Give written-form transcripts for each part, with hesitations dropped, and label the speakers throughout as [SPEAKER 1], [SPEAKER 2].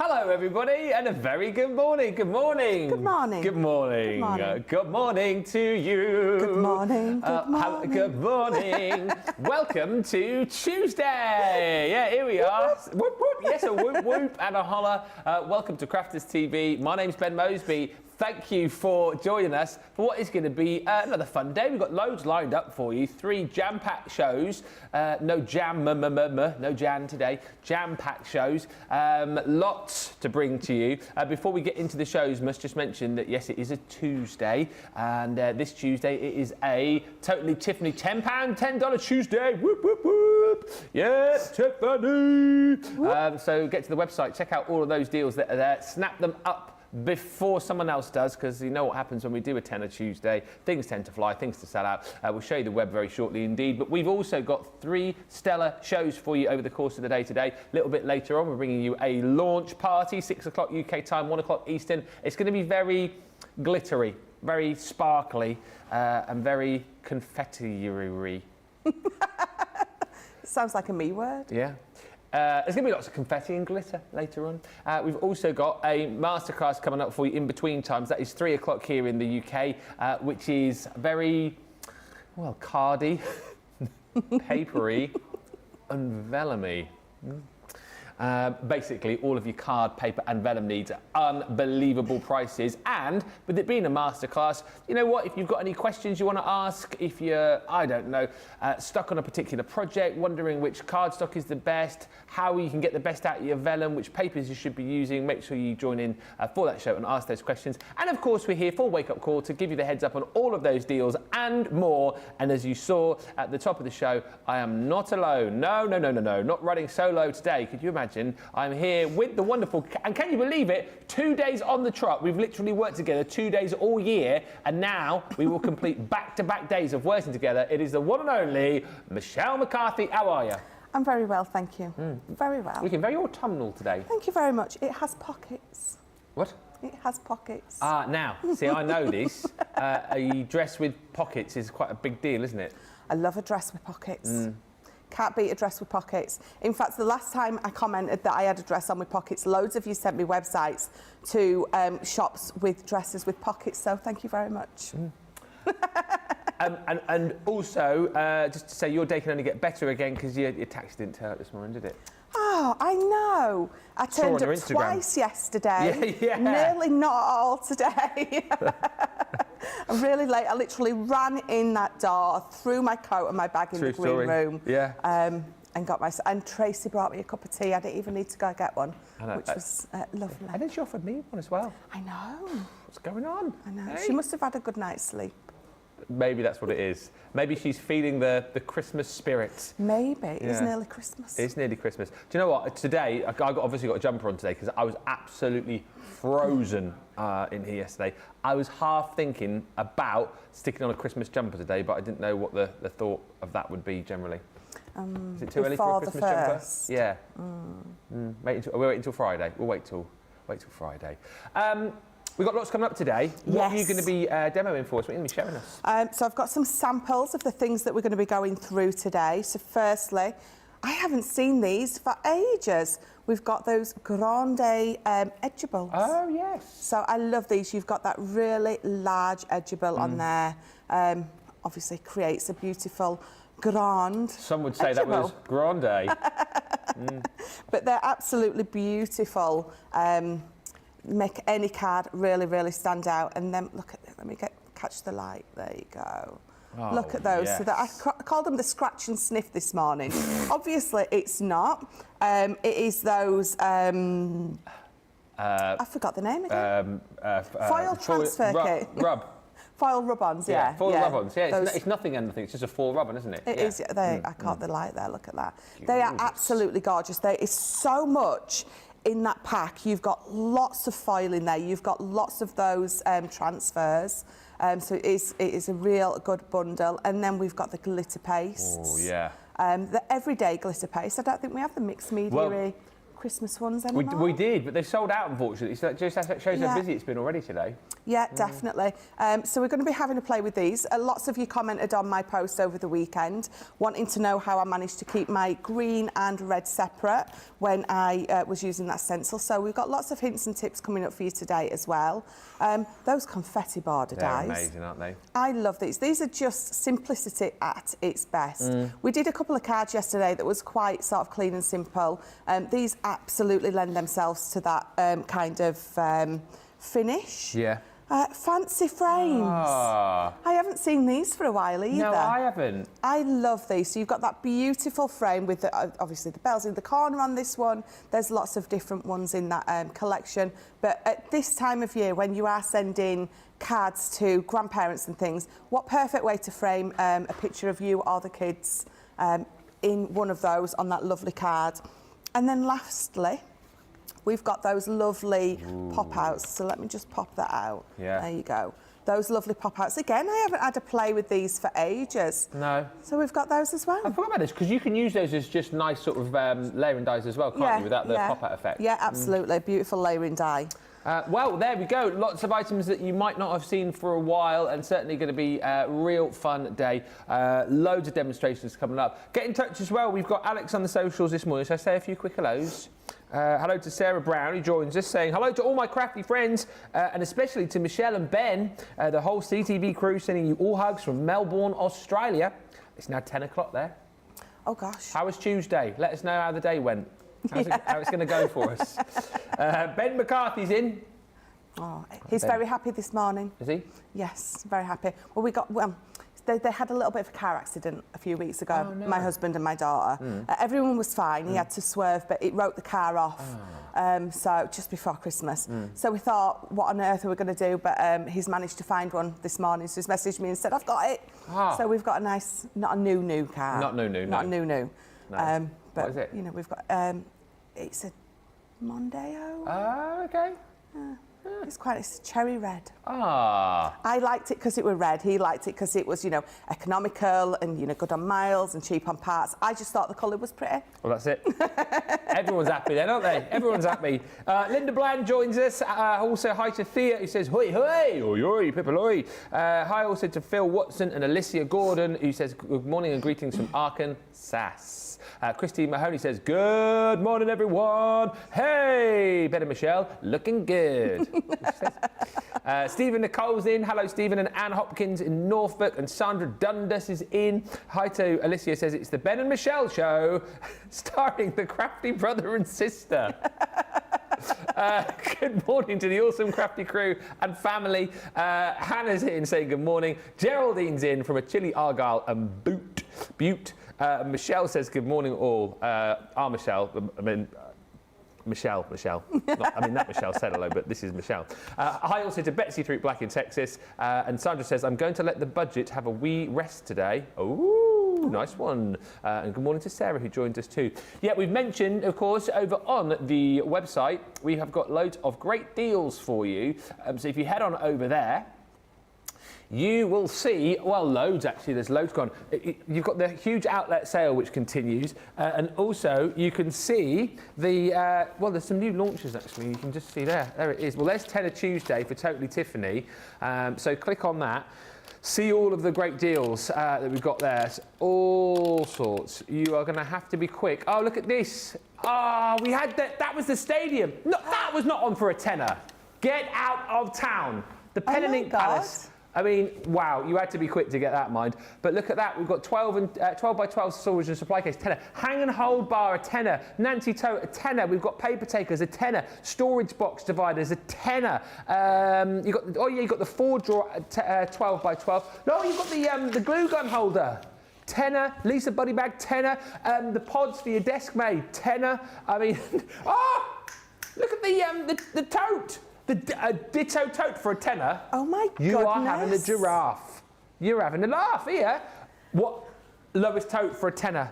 [SPEAKER 1] Hello, everybody, and a very good morning. Good morning.
[SPEAKER 2] Good morning.
[SPEAKER 1] Good morning.
[SPEAKER 2] Good morning.
[SPEAKER 1] Good morning to you.
[SPEAKER 2] Good morning. Good morning.
[SPEAKER 1] Good morning. Welcome to Tuesday. Yeah, here we are. Whoop, whoop. Yes, a whoop, whoop, and a holler. Welcome to Crafters TV. My name's Ben Moseby. Thank you for joining us for what is going to be another fun day. We've got loads lined up for you. 3 jam-packed shows. No Jan today. Jam-packed shows. Lots to bring to you. Before we get into the shows, must just mention that yes, it is a Tuesday, and this Tuesday it is a totally Tiffany $10 Tuesday. Whoop whoop whoop! Yeah, Tiffany. So get to the website, check out all of those deals that are there, snap them up before someone else does, because you know what happens when we do a tenner Tuesday. Things tend to fly, things to sell out. We'll show you the web very shortly indeed, but we've also got 3 stellar shows for you over the course of the day today. A little bit later on, we're bringing you a launch party, 6 o'clock UK time, 1 o'clock Eastern. It's going to be very glittery, very sparkly, and very confetti-y.
[SPEAKER 2] Sounds like a me word.
[SPEAKER 1] Yeah. There's going to be lots of confetti and glitter later on. We've also got a masterclass coming up for you in between times. That is 3 o'clock here in the UK, which is very, well, cardy, papery, and vellumy. Basically, all of your card, paper and vellum needs at unbelievable prices. And with it being a masterclass, you know what? If you've got any questions you want to ask, if you're, I don't know, stuck on a particular project, wondering which cardstock is the best, how you can get the best out of your vellum, which papers you should be using, make sure you join in for that show and ask those questions. And of course, we're here for Wake Up Call to give you the heads up on all of those deals and more. And as you saw at the top of the show, I am not alone. No, not running solo today. Could you imagine? I'm here with the wonderful, and can you believe it, 2 days on the trot. We've literally worked together 2 days all year, and now we will complete back-to-back days of working together. It is the one and only Michelle McCarthy. How are you?
[SPEAKER 2] I'm very well, thank you. Very well.
[SPEAKER 1] Looking very autumnal today.
[SPEAKER 2] Thank you very much. It has pockets.
[SPEAKER 1] What?
[SPEAKER 2] It has pockets.
[SPEAKER 1] Now, see, I know this. A dress with pockets is quite a big deal, isn't it?
[SPEAKER 2] I love a dress with pockets. Can't beat a dress with pockets. In fact, the last time I commented that I had a dress on with pockets, loads of you sent me websites to shops with dresses with pockets, so thank you very much.
[SPEAKER 1] And also, just to say, your day can only get better again because your taxi didn't turn up this morning, did it?
[SPEAKER 2] Oh, I know. I turned up twice yesterday.
[SPEAKER 1] Yeah.
[SPEAKER 2] Nearly not at all today. I'm really late. I literally ran in that door, threw my coat and my bag in the green room.
[SPEAKER 1] Yeah.
[SPEAKER 2] And got my... And Tracy brought me a cup of tea. I didn't even need to go get one, which was lovely.
[SPEAKER 1] And then she offered me one as well.
[SPEAKER 2] I know.
[SPEAKER 1] What's going on?
[SPEAKER 2] I know.
[SPEAKER 1] Hey?
[SPEAKER 2] She must have had a good night's sleep.
[SPEAKER 1] Maybe that's what it is. Maybe she's feeling the Christmas spirit.
[SPEAKER 2] Maybe. It's nearly Christmas.
[SPEAKER 1] It's nearly Christmas. Do you know what? Today, obviously got a jumper on today because I was absolutely frozen in here yesterday. I was half thinking about sticking on a Christmas jumper today, but I didn't know what the thought of that would be generally. Is it too early for a Christmas jumper? Yeah. We'll wait until Friday. We'll wait till Friday. We've got lots coming up today. What are you going to be demoing for us? What are you going to be showing us?
[SPEAKER 2] So I've got some samples of the things that we're going to be going through today. So firstly, I haven't seen these for ages. We've got those Grande edgeables.
[SPEAKER 1] Oh, yes.
[SPEAKER 2] So I love these. You've got that really large edgeable on there. Obviously creates a beautiful Grande.
[SPEAKER 1] Some would say
[SPEAKER 2] edgeable.
[SPEAKER 1] that was Grande.
[SPEAKER 2] But they're absolutely beautiful. Make any card really, really stand out. And then look at it. Let me catch the light. There you go.
[SPEAKER 1] Oh,
[SPEAKER 2] look at those.
[SPEAKER 1] yes.
[SPEAKER 2] So that I called them the scratch and sniff this morning. Obviously, it's not. It is those. I forgot the name again. Foil transfer kit.
[SPEAKER 1] Rub.
[SPEAKER 2] Foil rub-ons, yeah.
[SPEAKER 1] Foil rub-ons, yeah. It's nothing anything. It's just a foil rub-on, isn't it?
[SPEAKER 2] It is. I caught the light there. Look at that. They are absolutely gorgeous. There is so much in that pack. You've got lots of foil in there. You've got lots of those transfers. So it is a real good bundle. And then we've got the glitter paste.
[SPEAKER 1] Oh, yeah.
[SPEAKER 2] The everyday glitter paste. I don't think we have the mixed media Christmas ones anymore.
[SPEAKER 1] We did, but they've sold out, unfortunately. So that just shows how busy it's been already today.
[SPEAKER 2] Yeah, definitely. So we're going to be having a play with these. Lots of you commented on my post over the weekend, wanting to know how I managed to keep my green and red separate when I was using that stencil. So we've got lots of hints and tips coming up for you today as well. Those confetti border dies.
[SPEAKER 1] They're amazing, aren't they?
[SPEAKER 2] I love these. These are just simplicity at its best. We did a couple of cards yesterday that was quite sort of clean and simple. These absolutely lend themselves to that kind of finish.
[SPEAKER 1] Yeah.
[SPEAKER 2] Fancy frames. I haven't seen these for a while either.
[SPEAKER 1] No, I haven't.
[SPEAKER 2] I love these. So you've got that beautiful frame with obviously the bells in the corner on this one. There's lots of different ones in that collection. But at this time of year, when you are sending cards to grandparents and things, what perfect way to frame a picture of you or the kids in one of those on that lovely card. And then lastly, we've got those lovely pop-outs. So let me just pop that out.
[SPEAKER 1] Yeah.
[SPEAKER 2] There you go. Those lovely pop-outs. Again, I haven't had a play with these for ages.
[SPEAKER 1] No.
[SPEAKER 2] So we've got those as well.
[SPEAKER 1] I forgot about this, because you can use those as just nice sort of layering dies as well, can't you, without the pop-out effect?
[SPEAKER 2] Yeah, absolutely. Beautiful layering die.
[SPEAKER 1] Well, there we go. Lots of items that you might not have seen for a while, and certainly going to be a real fun day. Loads of demonstrations coming up. Get in touch as well. We've got Alex on the socials this morning, so I say a few quick hellos. Hello to Sarah Brown, who joins us, saying hello to all my crafty friends, and especially to Michelle and Ben, the whole CTV crew, sending you all hugs from Melbourne, Australia. It's now 10 o'clock there.
[SPEAKER 2] Oh, gosh.
[SPEAKER 1] How was Tuesday? Let us know how the day went. How it's going to go for us. Ben McCarthy's in.
[SPEAKER 2] Oh, he's very happy this morning.
[SPEAKER 1] Is he?
[SPEAKER 2] Yes, very happy. Well, we got... They had a little bit of a car accident a few weeks ago,
[SPEAKER 1] Oh, no.
[SPEAKER 2] my husband and my daughter. Everyone was fine. He had to swerve, but it wrote the car off. So just before Christmas. So we thought, what on earth are we going to do? But he's managed to find one this morning. So he's messaged me and said, I've got it. So we've got a nice, not a new car.
[SPEAKER 1] Not new.
[SPEAKER 2] Not
[SPEAKER 1] no.
[SPEAKER 2] a new.
[SPEAKER 1] No.
[SPEAKER 2] But,
[SPEAKER 1] What is it?
[SPEAKER 2] You know, we've got, it's a Mondeo.
[SPEAKER 1] Oh, okay.
[SPEAKER 2] It's cherry red.
[SPEAKER 1] Ah.
[SPEAKER 2] I liked it because it was red. He liked it because it was, you know, economical and, you know, good on miles and cheap on parts. I just thought the colour was pretty.
[SPEAKER 1] Well, that's it. Everyone's happy then, aren't they? Everyone's happy. Linda Bland joins us. Also, hi to Thea, who says, hoi, hoi, oi, oi, pipaloi. Hi also to Phil Watson and Alicia Gordon, who says, good morning and greetings from Arkansas. Christine Mahoney says, good morning, everyone. Hey, Ben and Michelle, looking good. Stephen Nicole's in. Hello, Stephen. And Anne Hopkins in Norfolk. And Sandra Dundas is in. Hi to Alicia, says it's the Ben and Michelle show, starring the crafty brother and sister. Good morning to the awesome crafty crew and family. Hannah's in saying good morning. Geraldine's in from a chilly Argyle and Butte. Michelle says good morning all. Michelle. Michelle. Not Michelle said hello, but this is Michelle. Hi also to Betsy through Black in Texas. And Sandra says, I'm going to let the budget have a wee rest today. Ooh, nice one. And good morning to Sarah, who joined us too. Yeah, we've mentioned, of course, over on the website, we have got loads of great deals for you. So if you head on over there, you will see, well, loads actually, there's loads gone. You've got the huge outlet sale which continues, and also you can see the, well, there's some new launches actually, you can just see there it is. Well, there's Tenner Tuesday for Totally Tiffany, so click on that. See all of the great deals that we've got there, it's all sorts. You are going to have to be quick. Oh, look at this. Oh, we had that was the stadium. No, that was not on for a tenner. Get out of town. The Pen and Ink Palace. I mean, wow, you had to be quick to get that, mind. But look at that, we've got 12 by 12 storage and supply case, tenner. Hang and hold bar, a tenner. Nancy tote, a tenner. We've got paper takers, a tenner. Storage box dividers, a tenner. You've got the 4-drawer 12 by 12. No, you've got the glue gun holder. Tenner, Lisa Buddy Bag, tenner. The pods for your desk made, tenner. I mean, oh, look at the tote. The ditto tote for a tenner.
[SPEAKER 2] Oh my goodness.
[SPEAKER 1] You are having a giraffe. You're having a laugh here. What lowest tote for a tenner?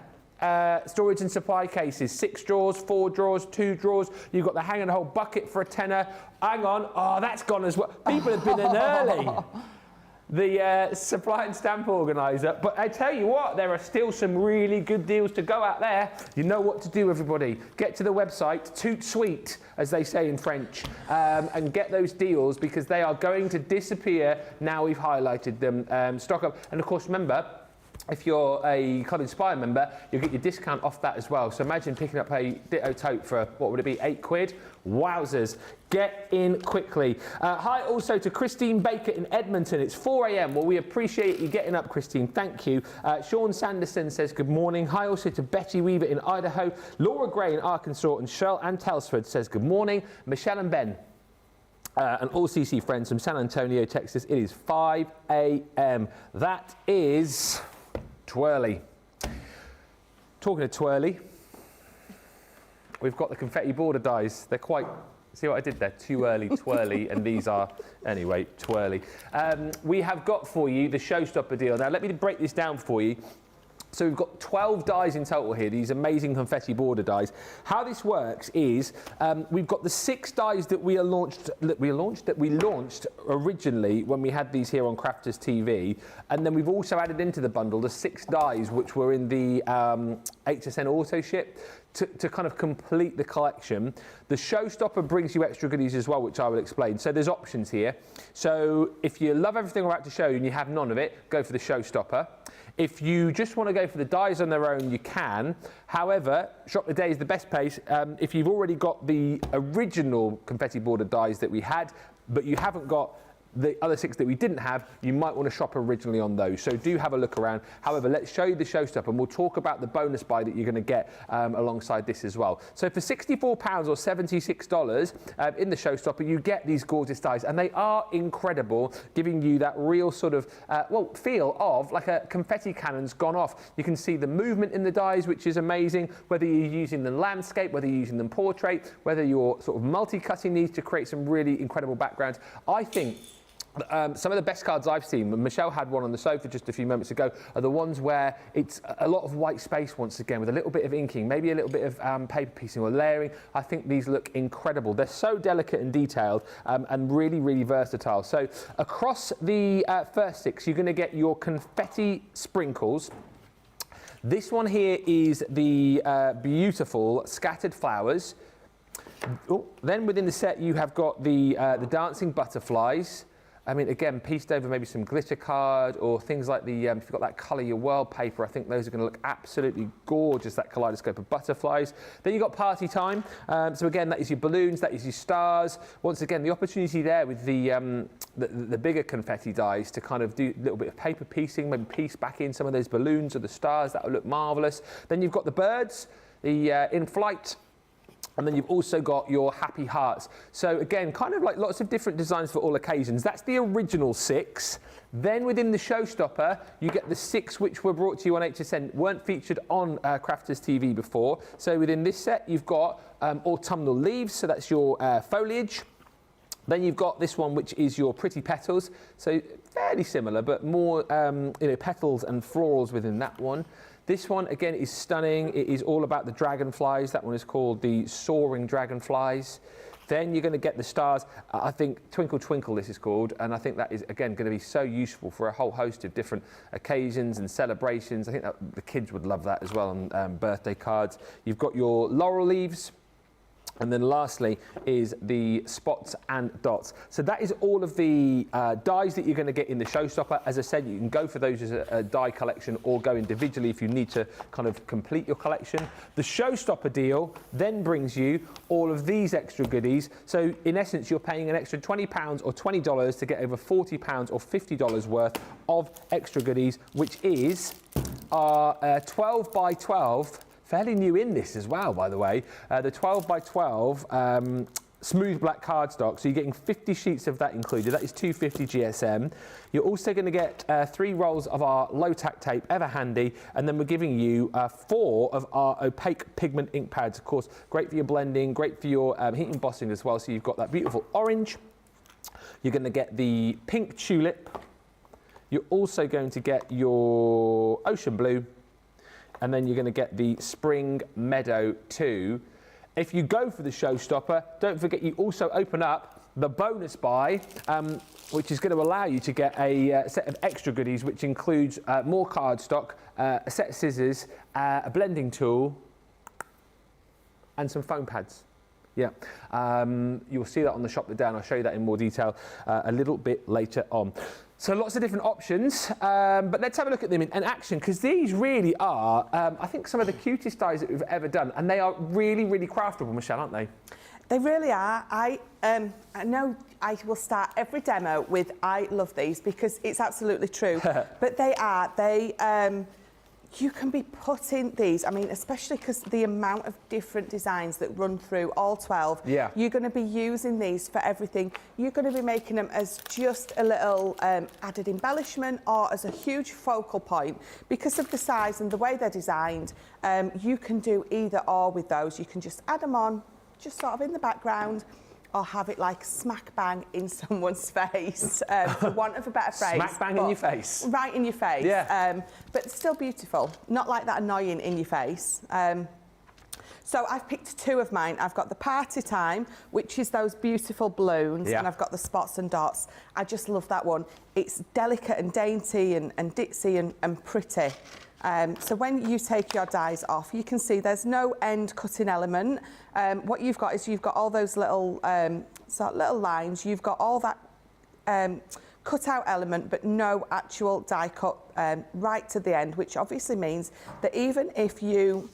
[SPEAKER 1] Storage and supply cases, 6 drawers, 4 drawers, 2 drawers. You've got the hang and hold bucket for a tenner. Hang on, oh, that's gone as well. People have been in early. the supply and stamp organiser. But I tell you what, there are still some really good deals to go out there. You know what to do, everybody. Get to the website, toot sweet, as they say in French, and get those deals because they are going to disappear now we've highlighted them. Stock up. And of course, remember, if you're a Club Inspire member, you'll get your discount off that as well. So imagine picking up a Ditto tote for, what would it be, £8? Wowzers. Get in quickly. Hi also to Christine Baker in Edmonton. It's 4 a.m. Well, we appreciate you getting up, Christine. Thank you. Sean Sanderson says good morning. Hi also to Betty Weaver in Idaho. Laura Gray in Arkansas. And Cheryl Ann Telsford says good morning. Michelle and Ben. And all CC friends from San Antonio, Texas. It is 5 a.m. That is twirly. Talking of twirly, we've got the confetti border dies. They're quite, see what I did there? Too early, twirly, and these are, anyway, twirly. We have got for you the showstopper deal. Now, let me break this down for you. So we've got 12 dies in total here, these amazing confetti border dies. How this works is we've got the 6 dies that we launched originally when we had these here on Crafters TV, and then we've also added into the bundle the 6 dies which were in the HSN auto ship to kind of complete the collection. The showstopper brings you extra goodies as well, which I will explain. So there's options here. So if you love everything I'm about to show you and you have none of it, go for the showstopper. If you just want to go for the dies on their own, you can. However, Shop the Day is the best place. If you've already got the original confetti border dies that we had, but you haven't got the other 6 that we didn't have, you might want to shop originally on those. So do have a look around. However, let's show you the showstopper and we'll talk about the bonus buy that you're going to get alongside this as well. So for £64 or $76 in the showstopper, you get these gorgeous dies and they are incredible, giving you that real sort of, feel of like a confetti cannon's gone off. You can see the movement in the dies, which is amazing, whether you're using them landscape, whether you're using them portrait, whether you're sort of multi-cutting these to create some really incredible backgrounds. I think some of the best cards I've seen, Michelle had one on the sofa just a few moments ago, are the ones where it's a lot of white space once again with a little bit of inking, maybe a little bit of paper piecing or layering. I think these look incredible. They're so delicate and detailed and really, really versatile. So across the first 6, you're going to get your confetti sprinkles. This one here is the beautiful scattered flowers. Oh, then within the set you have got the dancing butterflies. I mean, again, pieced over maybe some glitter card or things like the, if you've got that Colour Your World paper, I think those are going to look absolutely gorgeous, that kaleidoscope of butterflies. Then you've got Party Time. So again, that is your balloons, that is your stars. Once again, the opportunity there with the bigger confetti dies to kind of do a little bit of paper piecing, maybe piece back in some of those balloons or the stars, that will look marvellous. Then you've got the birds, the in-flight. And then you've also got your happy hearts. So again, kind of like lots of different designs for all occasions. That's the original 6. Then within the showstopper, you get the 6 which were brought to you on HSN, weren't featured on Crafters TV before. So within this set, you've got autumnal leaves, so that's your foliage. Then you've got this one, which is your pretty petals. So fairly similar, but more petals and florals within that one. This one, again, is stunning. It is all about the dragonflies. That one is called the Soaring Dragonflies. Then you're going to get the stars. I think Twinkle Twinkle this is called, and I think that is, again, going to be so useful for a whole host of different occasions and celebrations. I think that the kids would love that as well on birthday cards. You've got your laurel leaves. And then lastly is the spots and dots. So that is all of the dies that you're going to get in the showstopper. As I said, you can go for those as a die collection or go individually if you need to kind of complete your collection. The showstopper deal then brings you all of these extra goodies. So in essence, you're paying an extra £20 or $20 to get over £40 or $50 worth of extra goodies, which is our 12 by 12. Fairly new in this as well, by the way. The 12 by 12 smooth black cardstock, so you're getting 50 sheets of that included. That is 250 GSM. You're also going to get 3 rolls of our low tack tape, ever handy, and then we're giving you 4 of our opaque pigment ink pads. Of course, great for your blending, great for your heat embossing as well. So you've got that beautiful orange. You're going to get the pink tulip. You're also going to get your ocean blue. And then you're going to get the Spring Meadow 2. If you go for the showstopper, don't forget you also open up the bonus buy, which is going to allow you to get a set of extra goodies, which includes more cardstock, a set of scissors, a blending tool, and some foam pads. Yeah, you'll see that on the shop the day, and I'll show you that in more detail a little bit later on. So lots of different options, but let's have a look at them in action, because these really are, I think, some of the cutest dies that we've ever done, and they are really, really craftable, Michelle, aren't they?
[SPEAKER 2] They really are. I know I will start every demo with I love these, because it's absolutely true. But you can be putting these, I mean, especially because the amount of different designs that run through all 12,
[SPEAKER 1] yeah.
[SPEAKER 2] You're going to be using these for everything. You're going to be making them as just a little added embellishment or as a huge focal point. Because of the size and the way they're designed, you can do either or with those. You can just add them on, just sort of in the background, or have it like smack bang in someone's face, for want of a better phrase.
[SPEAKER 1] Smack bang in your face.
[SPEAKER 2] Right in your face.
[SPEAKER 1] Yeah.
[SPEAKER 2] But still beautiful, not like that annoying in your face. So I've picked two of mine. I've got the Party Time, which is those beautiful balloons,
[SPEAKER 1] yeah.
[SPEAKER 2] And I've got the Spots and Dots. I just love that one. It's delicate and dainty and ditzy and pretty. So when you take your dies off, you can see there's no end cutting element. What you've got is you've got all those little little lines. You've got all that cut out element, but no actual die cut right to the end, which obviously means that even if you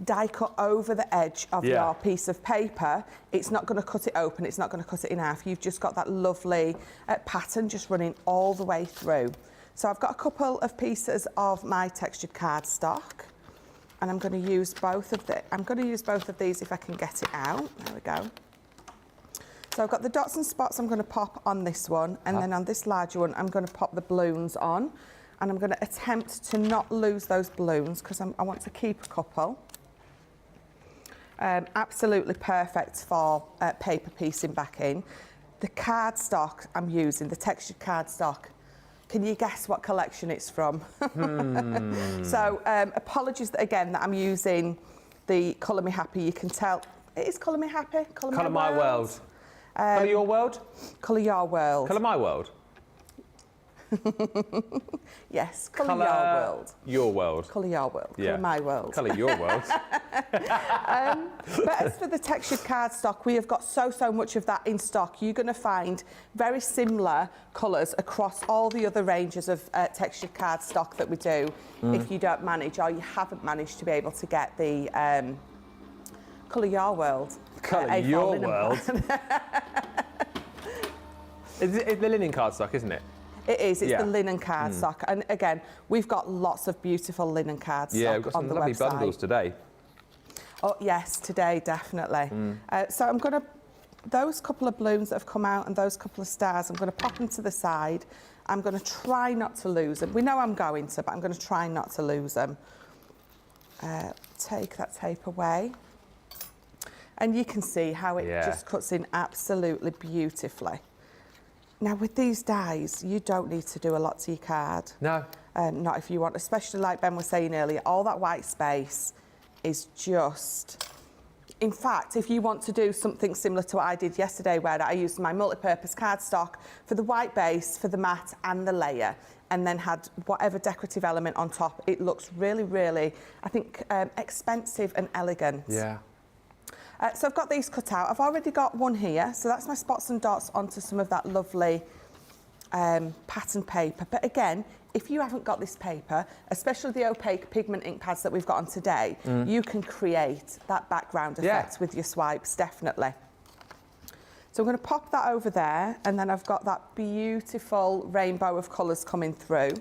[SPEAKER 2] die cut over the edge of your piece of paper, it's not going to cut it open, it's not going to cut it in half. You've just got that lovely pattern just running all the way through. So I've got a couple of pieces of my textured cardstock, and I'm going to use both of these if I can get it out. There we go. So I've got the dots and spots I'm going to pop on this one, and then on this larger one I'm going to pop the balloons on, and I'm going to attempt to not lose those balloons because I want to keep a couple. Absolutely perfect for paper piecing back in. The cardstock I'm using, the textured cardstock, can you guess what collection it's from? So apologies again that I'm using the Colour Me Happy. You can tell it is Colour Me Happy.
[SPEAKER 1] Colour My World. Colour Your World.
[SPEAKER 2] Colour Your World.
[SPEAKER 1] Colour My World.
[SPEAKER 2] Yes, Colour Your World.
[SPEAKER 1] Your World.
[SPEAKER 2] Colour Your World.
[SPEAKER 1] Yeah.
[SPEAKER 2] Colour My World.
[SPEAKER 1] Colour Your World.
[SPEAKER 2] But as for the textured cardstock, we have got so much of that in stock. You're going to find very similar colours across all the other ranges of textured cardstock that we do. If you don't manage, or you haven't managed to be able to get the Colour Your World.
[SPEAKER 1] Colour Your World. It's the linen cardstock, isn't it?
[SPEAKER 2] It is. It's the linen cardstock, and again, we've got lots of beautiful linen cardstock.
[SPEAKER 1] Yeah, we've got some lovely bundles today.
[SPEAKER 2] Oh yes, today definitely. So I'm going to, those couple of balloons that have come out and those couple of stars, I'm going to pop them to the side. I'm going to try not to lose them. We know I'm going to, but I'm going to try not to lose them. Take that tape away, and you can see how it just cuts in absolutely beautifully. Now with these dies, you don't need to do a lot to your card.
[SPEAKER 1] No.
[SPEAKER 2] Not if you want, especially like Ben was saying earlier, all that white space is just... In fact, if you want to do something similar to what I did yesterday, where I used my multi-purpose cardstock for the white base, for the matte and the layer, and then had whatever decorative element on top, it looks really, really, I think, expensive and elegant.
[SPEAKER 1] Yeah.
[SPEAKER 2] So I've got these cut out. I've already got one here, so that's my spots and dots onto some of that lovely pattern paper. But again, if you haven't got this paper, especially the opaque pigment ink pads that we've got on today, you can create that background effect with your swipes, definitely. So I'm going to pop that over there, and then I've got that beautiful rainbow of colours coming through.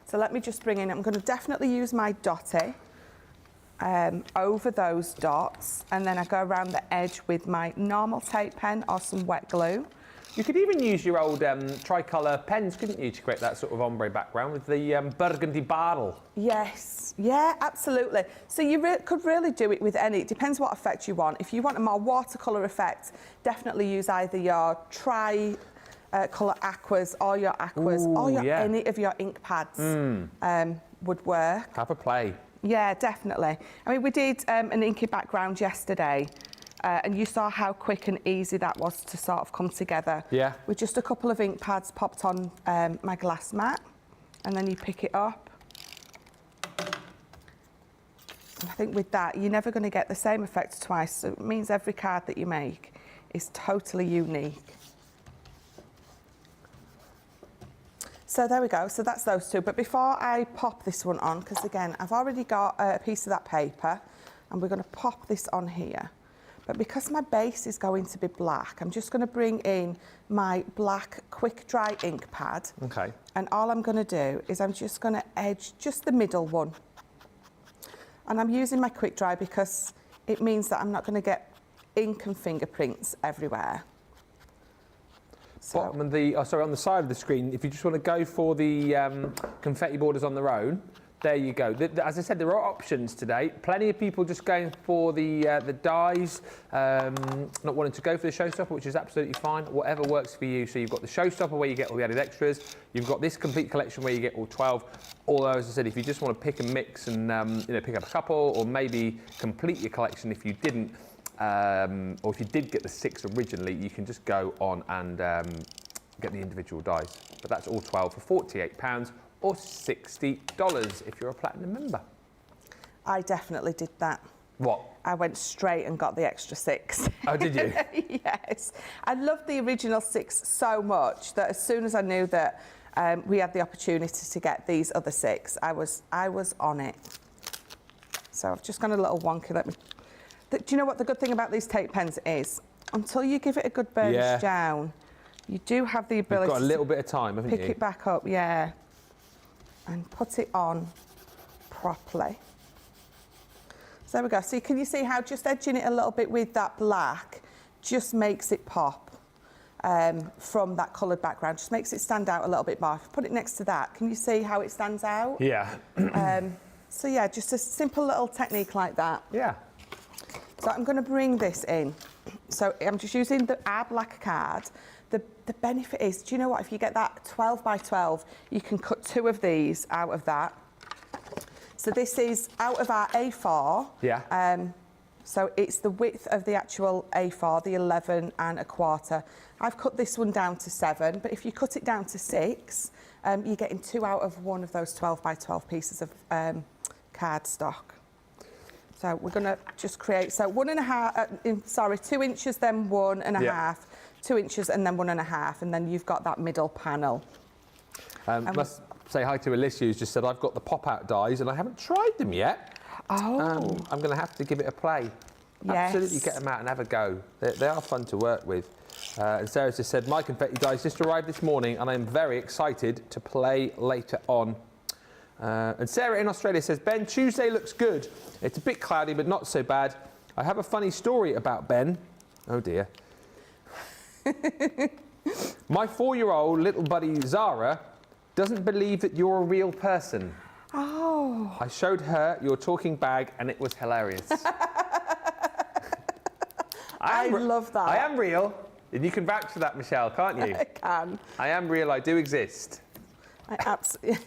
[SPEAKER 2] So let me just bring in, I'm going to definitely use my dotty over those dots, and then I go around the edge with my normal tape pen or some wet glue.
[SPEAKER 1] You could even use your old tricolour pens, couldn't you, to create that sort of ombre background with the burgundy barrel?
[SPEAKER 2] Yes, yeah, absolutely. So you could really do it with any, it depends what effect you want. If you want a more watercolour effect, definitely use either your colour aquas or your aquas or any of your ink pads would work.
[SPEAKER 1] Have a play.
[SPEAKER 2] Yeah, definitely. I mean, we did an inky background yesterday And you saw how quick and easy that was to sort of come together.
[SPEAKER 1] Yeah.
[SPEAKER 2] With just a couple of ink pads popped on my glass mat, and then you pick it up. And I think with that, you're never going to get the same effect twice. So it means every card that you make is totally unique. So there we go, so that's those two. But before I pop this one on, because again, I've already got a piece of that paper, and we're going to pop this on here. But because my base is going to be black, I'm just going to bring in my black quick dry ink pad.
[SPEAKER 1] Okay.
[SPEAKER 2] And all I'm going to do is I'm just going to edge just the middle one. And I'm using my quick dry because it means that I'm not going to get ink and fingerprints everywhere. So,
[SPEAKER 1] Bottom of the, on the side of the screen, if you just want to go for the confetti borders on their own, there you go. As I said, there are options today. Plenty of people just going for the dies, not wanting to go for the showstopper, which is absolutely fine. Whatever works for you. So you've got the showstopper where you get all the added extras. You've got this complete collection where you get all 12. Although, as I said, if you just want to pick and mix and pick up a couple, or maybe complete your collection if you didn't, or if you did get the 6 originally, you can just go on and get the individual dies. But that's all 12 for £48 or $60 if you're a platinum member.
[SPEAKER 2] I definitely did that.
[SPEAKER 1] What?
[SPEAKER 2] I went straight and got the extra 6.
[SPEAKER 1] Oh, did you?
[SPEAKER 2] Yes. I loved the original 6 so much that as soon as I knew that we had the opportunity to get these other 6, I was on it. So I've just gone a little wonky. Do you know what the good thing about these tape pens is? Until you give it a good burnish down, you do have the ability
[SPEAKER 1] You've got a little bit of time, haven't you?
[SPEAKER 2] Pick it back up, yeah, and put it on properly. So there we go. So can you see how just edging it a little bit with that black just makes it pop from that coloured background, just makes it stand out a little bit more. If you put it next to that, can you see how it stands out?
[SPEAKER 1] Yeah.
[SPEAKER 2] So yeah, just a simple little technique like that.
[SPEAKER 1] Yeah.
[SPEAKER 2] So I'm going to bring this in. So I'm just using our black card. The benefit is, do you know what? If you get that 12 by 12, you can cut 2 of these out of that. So this is out of our A4.
[SPEAKER 1] Yeah.
[SPEAKER 2] So it's the width of the actual A4, the 11 1/4. I've cut this one down to 7, but if you cut it down to 6, you're getting 2 out of one of those 12 by 12 pieces of cardstock. So we're going to just create, so 2 inches, then 1.5, 2 inches, and then 1.5, and then you've got that middle panel.
[SPEAKER 1] Must say hi to Alicia, who's just said, I've got the pop-out dies and I haven't tried them yet.
[SPEAKER 2] Oh.
[SPEAKER 1] I'm going to have to give it a play.
[SPEAKER 2] Yes.
[SPEAKER 1] Absolutely get them out and have a go. They are fun to work with. And Sarah just said, my confetti dies just arrived this morning and I'm very excited to play later on. And Sarah in Australia says, Ben, Tuesday looks good. It's a bit cloudy, but not so bad. I have a funny story about Ben. Oh dear. My 4-year-old little buddy Zara doesn't believe that you're a real person.
[SPEAKER 2] Oh.
[SPEAKER 1] I showed her your talking bag and it was hilarious.
[SPEAKER 2] I love that.
[SPEAKER 1] I am real. And you can vouch for that, Michelle, can't you?
[SPEAKER 2] I can.
[SPEAKER 1] I am real, I do exist.
[SPEAKER 2] I absolutely.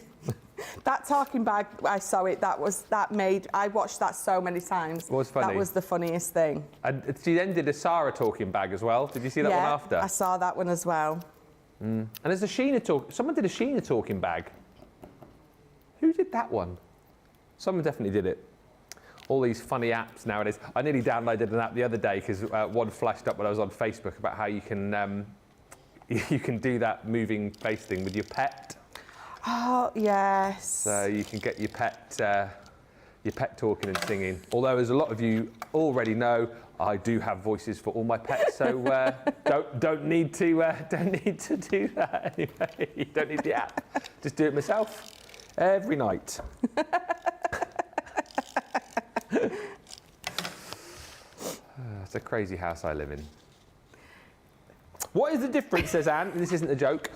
[SPEAKER 2] That talking bag, I saw it. I watched that so many times.
[SPEAKER 1] It was funny.
[SPEAKER 2] That was the funniest thing.
[SPEAKER 1] And she then did a Sarah talking bag as well. Did you see that one after?
[SPEAKER 2] I saw that one as well.
[SPEAKER 1] And there's a Sheena someone did a Sheena talking bag. Who did that one? Someone definitely did it. All these funny apps nowadays. I nearly downloaded an app the other day because one flashed up when I was on Facebook about how you can do that moving face thing with your pet.
[SPEAKER 2] Oh, yes.
[SPEAKER 1] So you can get your pet talking and singing. Although, as a lot of you already know, I do have voices for all my pets, so don't need to do that anyway. You don't need the app. Just do it myself every night. It's a crazy house I live in. What is the difference, says Anne, and this isn't a joke,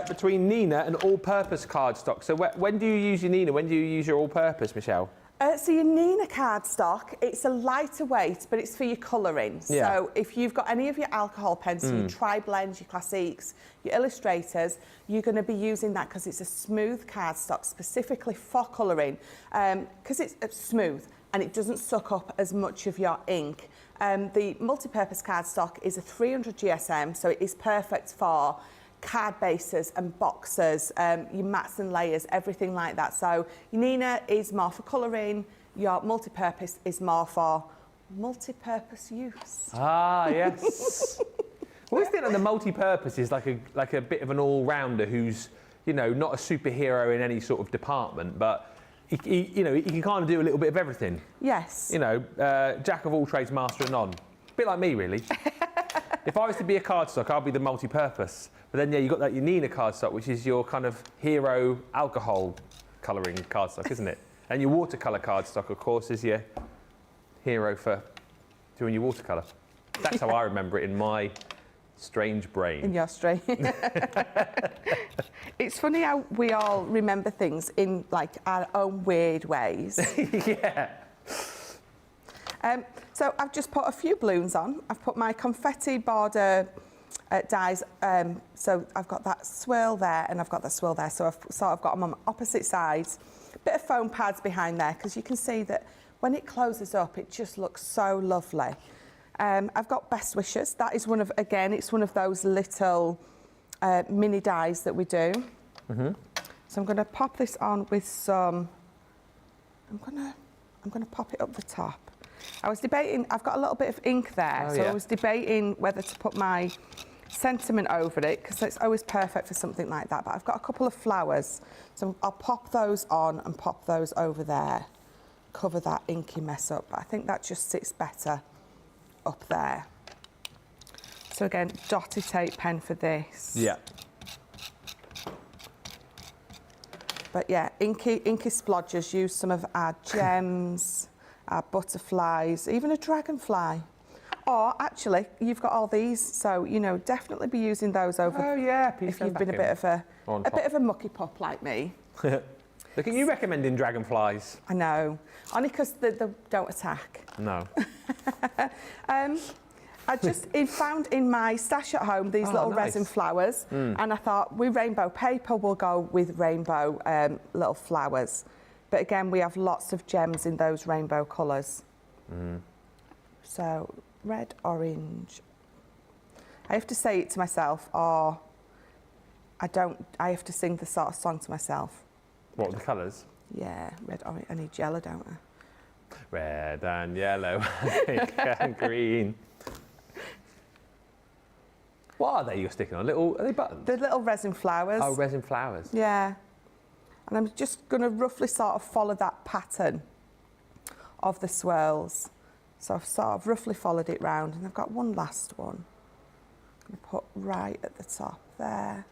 [SPEAKER 1] between Nina and all-purpose cardstock? So when do you use your Nina? When do you use your all-purpose, Michelle?
[SPEAKER 2] So your Nina cardstock, it's a lighter weight, but it's for your colouring.
[SPEAKER 1] Yeah.
[SPEAKER 2] So if you've got any of your alcohol pens, your tri-blends, your classiques, your illustrators, you're going to be using that because it's a smooth cardstock specifically for colouring, because it's smooth. and it doesn't suck up as much of your ink. The multi-purpose cardstock is a 300 GSM, so it is perfect for card bases and boxes, your mats and layers, everything like that. So your Nina is more for colouring, your multi-purpose is more for multi-purpose use.
[SPEAKER 1] Ah, yes. Well, I think that the multi-purpose is like a bit of an all-rounder who's, you know, not a superhero in any sort of department, but he can kind of do a little bit of everything.
[SPEAKER 2] Yes.
[SPEAKER 1] You know, jack of all trades, master of none. A bit like me, really. If I was to be a cardstock, I'd be the multi-purpose. But then, yeah, you've got that your Nina cardstock, which is your kind of hero alcohol colouring cardstock, isn't it? And your watercolour cardstock, of course, is your hero for doing your watercolour. That's how I remember it in my strange brain.
[SPEAKER 2] In your strain. It's funny how we all remember things in like our own weird ways.
[SPEAKER 1] Yeah.
[SPEAKER 2] So I've just put a few balloons on. I've put my confetti border dies. So I've got that swirl there and I've got that swirl there. So I've sort of got them on opposite sides. Bit of foam pads behind there because you can see that when it closes up, it just looks so lovely. I've got Best Wishes. That is one of, again, it's one of those little mini dies that we do.
[SPEAKER 1] Mm-hmm.
[SPEAKER 2] So I'm going to pop this on with some, I'm going to pop it up the top. I was debating, I've got a little bit of ink there,
[SPEAKER 1] oh,
[SPEAKER 2] so
[SPEAKER 1] yeah.
[SPEAKER 2] I was debating whether to put my sentiment over it, because it's always perfect for something like that, but I've got a couple of flowers, so I'll pop those on and pop those over there, cover that inky mess up, but I think that just sits better up there. So again, dotty tape pen for this.
[SPEAKER 1] Yeah.
[SPEAKER 2] But yeah, inky splodgers, use some of our gems, our butterflies, even a dragonfly. Or actually, you've got all these, so you know, definitely be using those over.
[SPEAKER 1] Oh yeah,
[SPEAKER 2] if you've been a bit of a mucky pup like me.
[SPEAKER 1] Look at you recommending dragonflies.
[SPEAKER 2] I know, only because they don't attack.
[SPEAKER 1] No.
[SPEAKER 2] I just found in my stash at home these little
[SPEAKER 1] nice.
[SPEAKER 2] resin flowers, and I thought with rainbow paper we'll go with rainbow little flowers. But again, we have lots of gems in those rainbow colours. So red, orange. I have to say it to myself, or I have to sing the sort of song to myself.
[SPEAKER 1] What, the colours?
[SPEAKER 2] Yeah, red, orange. I need yellow, don't I?
[SPEAKER 1] Red and yellow, pink and green. What are they you're sticking on? Are they buttons?
[SPEAKER 2] The little resin flowers.
[SPEAKER 1] Oh, resin flowers.
[SPEAKER 2] Yeah. And I'm just going to roughly sort of follow that pattern of the swirls. So I've sort of roughly followed it round, and I've got one last one. I'm going to put right at the top there.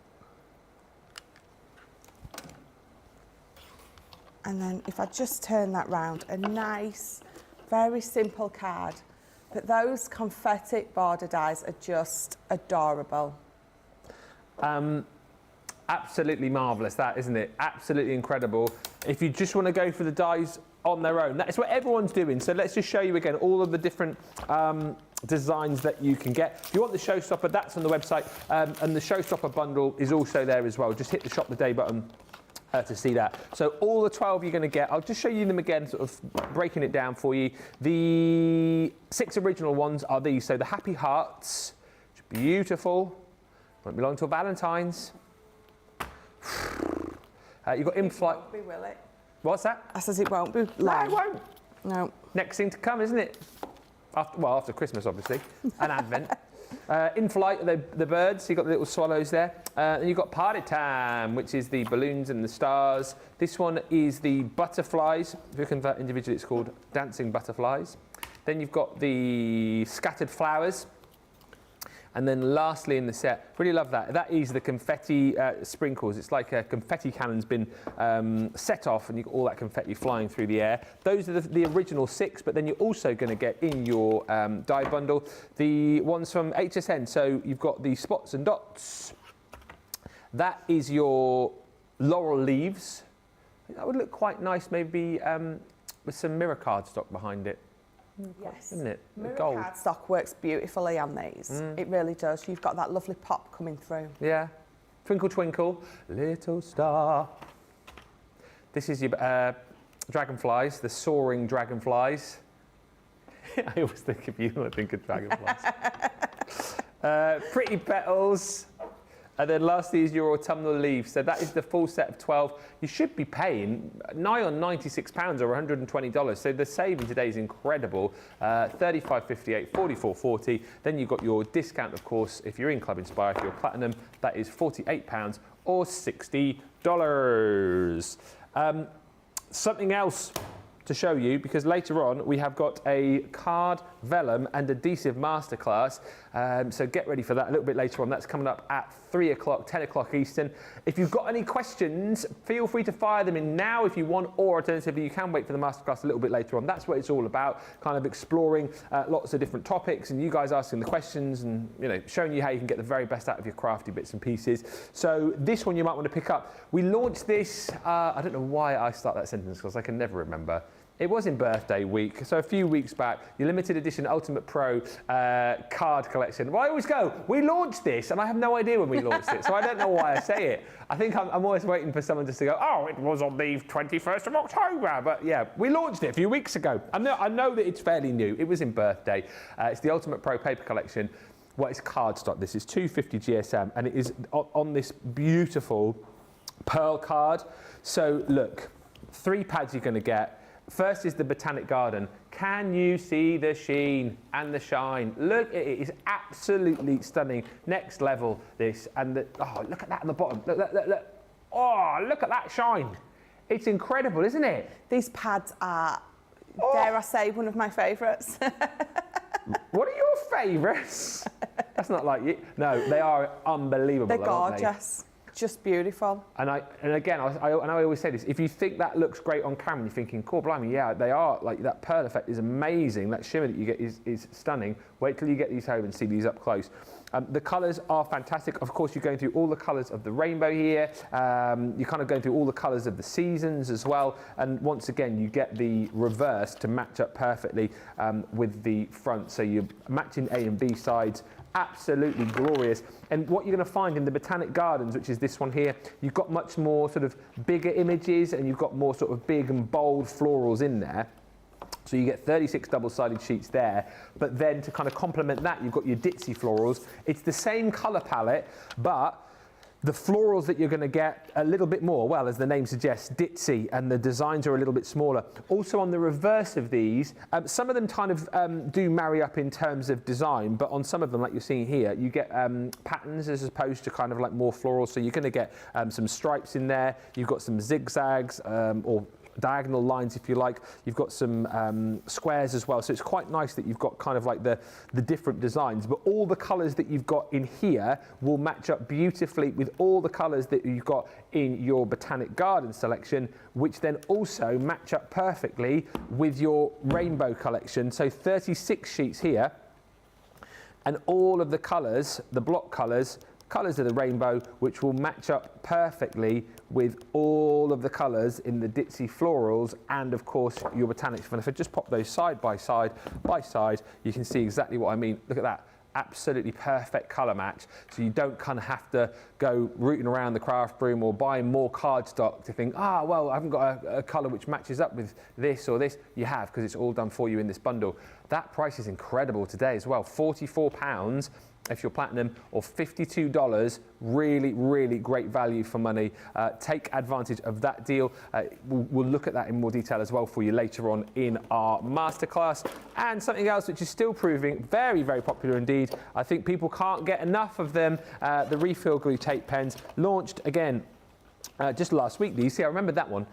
[SPEAKER 2] And then if I just turn that round, a nice, very simple card. But those confetti border dies are just adorable.
[SPEAKER 1] Absolutely marvellous, that, isn't it? Absolutely incredible. If you just want to go for the dies on their own, that's what everyone's doing. So let's just show you again all of the different designs that you can get. If you want the showstopper, that's on the website, and the showstopper bundle is also there as well. Just hit the shop the day button to see that. So all the 12 you're going to get, I'll just show you them again, sort of breaking it down for you. The 6 original ones are these. So the Happy Hearts, beautiful, won't be long till Valentine's. You've got In-Flight.
[SPEAKER 2] It won't be, will it?
[SPEAKER 1] What's that?
[SPEAKER 2] I says it won't be long.
[SPEAKER 1] No, it won't.
[SPEAKER 2] No.
[SPEAKER 1] Next thing to come, isn't it? After Christmas, obviously, and Advent. In-Flight, the birds, you've got the little swallows there. And you've got Party Time, which is the balloons and the stars. This one is the butterflies. If you convert individually, it's called Dancing Butterflies. Then you've got the scattered flowers. And then lastly in the set, really love that. That is the confetti sprinkles. It's like a confetti cannon's been set off, and you've got all that confetti flying through the air. Those are the original 6, but then you're also going to get in your die bundle the ones from HSN. So you've got the spots and dots. That is your laurel leaves. That would look quite nice, maybe with some mirror cardstock behind it.
[SPEAKER 2] Yes.
[SPEAKER 1] Isn't it?
[SPEAKER 2] Mirror
[SPEAKER 1] Gold.
[SPEAKER 2] cardstock works beautifully on these. It really does. You've got that lovely pop coming through.
[SPEAKER 1] Yeah. Twinkle, twinkle, little star. This is your dragonflies, the soaring dragonflies. I always think of you when I think of dragonflies. Pretty petals. And then lastly is your autumnal leaves. So that is the full set of 12. You should be paying nigh on £96 or $120. So the saving today is incredible. $35.58, $44.40. Then you've got your discount, of course, if you're in Club Inspire, if you're platinum, that is £48 or $60. Something else to show you, because later on we have got a card, vellum and adhesive masterclass, so get ready for that a little bit later on. That's coming up at 3 o'clock, 10 o'clock Eastern. If you've got any questions, feel free to fire them in now if you want, or alternatively you can wait for the masterclass a little bit later on. That's what it's all about, kind of exploring lots of different topics and you guys asking the questions and, you know, showing you how you can get the very best out of your crafty bits and pieces. So this one you might want to pick up. We launched this, I don't know why I start that sentence because I can never remember. It was in birthday week, so a few weeks back, your limited edition Ultimate Pro card collection. Well, I always go, we launched this, and I have no idea when we launched it, so I don't know why I say it. I think I'm always waiting for someone just to go, oh, it was on the 21st of October, but yeah, we launched it a few weeks ago. I know that it's fairly new. It was in birthday. It's the Ultimate Pro paper collection. Well, it's cardstock. This is 250 GSM, and it is on this beautiful pearl card. So look, 3 pads you're going to get. First is the Botanic Garden. Can you see the sheen and the shine? Look, it is absolutely stunning. Next level, this. And oh, look at that on the bottom. Look. Oh, look at that shine. It's incredible, isn't it?
[SPEAKER 2] These pads are, dare I say, one of my favourites.
[SPEAKER 1] What are your favourites? That's not like you. No, they are unbelievable.
[SPEAKER 2] They're gorgeous. Just beautiful. And
[SPEAKER 1] again, I always say this, if you think that looks great on camera, you're thinking, cool, blimey, yeah, they are, like that pearl effect is amazing. That shimmer that you get is stunning. Wait till you get these home and see these up close. The colours are fantastic. Of course, you're going through all the colours of the rainbow here. You're kind of going through all the colours of the seasons as well. And once again, you get the reverse to match up perfectly with the front. So you're matching A and B sides. Absolutely glorious. And what you're going to find in the Botanic Gardens, which is this one here, you've got much more sort of bigger images and you've got more sort of big and bold florals in there. So you get 36 double-sided sheets there, but then to kind of complement that, you've got your ditzy florals. It's the same colour palette, but the florals that you're going to get a little bit more, well, as the name suggests, ditzy, and the designs are a little bit smaller. Also on the reverse of these, some of them kind of do marry up in terms of design, but on some of them, like you're seeing here, you get patterns as opposed to kind of like more floral. So you're going to get some stripes in there. You've got some zigzags or diagonal lines, if you like. You've got some squares as well. So it's quite nice that you've got kind of like the different designs, but all the colours that you've got in here will match up beautifully with all the colours that you've got in your Botanic Garden selection, which then also match up perfectly with your rainbow collection. So 36 sheets here, and all of the colours, the block colours of the rainbow, which will match up perfectly with all of the colours in the ditzy florals and of course your botanics. And if I just pop those side by side, you can see exactly what I mean. Look at that. Absolutely perfect colour match, so you don't kind of have to go rooting around the craft room or buying more cardstock to think, well, I haven't got a colour which matches up with this or this. You have, because it's all done for you in this bundle. That price is incredible today as well. £44 if you're platinum, or $52. Really, really great value for money. Take advantage of that deal. We'll look at that in more detail as well for you later on in our masterclass. And something else which is still proving very, very popular indeed. I think people can't get enough of them. The Refill Glue Tape Pens launched again just last week. You see, I remembered that one.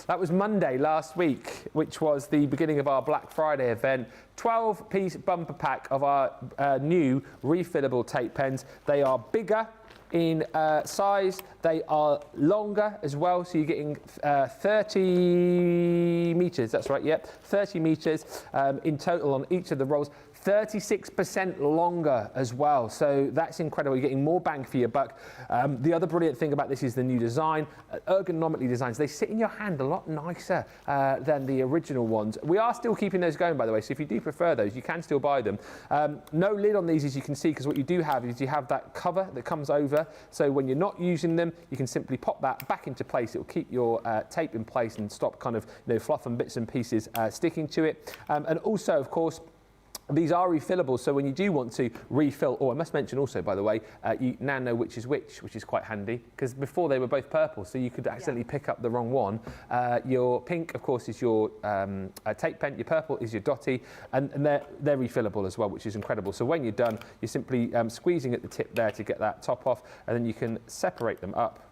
[SPEAKER 1] That was Monday last week, which was the beginning of our Black Friday event. 12-piece bumper pack of our new refillable tape pens. They are bigger in size, they are longer as well, so you're getting 30 metres, that's right, yep, 30 metres in total on each of the rolls. 36% longer as well, so that's incredible. You're getting more bang for your buck. The other brilliant thing about this is the new design, ergonomically designed. They sit in your hand a lot nicer than the original ones. We are still keeping those going, by the way, so if you do prefer those, you can still buy them. No lid on these, as you can see, because what you do have is you have that cover that comes over, so when you're not using them, you can simply pop that back into place. It will keep your tape in place and stop kind of fluff and bits and pieces sticking to it. And also, of course, these are refillable, so when you do want to refill, I must mention also, by the way, you now know which is which is quite handy, because before they were both purple, so you could accidentally pick up the wrong one. Your pink, of course, is your tape pen, your purple is your dotty, and they're refillable as well, which is incredible. So when you're done, you're simply squeezing at the tip there to get that top off, and then you can separate them up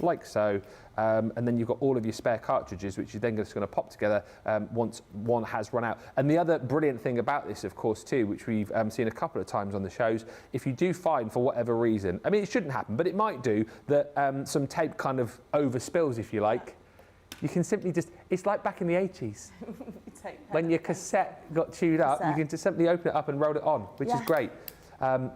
[SPEAKER 1] like so, and then you've got all of your spare cartridges, which you're then just going to pop together once one has run out. And the other brilliant thing about this, of course, too, which we've seen a couple of times on the shows, if you do find, for whatever reason, I mean, it shouldn't happen, but it might do, that some tape kind of overspills, if you like, you can simply just, it's like back in the 80s, when your cassette got chewed up, you can just simply open it up and roll it on, which is great.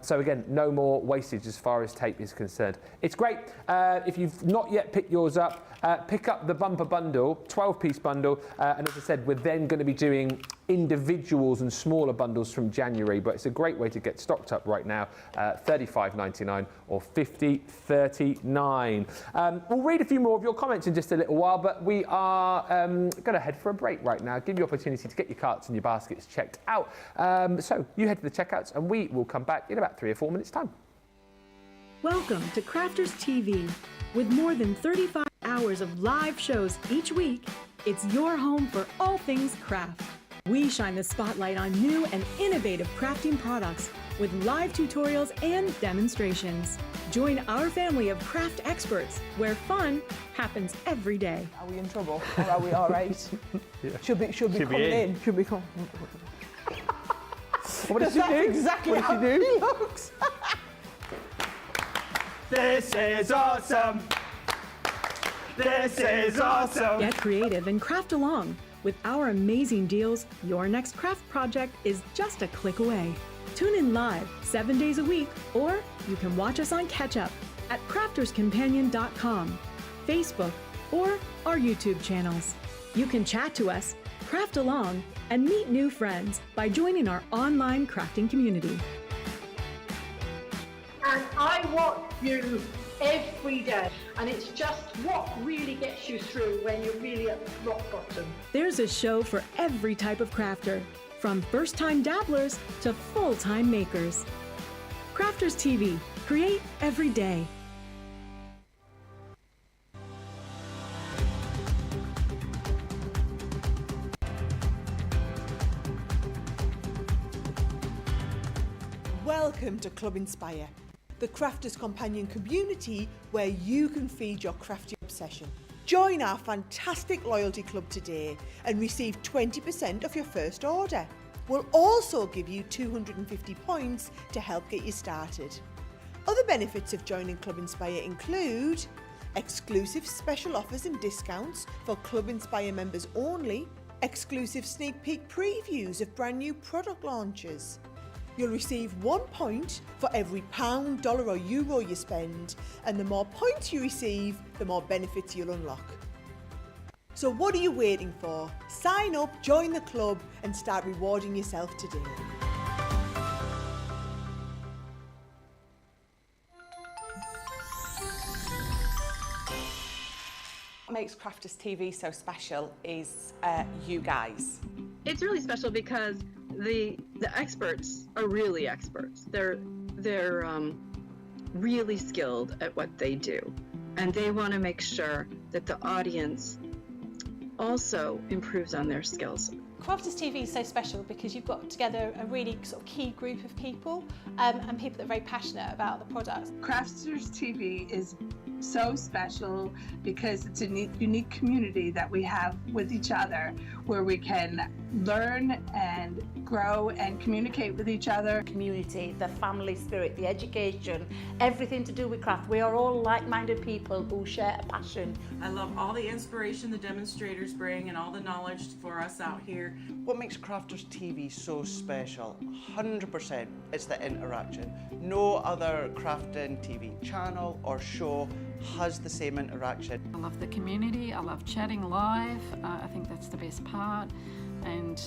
[SPEAKER 1] So again, no more wastage as far as tape is concerned. It's great. If you've not yet picked yours up, pick up the bumper bundle, 12-piece bundle, and as I said, we're then going to be doing individuals and smaller bundles from January, but it's a great way to get stocked up right now, $35.99 or $50.39. We'll read a few more of your comments in just a little while, but we are going to head for a break right now, give you opportunity to get your carts and your baskets checked out. So you head to the checkouts and we will come back in about 3 or 4 minutes' time.
[SPEAKER 3] Welcome to Crafters TV. With more than 35 hours of live shows each week, it's your home for all things craft. We shine the spotlight on new and innovative crafting products with live tutorials and demonstrations. Join our family of craft experts where fun happens every day.
[SPEAKER 2] Are we in trouble or are we all right? Should be coming in. Should be coming.
[SPEAKER 1] What did she do?
[SPEAKER 2] Exactly
[SPEAKER 1] what
[SPEAKER 2] how
[SPEAKER 1] did she do?
[SPEAKER 2] he looks.
[SPEAKER 4] This is awesome. This is awesome.
[SPEAKER 3] Get creative and craft along. With our amazing deals, your next craft project is just a click away. Tune in live 7 days a week, or you can watch us on Catch Up at crafterscompanion.com, Facebook, or our YouTube channels. You can chat to us, craft along, and meet new friends by joining our online crafting community.
[SPEAKER 5] And I watch you every day, and it's just what really gets you through when you're really at rock bottom.
[SPEAKER 3] There's a show for every type of crafter, from first-time dabblers to full-time makers. Crafters TV, create every day.
[SPEAKER 6] Welcome to Club Inspire, the Crafters Companion community where you can feed your crafty obsession. Join our fantastic loyalty club today and receive 20% off your first order. We'll also give you 250 points to help get you started. Other benefits of joining Club Inspire include exclusive special offers and discounts for Club Inspire members only, exclusive sneak peek previews of brand new product launches. You'll receive 1 point for every pound, dollar or euro you spend, and the more points you receive, the more benefits you'll unlock. So what are you waiting for? Sign up, join the club and start rewarding yourself today.
[SPEAKER 2] What makes Crafters TV so special is you guys.
[SPEAKER 7] It's really special because the experts are really experts. They're really skilled at what they do, and they want to make sure that the audience also improves on their skills.
[SPEAKER 8] Crafters TV is so special because you've got together a really sort of key group of people and people that are very passionate about the product.
[SPEAKER 9] Crafters TV is so special because it's a unique community that we have with each other where we can learn and grow and communicate with each other.
[SPEAKER 5] Community, the family spirit, the education, everything to do with craft. We are all like-minded people who share a passion.
[SPEAKER 10] I love all the inspiration the demonstrators bring and all the knowledge for us out here.
[SPEAKER 11] What makes Crafters TV so special, 100%, is the interaction. No other crafting TV channel or show has the same interaction.
[SPEAKER 12] I love the community, I love chatting live, I think that's the best part. And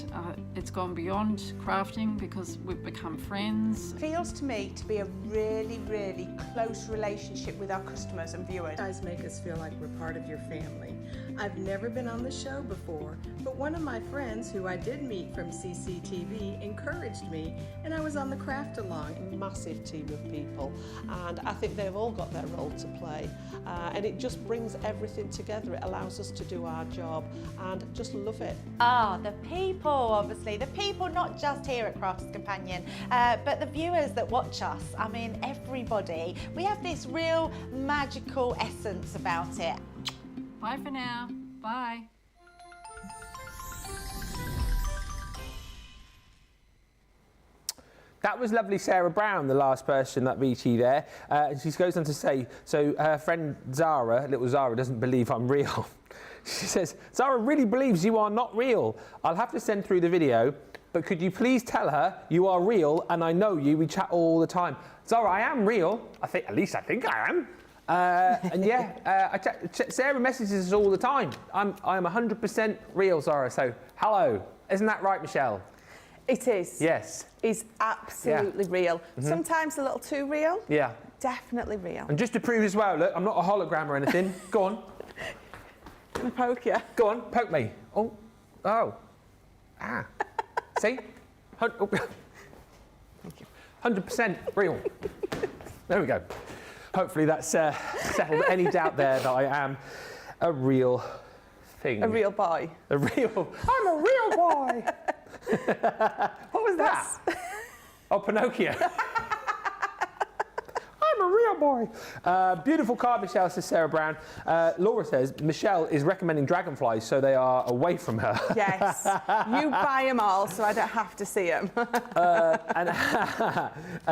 [SPEAKER 12] it's gone beyond crafting because we've become friends.
[SPEAKER 13] It feels to me to be a really, really close relationship with our customers and viewers.
[SPEAKER 14] You guys make us feel like we're part of your family. I've never been on the show before, but one of my friends who I did meet from CCTV encouraged me, and I was on the craft along.
[SPEAKER 15] A massive team of people, and I think they've all got their role to play, and it just brings everything together. It allows us to do our job and just love it.
[SPEAKER 16] The people, obviously, the people not just here at Crafters Companion, but the viewers that watch us. I mean, everybody. We have this real magical essence about it.
[SPEAKER 12] Bye for now. Bye.
[SPEAKER 1] That was lovely Sarah Brown, the last person that beat you there. And she goes on to say, so her friend Zara, little Zara, doesn't believe I'm real. She says, Zara really believes you are not real. I'll have to send through the video, but could you please tell her you are real and I know you, we chat all the time. Zara, I am real. At least I think I am. And yeah, Sarah messages us all the time. I'm 100% real, Zara, so hello. Isn't that right, Michelle?
[SPEAKER 2] It is.
[SPEAKER 1] Yes.
[SPEAKER 2] It's absolutely real. Sometimes a little too real.
[SPEAKER 1] Yeah.
[SPEAKER 2] Definitely real.
[SPEAKER 1] And just to prove as well, look, I'm not a hologram or anything. Go on.
[SPEAKER 2] Can I poke you?
[SPEAKER 1] Go on, poke me. Oh. Ah. See? 100% real. There we go. Hopefully that's settled any doubt there that I am a real thing.
[SPEAKER 2] A real boy.
[SPEAKER 1] I'm a real boy. What was that? Oh, Pinocchio. I'm a real boy. Beautiful card, Michelle, says Sarah Brown. Laura says, Michelle is recommending dragonflies so they are away from her.
[SPEAKER 2] Yes. You buy them all so I don't have to see them.
[SPEAKER 1] And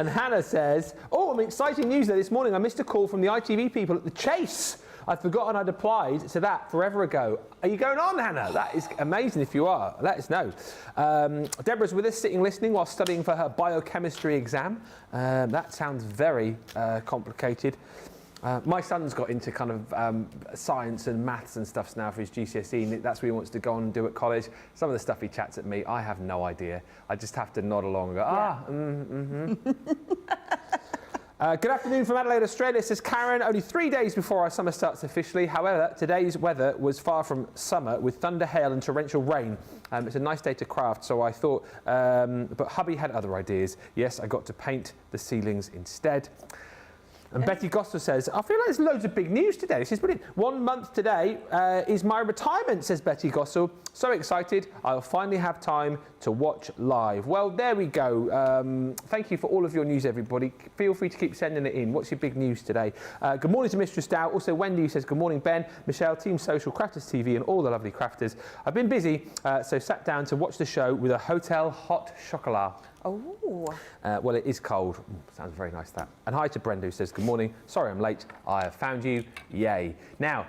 [SPEAKER 1] Hannah says, oh, exciting news there this morning. I missed a call from the ITV people at the Chase. I'd forgotten I'd applied to that forever ago. Are you going on, Hannah? That is amazing if you are. Let us know. Deborah's with us, sitting listening while studying for her biochemistry exam. That sounds very complicated. My son's got into kind of science and maths and stuff now for his GCSE, and that's what he wants to go on and do at college. Some of the stuff he chats at me, I have no idea. I just have to nod along and go, good afternoon from Adelaide, Australia, says Karen. Only 3 days before our summer starts officially. However, today's weather was far from summer with thunder, hail and torrential rain. It's a nice day to craft, so I thought, but hubby had other ideas. Yes, I got to paint the ceilings instead. And Betty Goster says, I feel like there's loads of big news today. This is brilliant. 1 month today is my retirement, says Betty Gossel. So excited, I'll finally have time to watch live. Well, there we go. Thank you for all of your news, everybody. Feel free to keep sending it in. What's your big news today? Good morning to Mistress Dow. Also, Wendy says, good morning, Ben, Michelle, Team Social, Crafters TV, and all the lovely crafters. I've been busy, so sat down to watch the show with a hotel hot chocolat.
[SPEAKER 2] Oh.
[SPEAKER 1] Well, it is cold. Sounds very nice, that. And hi to Brenda, who says, good morning. Sorry I'm late. I have found you. Yay. Now,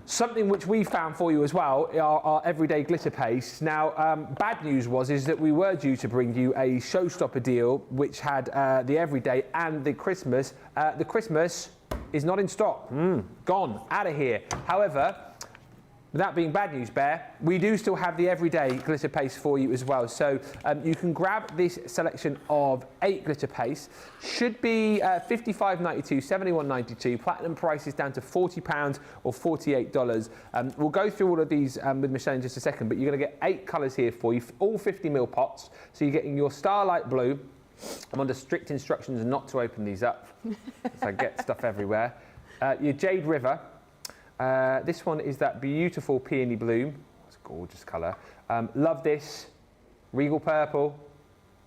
[SPEAKER 1] something which we found for you as well are our everyday glitter paste. Now, bad news is that we were due to bring you a showstopper deal which had the everyday and the Christmas. The Christmas is not in stock. Gone. Out of here. However, that being bad news, Bear, we do still have the everyday glitter paste for you as well. So you can grab this selection of 8 glitter pastes. Should be $55.92, $71.92. Platinum price is down to £40 or $48. We'll go through all of these with Michelle in just a second, but you're going to get 8 colours here for you, all 50ml pots. So you're getting your Starlight Blue. I'm under strict instructions not to open these up, so I get stuff everywhere. Your Jade River. This one is that beautiful peony bloom. It's a gorgeous colour. Love this. Regal purple.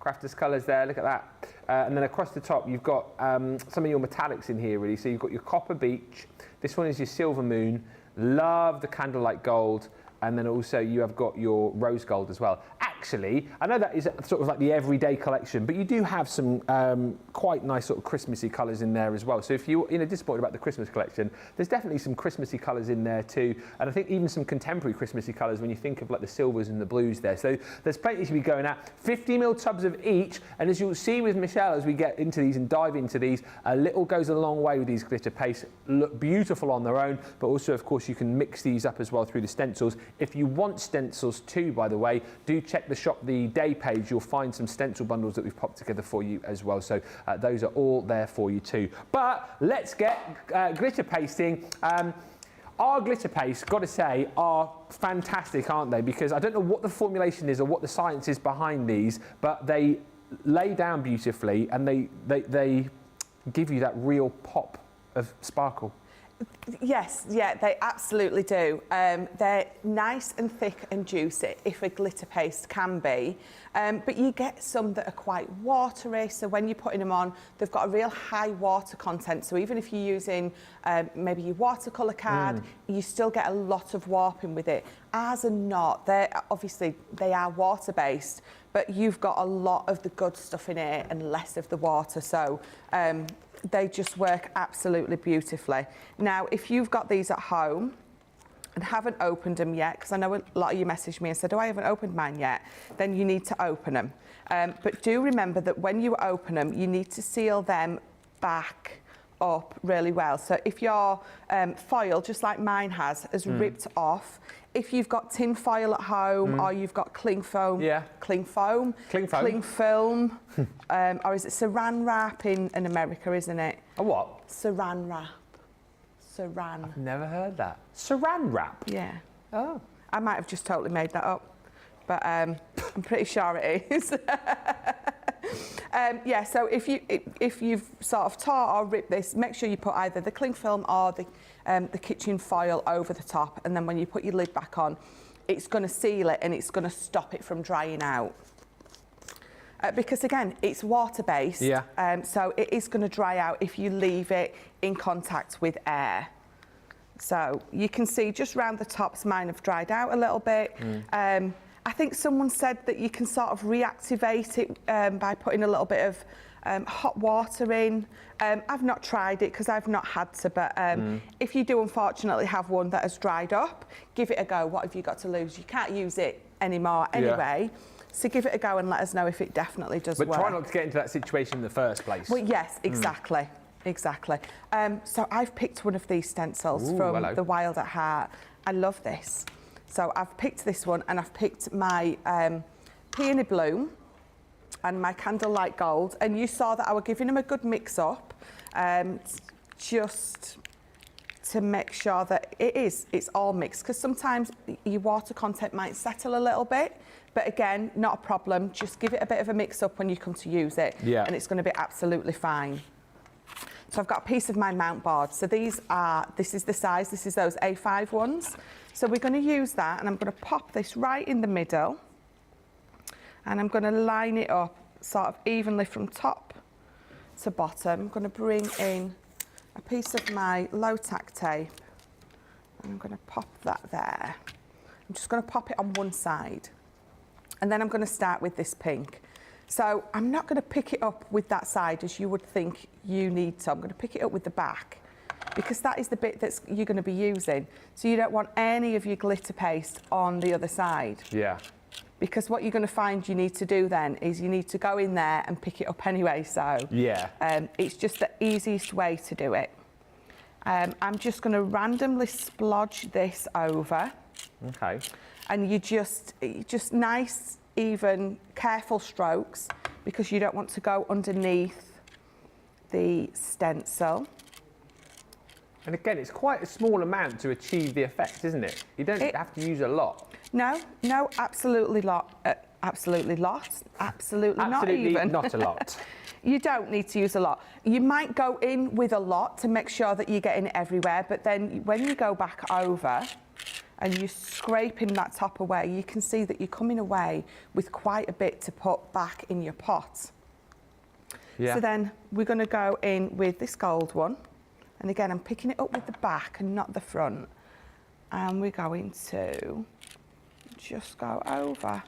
[SPEAKER 1] Crafters colours there, look at that. and then across the top you've got some of your metallics in here really. So you've got your copper beech, this one is your silver moon, love the candlelight gold, and then also you have got your rose gold as well. Actually, I know that is sort of like the everyday collection, but you do have some quite nice sort of Christmassy colours in there as well. So if you're disappointed about the Christmas collection, there's definitely some Christmassy colours in there too. And I think even some contemporary Christmassy colours when you think of like the silvers and the blues there. So there's plenty to be going at. 50ml tubs of each. And as you'll see with Michelle, as we get into these and dive into these, a little goes a long way with these glitter pastes. Look beautiful on their own, but also of course you can mix these up as well through the stencils. If you want stencils too, by the way, do check the Shop the Day page. You'll find some stencil bundles that we've popped together for you as well. So those are all there for you too. But let's get glitter pasting. Our glitter pastes, got to say, are fantastic, aren't they? Because I don't know what the formulation is or what the science is behind these, but they lay down beautifully and they give you that real pop of sparkle.
[SPEAKER 2] Yes, yeah, they absolutely do. They're nice and thick and juicy, if a glitter paste can be. But you get some that are quite watery, so when you're putting them on, they've got a real high water content. So even if you're using maybe your watercolour card, you still get a lot of warping with it. Ours are not. Obviously, they are water-based, but you've got a lot of the good stuff in it and less of the water. So they just work absolutely beautifully. Now, if you've got these at home and haven't opened them yet, because I know a lot of you messaged me and said, oh, I haven't opened mine yet, then you need to open them. But do remember that when you open them, you need to seal them back up really well. So if your foil, just like mine has ripped off, if you've got tin foil at home or you've got cling film, or is it saran wrap in America, isn't it?
[SPEAKER 1] A what?
[SPEAKER 2] Saran wrap. Saran.
[SPEAKER 1] I've never heard that. Saran wrap?
[SPEAKER 2] Yeah.
[SPEAKER 1] Oh.
[SPEAKER 2] I might have just totally made that up, but I'm pretty sure it is. Yeah, so if you've sort of tore or ripped this, make sure you put either the cling film or the kitchen foil over the top, and then when you put your lid back on, it's going to seal it and it's going to stop it from drying out. Because again, it's water-based, so it is going to dry out if you leave it in contact with air. So you can see just round the tops, mine have dried out a little bit. I think someone said that you can sort of reactivate it by putting a little bit of hot water in. I've not tried it because I've not had to, but if you do unfortunately have one that has dried up, give it a go. What have you got to lose? You can't use it anymore anyway. So give it a go and let us know if it definitely does work.
[SPEAKER 1] But try not to get into that situation in the first place.
[SPEAKER 2] Well, yes, exactly. Exactly. So I've picked one of these stencils from the Wild at Heart. I love this. So I've picked this one and I've picked my Peony Bloom and my Candlelight Gold. And you saw that I was giving them a good mix up just to make sure that it's all mixed. Because sometimes your water content might settle a little bit. But again, not a problem. Just give it a bit of a mix up when you come to use it. And it's going to be absolutely fine. So I've got a piece of my mount board. So this is the size, this is those A5 ones. So we're going to use that and I'm going to pop this right in the middle. And I'm going to line it up sort of evenly from top to bottom. I'm going to bring in a piece of my low tack tape. And I'm going to pop that there. I'm just going to pop it on one side. And then I'm going to start with this pink. So I'm not going to pick it up with that side as you would think you need to. I'm going to pick it up with the back because that is the bit that you're going to be using. So you don't want any of your glitter paste on the other side. Yeah. Because what you're going to find you need to do then is you need to go in there and pick it up anyway. So it's just the easiest way to do it. I'm just going to randomly splodge this over.
[SPEAKER 1] Okay.
[SPEAKER 2] And you just nice, even, careful strokes because you don't want to go underneath the stencil.
[SPEAKER 1] And again, it's quite a small amount to achieve the effect, isn't it? You don't have to use a lot.
[SPEAKER 2] No, absolutely absolutely not even.
[SPEAKER 1] Not a lot.
[SPEAKER 2] You don't need to use a lot. You might go in with a lot to make sure that you're getting it everywhere, but then when you go back over and you're scraping that top away, you can see that you're coming away with quite a bit to put back in your pot.
[SPEAKER 1] Yeah.
[SPEAKER 2] So then we're going to go in with this gold one. And again, I'm picking it up with the back and not the front. And we're going to just go over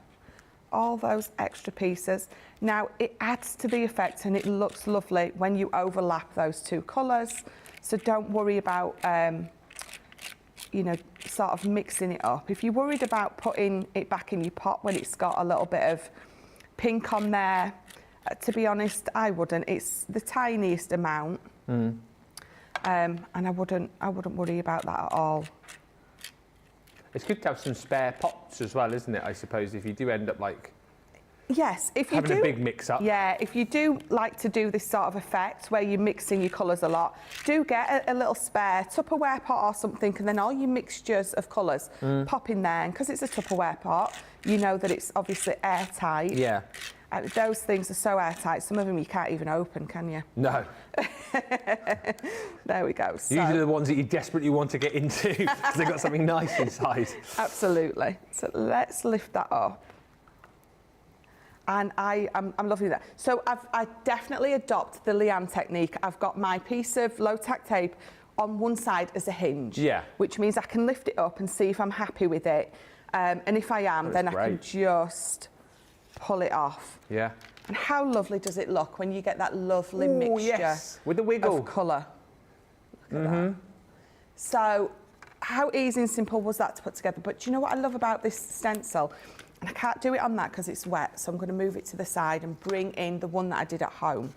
[SPEAKER 2] all those extra pieces. Now, it adds to the effect and it looks lovely when you overlap those two colours. So don't worry about, you know, sort of mixing it up. If you're worried about putting it back in your pot when it's got a little bit of pink on there, to be honest, I wouldn't. It's the tiniest amount. And I wouldn't worry about that at all.
[SPEAKER 1] It's good to have some spare pots as well, isn't it? I suppose if you do end up like
[SPEAKER 2] yes, if you
[SPEAKER 1] having
[SPEAKER 2] do,
[SPEAKER 1] a big mix up.
[SPEAKER 2] Yeah, if you do like to do this sort of effect where you're mixing your colours a lot, do get a little spare Tupperware pot or something, and then all your mixtures of colours pop in there. And because it's a Tupperware pot, you know that it's obviously airtight.
[SPEAKER 1] Yeah.
[SPEAKER 2] Those things are so airtight. Some of them you can't even open, can you?
[SPEAKER 1] No.
[SPEAKER 2] There we go. So,
[SPEAKER 1] usually the ones that you desperately want to get into because they've got something nice inside.
[SPEAKER 2] absolutely. So let's lift that up. And I'm loving that. So I definitely adopt the Leanne technique. I've got my piece of low tack tape on one side as a hinge.
[SPEAKER 1] Yeah.
[SPEAKER 2] Which means I can lift it up and see if I'm happy with it. And if I am, then
[SPEAKER 1] great.
[SPEAKER 2] I can just pull it off.
[SPEAKER 1] Yeah.
[SPEAKER 2] And how lovely does it look when you get that lovely mixture
[SPEAKER 1] yes. With the wiggle
[SPEAKER 2] of colour? Look at that. So how easy and simple was that to put together? But do you know what I love about this stencil? And I can't do it on that because it's wet, so I'm going to move it to the side and bring in the one that I did at home.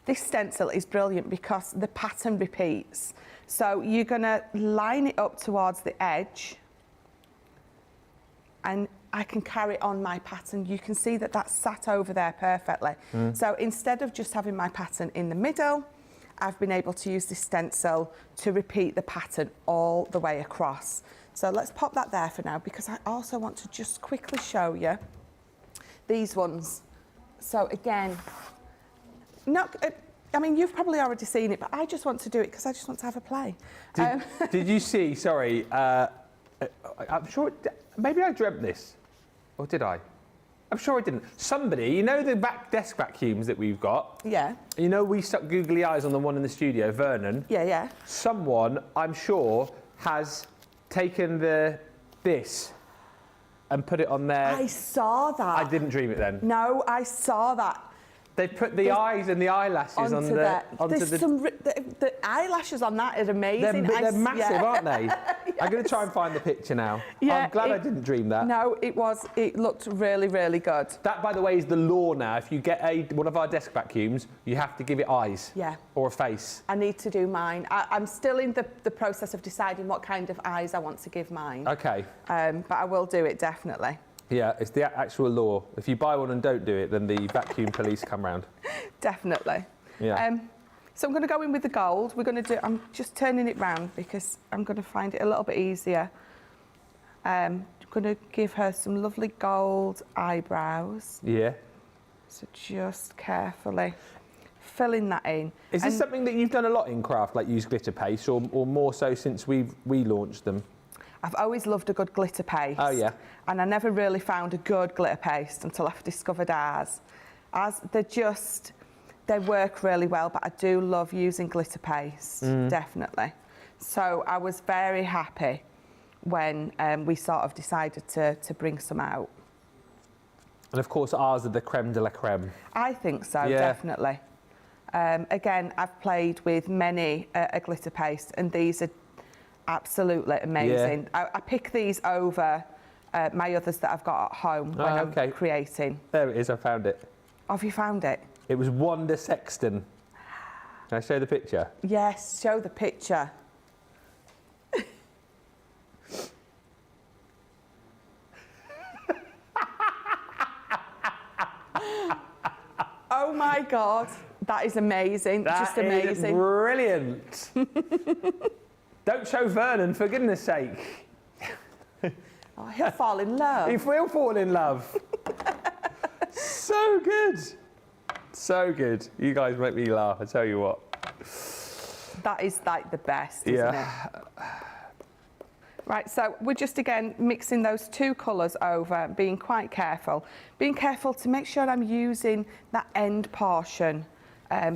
[SPEAKER 2] This stencil is brilliant because the pattern repeats. So you're going to line it up towards the edge, and I can carry on my pattern. You can see that that's sat over there perfectly. So instead of just having my pattern in the middle, I've been able to use this stencil to repeat the pattern all the way across. So let's pop that there for now, because I also want to just quickly show you these ones. So again, I mean, you've probably already seen it, but I just want to do it because I just want to have a play.
[SPEAKER 1] Did you see, sorry, I'm sure, maybe I dreamt this, or did I? I'm sure I didn't. Somebody, you know the desk vacuums that we've got?
[SPEAKER 2] Yeah.
[SPEAKER 1] You know we stuck googly eyes on the one in the studio, Vernon?
[SPEAKER 2] Yeah, yeah.
[SPEAKER 1] Someone, I'm sure, has taken this and put it on there.
[SPEAKER 2] I saw that.
[SPEAKER 1] I didn't dream it then.
[SPEAKER 2] No, I saw that.
[SPEAKER 1] They put the eyes and the eyelashes onto
[SPEAKER 2] the eyelashes on that are amazing.
[SPEAKER 1] They're massive, aren't they? Yes. I'm going to try and find the picture now.
[SPEAKER 2] Yeah,
[SPEAKER 1] I'm glad I didn't dream that.
[SPEAKER 2] No, it looked really, really good.
[SPEAKER 1] That, by the way, is the law now. If you get one of our desk vacuums, you have to give it eyes.
[SPEAKER 2] Yeah.
[SPEAKER 1] Or a face.
[SPEAKER 2] I need to do mine. I'm still in the process of deciding what kind of eyes I want to give mine.
[SPEAKER 1] Okay.
[SPEAKER 2] But I will do it, definitely.
[SPEAKER 1] Yeah, it's the actual law. If you buy one and don't do it, then the vacuum police come round.
[SPEAKER 2] Definitely.
[SPEAKER 1] Yeah.
[SPEAKER 2] So I'm going to go in with the gold. I'm just turning it round because I'm going to find it a little bit easier. I'm going to give her some lovely gold eyebrows.
[SPEAKER 1] Yeah.
[SPEAKER 2] So just carefully filling that in.
[SPEAKER 1] Is this something that you've done a lot in craft, like use glitter paste, or more so since we launched them?
[SPEAKER 2] I've always loved a good glitter paste.
[SPEAKER 1] Oh, yeah.
[SPEAKER 2] And I never really found a good glitter paste until I've discovered ours. They work really well, but I do love using glitter paste, definitely. So I was very happy when we sort of decided to bring some out.
[SPEAKER 1] And of course, ours are the creme de la creme.
[SPEAKER 2] I think so,
[SPEAKER 1] yeah.
[SPEAKER 2] Definitely. Again, I've played with many a glitter paste, and these are absolutely amazing.
[SPEAKER 1] Yeah.
[SPEAKER 2] I pick these over my others that I've got at home when I'm creating.
[SPEAKER 1] There it is, I found it.
[SPEAKER 2] Have you found it?
[SPEAKER 1] It was Wanda Sexton. Can I show the picture?
[SPEAKER 2] Yes, show the picture. Oh my God, that is amazing. Just amazing.
[SPEAKER 1] Is brilliant. Don't show Vernon, for goodness sake.
[SPEAKER 2] Oh, he'll fall in love.
[SPEAKER 1] He will fall in love. So good. So good. You guys make me laugh, I tell you what.
[SPEAKER 2] That is like the best, isn't it? Right, so we're just again mixing those two colours over, being quite careful. Being careful to make sure I'm using that end portion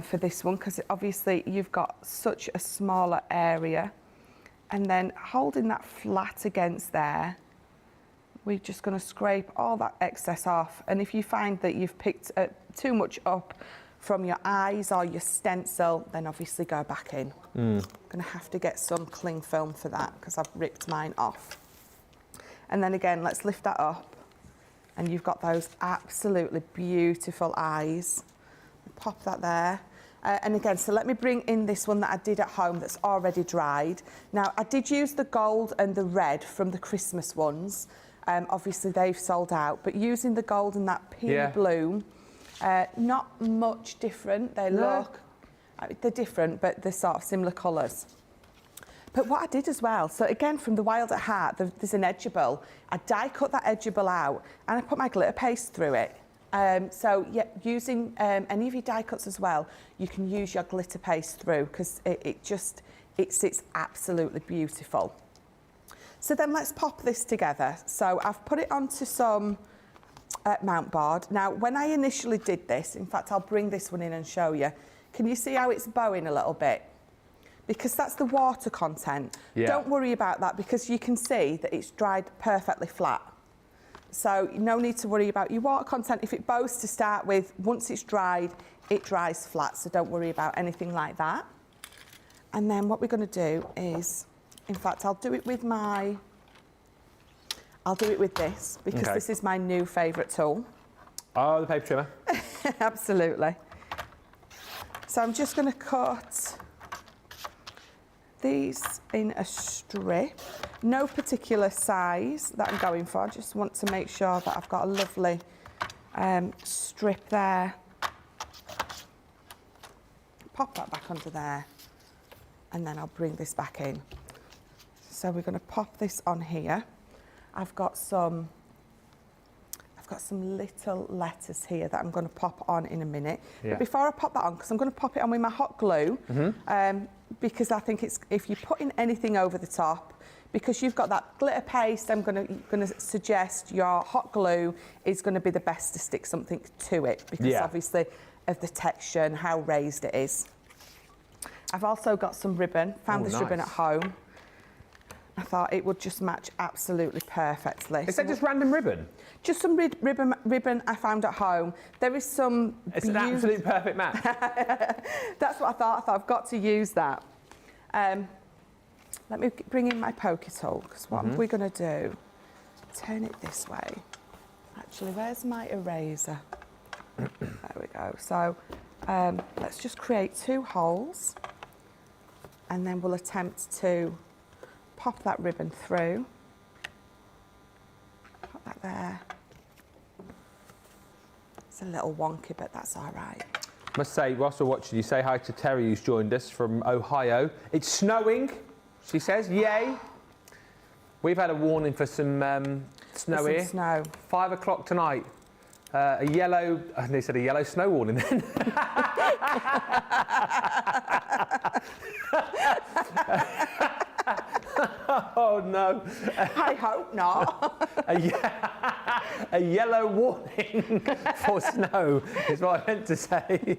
[SPEAKER 2] for this one, because obviously you've got such a smaller area. And then holding that flat against there, we're just going to scrape all that excess off. And if you find that you've picked too much up from your eyes or your stencil, then obviously go back in. I'm going to have to get some cling film for that because I've ripped mine off. And then again, let's lift that up. And you've got those absolutely beautiful eyes. Pop that there. And again, so let me bring in this one that I did at home that's already dried. Now, I did use the gold and the red from the Christmas ones. Obviously, they've sold out. But using the gold and that pea bloom, not much different. They look, they're different, but they're sort of similar colours. But what I did as well, so again, from the Wild at Heart, there's an edgeable. I die cut that edgeable out and I put my glitter paste through it. So yeah, using any of your die cuts as well, you can use your glitter paste through because it sits absolutely beautiful. So then let's pop this together. So I've put it onto some mount board. Now, when I initially did this, in fact, I'll bring this one in and show you. Can you see how it's bowing a little bit? Because that's the water content.
[SPEAKER 1] Yeah.
[SPEAKER 2] Don't worry about that because you can see that it's dried perfectly flat. So no need to worry about your water content. If it bows to start with, once it's dried, it dries flat. So don't worry about anything like that. And then what we're going to do is, in fact, I'll do it with this because this is my new favourite tool.
[SPEAKER 1] Oh, the paper trimmer.
[SPEAKER 2] Absolutely. So I'm just going to cut these in a strip. No particular size that I'm going for. I just want to make sure that I've got a lovely strip there. Pop that back under there and then I'll bring this back in. So we're going to pop this on here. I've got some little letters here that I'm going to pop on in a minute.
[SPEAKER 1] Yeah.
[SPEAKER 2] But before I pop that on, because I'm going to pop it on with my hot glue, because I think it's, if you're putting anything over the top, because you've got that glitter paste, I'm going to suggest your hot glue is going to be the best to stick something to it, because obviously of the texture and how raised it is. I've also got some ribbon, found this ribbon at home. I thought it would just match absolutely perfectly.
[SPEAKER 1] Is that just random ribbon?
[SPEAKER 2] Just some ribbon I found at home. There is some...
[SPEAKER 1] It's an absolute perfect match.
[SPEAKER 2] That's what I thought. I thought I've got to use that. Let me bring in my poker tool, because what we're going to do, turn it this way. Actually, where's my eraser? There we go. So let's just create 2 holes, and then we'll attempt to pop that ribbon through. Pop that there. It's a little wonky, but that's all right.
[SPEAKER 1] Must say, whilst we're watching, you say hi to Terry, who's joined us from Ohio. It's snowing, she says. Yay. We've had a warning for some snow here.
[SPEAKER 2] Snow.
[SPEAKER 1] 5 o'clock tonight. A yellow, they said a yellow snow warning then. Oh no.
[SPEAKER 2] I hope not.
[SPEAKER 1] A yellow warning for snow is what I meant to say.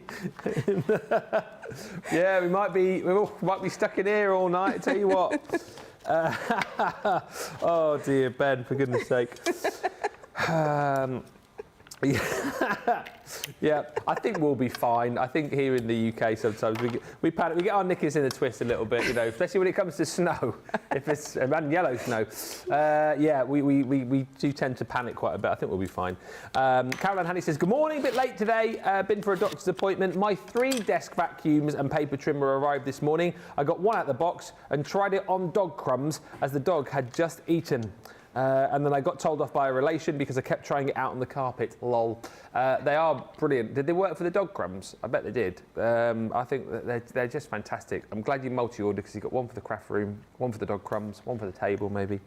[SPEAKER 1] Yeah, we might be stuck in here all night, I tell you what. Oh dear, Ben, for goodness sake. Yeah, I think we'll be fine. I think here in the UK sometimes we panic, we get our knickers in a twist a little bit, you know, especially when it comes to snow. If it's and yellow snow, yeah, we do tend to panic quite a bit. I think we'll be fine. Caroline Hanny says, good morning, a bit late today, been for a doctor's appointment. My 3 desk vacuums and paper trimmer arrived this morning. I got one out of the box and tried it on dog crumbs as the dog had just eaten. And then I got told off by a relation because I kept trying it out on the carpet. Lol. They are brilliant. Did they work for the dog crumbs? I bet they did. I think that they're just fantastic. I'm glad you multi-ordered because you got one for the craft room, one for the dog crumbs, one for the table maybe.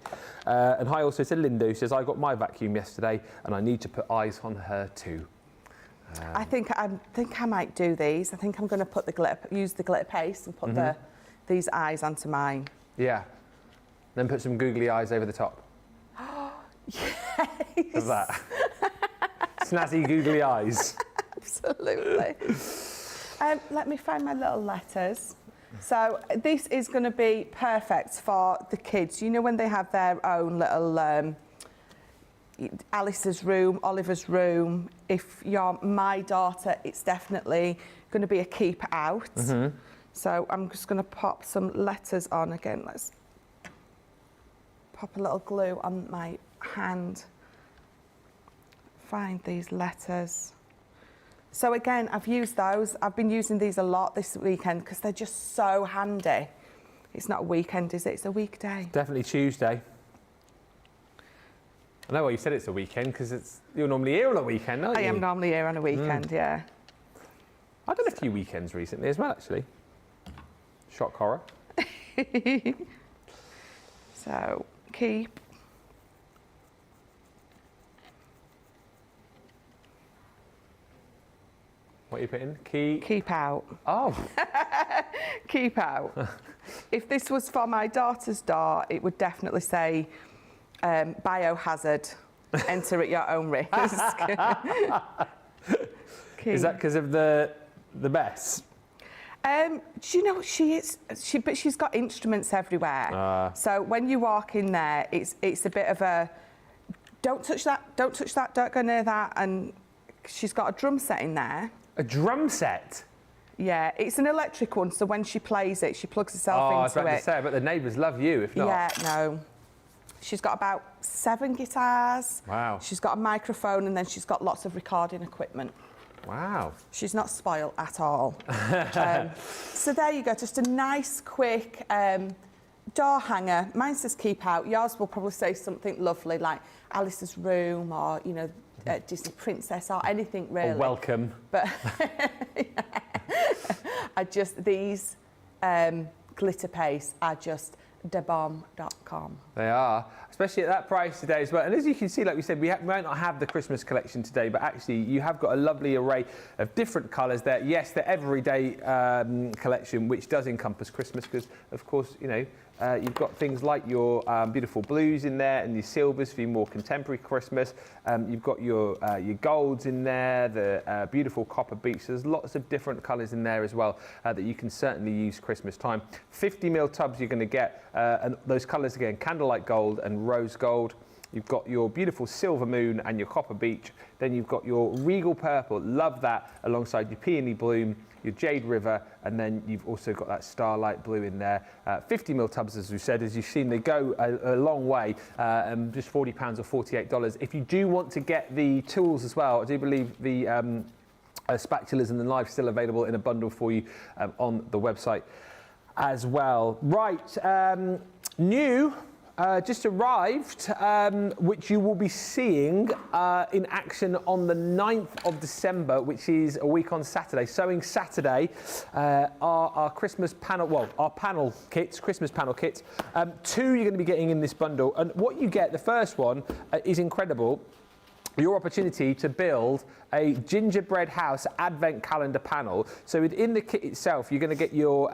[SPEAKER 1] And hi also to Linda, who says, I got my vacuum yesterday and I need to put eyes on her too.
[SPEAKER 2] I think I might do these. I think I'm going to put use the glitter paste and put these eyes onto mine.
[SPEAKER 1] Yeah. Then put some googly eyes over the top.
[SPEAKER 2] Yes.
[SPEAKER 1] Of that. Snazzy googly eyes.
[SPEAKER 2] Absolutely. Let me find my little letters. So this is going to be perfect for the kids. You know when they have their own little Alice's room, Oliver's room. If you're my daughter, it's definitely going to be a keep out. So I'm just going to pop some letters on again. Let's pop a little glue on my hand. Find these letters. So again, I've used those. I've been using these a lot this weekend because they're just so handy. It's not a weekend, is it? It's a weekday.
[SPEAKER 1] Definitely Tuesday. I know why you said it's a weekend because you're normally here on a weekend, aren't you?
[SPEAKER 2] I am normally here on a weekend, yeah.
[SPEAKER 1] I've done a few weekends recently as well, actually. Shock horror.
[SPEAKER 2] So keep.
[SPEAKER 1] What are you putting?
[SPEAKER 2] Keep out.
[SPEAKER 1] Oh.
[SPEAKER 2] Keep out. If this was for my daughter's door, it would definitely say biohazard. Enter at your own risk.
[SPEAKER 1] Is that because of the mess?
[SPEAKER 2] Do you know what she is? But she's got instruments everywhere. So when you walk in there, it's a bit of a don't touch that, don't touch that, don't go near that. And she's got a drum set in there.
[SPEAKER 1] A drum set?
[SPEAKER 2] Yeah, it's an electric one, so when she plays it, she plugs herself into it.
[SPEAKER 1] I was about to say, but the neighbours love you, if not.
[SPEAKER 2] Yeah, no. She's got about 7 guitars.
[SPEAKER 1] Wow.
[SPEAKER 2] She's got a microphone, and then she's got lots of recording equipment.
[SPEAKER 1] Wow.
[SPEAKER 2] She's not spoiled at all. So there you go, just a nice, quick door hanger. Mine says keep out. Yours will probably say something lovely like Alice's room or, you know, Disney princess or anything really.
[SPEAKER 1] Or welcome.
[SPEAKER 2] But these glitter paste are just debomb.com.
[SPEAKER 1] They are, especially at that price today as well. And as you can see, like we said, we might not have the Christmas collection today, but actually you have got a lovely array of different colours there. Yes, the everyday collection, which does encompass Christmas, because of course, you know, you've got things like your beautiful blues in there and your silvers for your more contemporary Christmas. You've got your golds in there, the beautiful copper beach. There's lots of different colours in there as well that you can certainly use Christmas time. 50ml tubs you're going to get, and those colours again, candlelight gold and rose gold. You've got your beautiful silver moon and your copper beach. Then you've got your regal purple, love that, alongside your peony bloom, your jade river, and then you've also got that starlight blue in there. 50ml tubs, as we said, as you've seen, they go a long way, just £40 or $48. If you do want to get the tools as well, I do believe the spatulas and the knives still available in a bundle for you on the website as well. Right, new. Just arrived, which you will be seeing in action on the 9th of December, which is a week on Saturday. Sewing Saturday, our Christmas panel, well, our panel kits, Christmas panel kits. 2 you're going to be getting in this bundle. And what you get, the first one is incredible. Your opportunity to build a gingerbread house advent calendar panel. So within the kit itself, you're going to get your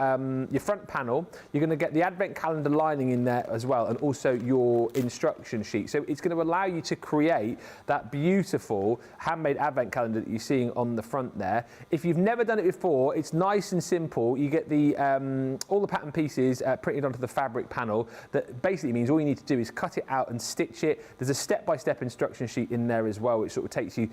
[SPEAKER 1] front panel, you're going to get the advent calendar lining in there as well, and also your instruction sheet. So it's going to allow you to create that beautiful handmade advent calendar that you're seeing on the front there. If you've never done it before, it's nice and simple. You get the all the pattern pieces printed onto the fabric panel. That basically means all you need to do is cut it out and stitch it. There's a step-by-step instruction sheet in there as well, which sort of takes you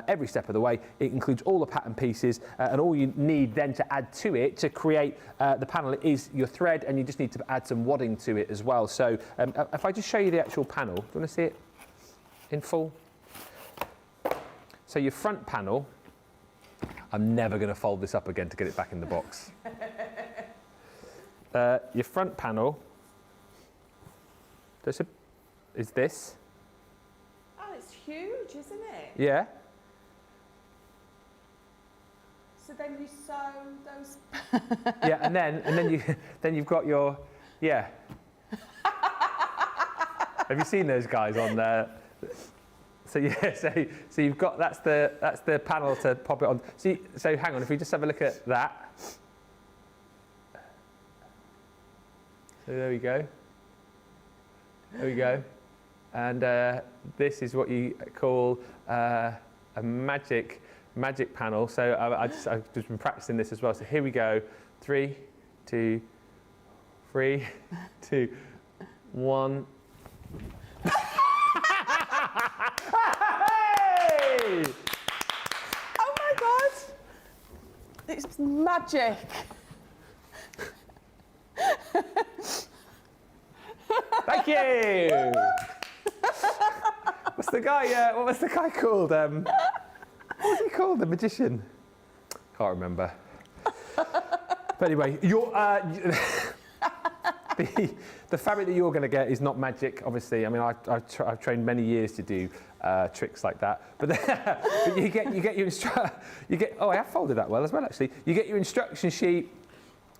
[SPEAKER 1] every step of the way. It includes all the pattern pieces, and all you need then to add to it to create the panel is your thread, and you just need to add some wadding to it as well. So if I just show you the actual panel, do you want to see it in full? So your front panel, I'm never going to fold this up again to get it back in the box. Your front panel is this.
[SPEAKER 2] It's huge, isn't it?
[SPEAKER 1] Yeah.
[SPEAKER 2] So then you sew those.
[SPEAKER 1] Yeah, and then you've got your Have you seen those guys on there? So yeah, so you've got that's the panel to pop it on. So hang on, if we just have a look at that. So there we go. There we go. And this is what you call a magic panel. So I've just been practicing this as well. So here we go. 3, 2, 3, 2, 1. Hey!
[SPEAKER 2] Oh my God! It's magic.
[SPEAKER 1] Thank you. What's the guy? What was the guy called? What was he called? The magician? Can't remember. But anyway, you're. The fabric that you're going to get is not magic, obviously. I mean, I've trained many years to do tricks like that. But, but you get your oh, I have folded that well as well, actually. You get your instruction sheet.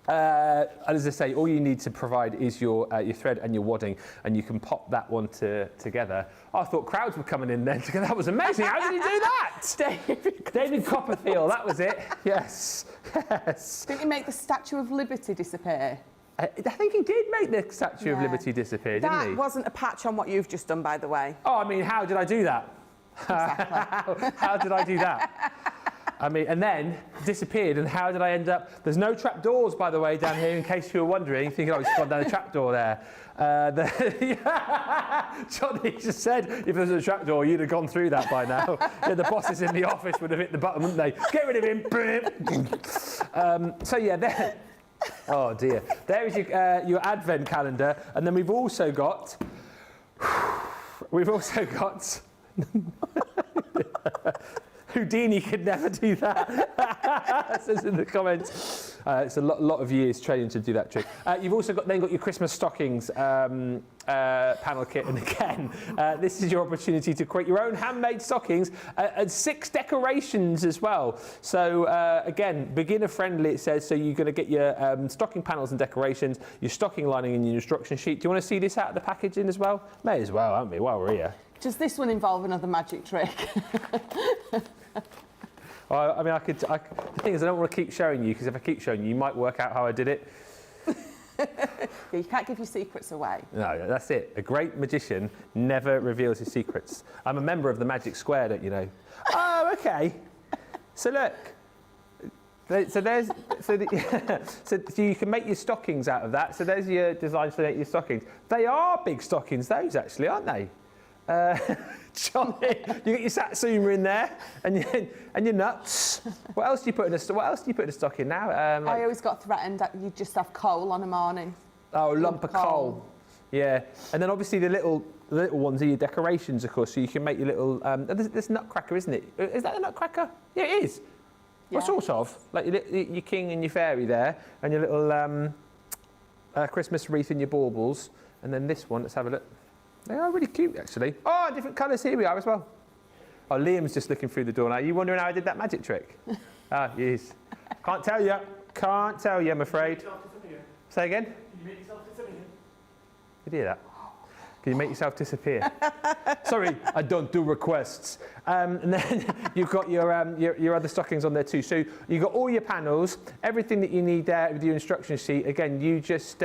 [SPEAKER 1] And as I say, all you need to provide is your thread and your wadding, and you can pop that one together. I thought crowds were coming in then. That was amazing. How did he do that? David Copperfield, that was it. Yes.
[SPEAKER 2] Didn't he make the Statue of Liberty disappear?
[SPEAKER 1] I think he did make the Statue of Liberty disappear, didn't he?
[SPEAKER 2] That wasn't a patch on what you've just done, by the way.
[SPEAKER 1] Oh, I mean, how did I do that?
[SPEAKER 2] Exactly.
[SPEAKER 1] How did I do that? I mean, and then disappeared, and how did I end up? There's no trapdoors, by the way, down here, in case you were wondering, thinking, oh, he's gone down a trapdoor there. Johnny just said, if there was a trapdoor, you'd have gone through that by now. Yeah, the bosses in the office would have hit the button, wouldn't they? Get rid of him. So yeah, there. Oh dear. There is your advent calendar, and then we've also got. Houdini could never do that. Says in the comments. It's a lot of years training to do that trick. You've also got your Christmas stockings panel kit, and again, this is your opportunity to create your own handmade stockings and 6 decorations as well. So again, beginner friendly, it says. So you're going to get your stocking panels and decorations, your stocking lining, and your instruction sheet. Do you want to see this out of the packaging as well? May as well, haven't we? While we're here.
[SPEAKER 2] Does this one involve another magic trick?
[SPEAKER 1] I mean, the thing is, I don't want to keep showing you, because if I keep showing you, you might work out how I did it.
[SPEAKER 2] Yeah, you can't give your secrets away.
[SPEAKER 1] No, that's it. A great magician never reveals his secrets. I'm a member of the Magic Square, don't you know? Oh, okay. So look. So you can make your stockings out of that. So there's your designs to make your stockings. They are big stockings, those actually, aren't they? Johnny, you get your satsuma in there, and your nuts. What else do you put in a stocking now?
[SPEAKER 2] I always got threatened that you'd just have coal on a morning.
[SPEAKER 1] Oh, lump of coal. Yeah, and then obviously the little ones are your decorations, of course. So you can make your little. This nutcracker, isn't it? Is that a nutcracker? Yeah, it is. Yeah. Well, sort of. Like your king and your fairy there, and your little Christmas wreath and your baubles, and then this one. Let's have a look. They are really cute, actually. Oh, different colours. Here we are as well. Oh, Liam's just looking through the door now. Are you wondering how I did that magic trick? Ah, yes. Can't tell you. Can't tell you, I'm afraid. Say again? Can you make yourself disappear? Did you hear that? Can you make yourself disappear? Sorry, I don't do requests. And then you've got your other stockings on there too. So you've got all your panels, everything that you need there with your instruction sheet. Again, you just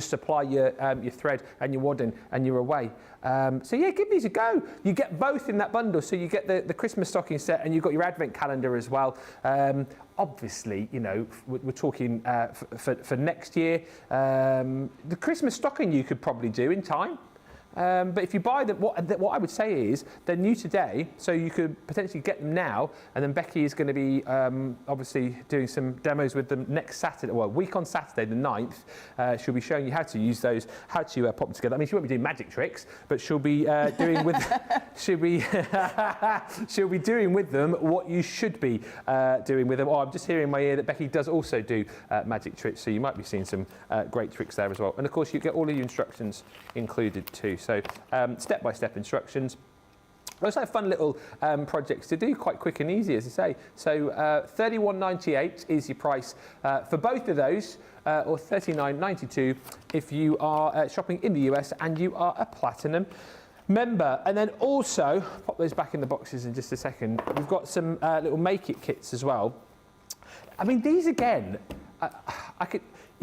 [SPEAKER 1] supply your thread and your wadding, and you're away. So yeah, give these a go. You get both in that bundle. So you get the Christmas stocking set, and you've got your advent calendar as well. Obviously, you know, we're talking for next year. The Christmas stocking you could probably do in time. But if you buy them, what I would say is they're new today, so you could potentially get them now. And then Becky is going to be obviously doing some demos with them next Saturday, well, week on Saturday the 9th. She'll be showing you how to use those, how to pop them together. I mean, she won't be doing magic tricks, but she'll be doing with she'll be doing with them what you should be doing with them. Oh, I'm just hearing in my ear that Becky does also do magic tricks, so you might be seeing some great tricks there as well. And of course, you get all of your instructions included too. So step-by-step instructions. Those are fun little projects to do, quite quick and easy, as I say. So $31.98 is your price for both of those, or $39.92 if you are shopping in the US and you are a Platinum member. And then also, pop those back in the boxes in just a second, we've got some little make-it kits as well. I mean, these again,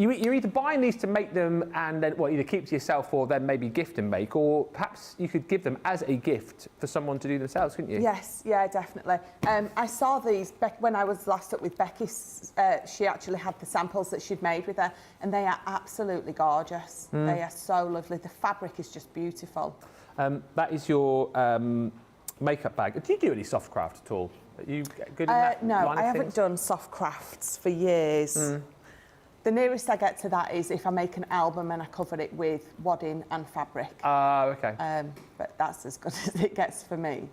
[SPEAKER 1] you're either buying these to make them and then, well, either keep to yourself or then maybe gift and make, or perhaps you could give them as a gift for someone to do themselves, couldn't you?
[SPEAKER 2] Yes, yeah, definitely. I saw these when I was last up with Becky. She actually had the samples that she'd made with her, and they are absolutely gorgeous. They are so lovely. The fabric is just beautiful.
[SPEAKER 1] That is your makeup bag. Do you do any soft craft at all? Are you good in that
[SPEAKER 2] No,
[SPEAKER 1] line
[SPEAKER 2] I
[SPEAKER 1] of
[SPEAKER 2] haven't
[SPEAKER 1] things?
[SPEAKER 2] done soft crafts for years. The nearest I get to that is if I make an album and I cover it with wadding and fabric.
[SPEAKER 1] Okay.
[SPEAKER 2] But that's as good as it gets for me.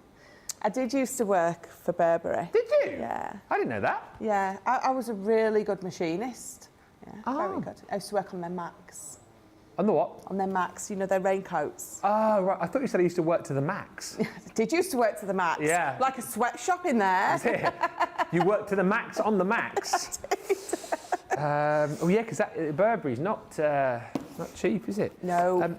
[SPEAKER 2] I did used to work for Burberry.
[SPEAKER 1] Did you?
[SPEAKER 2] Yeah.
[SPEAKER 1] I didn't know that.
[SPEAKER 2] Yeah, I was a really good machinist. Yeah, very good. I used to work on their Macs.
[SPEAKER 1] On the what?
[SPEAKER 2] On their Macs, you know, their raincoats.
[SPEAKER 1] Oh, right. I thought you said I used to work to the max.
[SPEAKER 2] Did used to work to the Max?
[SPEAKER 1] Yeah.
[SPEAKER 2] Like a sweatshop in there.
[SPEAKER 1] That's it. You work to the max on the max. Oh yeah, because Burberry's not cheap, is it?
[SPEAKER 2] No.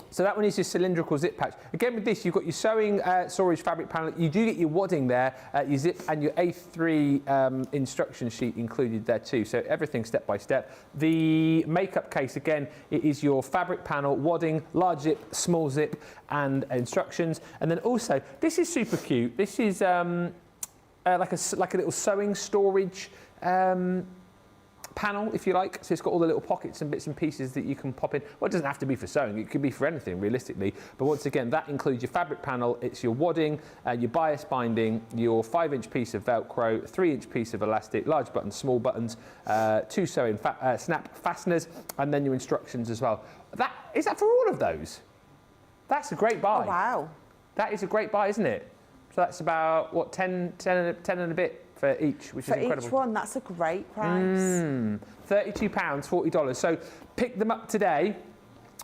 [SPEAKER 1] So that one is your cylindrical zip patch. Again, with this, you've got your sewing storage fabric panel. You do get your wadding there, your zip and your A3 instruction sheet included there too. So everything step by step. The makeup case, again, it is your fabric panel, wadding, large zip, small zip, and instructions. And then also, this is super cute. This is like a little sewing storage panel, if you like. So it's got all the little pockets and bits and pieces that you can pop in. Well, it doesn't have to be for sewing. It could be for anything, realistically. But once again, that includes your fabric panel. It's your wadding, your bias binding, your 5-inch piece of Velcro, 3-inch piece of elastic, large buttons, small buttons, 2 sewing snap fasteners, and then your instructions as well. Is that for all of those? That's a great buy.
[SPEAKER 2] Oh, wow.
[SPEAKER 1] That is a great buy, isn't it? So that's about, what, 10 and a bit? For each, which is incredible.
[SPEAKER 2] For each one, that's a great price.
[SPEAKER 1] £32, $40. So pick them up today,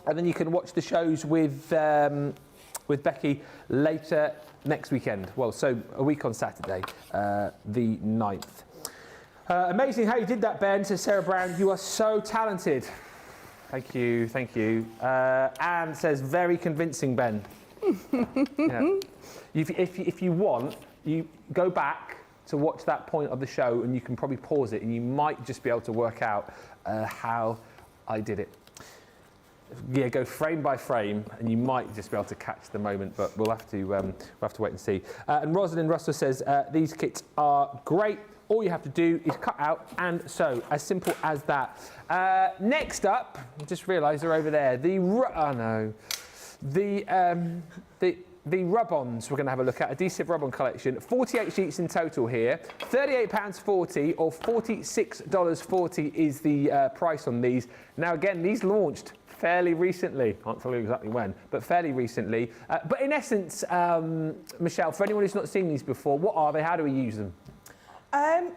[SPEAKER 1] and then you can watch the shows with Becky later next weekend. Well, so a week on Saturday, the 9th. Amazing how you did that, Ben, says Sarah Brown. You are so talented. Thank you, thank you. Anne says, very convincing, Ben. Yeah. If you want, you go back to watch that point of the show, and you can probably pause it, and you might just be able to work out how I did it. Yeah, go frame by frame, and you might just be able to catch the moment, but we'll have to wait and see. And Rosalind Russell says these kits are great. All you have to do is cut out and sew. As simple as that. Next up, I just realised they're over there. The rub-ons we're going to have a look at, adhesive rub-on collection. 48 sheets in total here. £38.40 or $46.40 is the price on these. Now again, these launched fairly recently. Can't tell you exactly when, but fairly recently. But in essence, Michelle, for anyone who's not seen these before, what are they? How do we use them?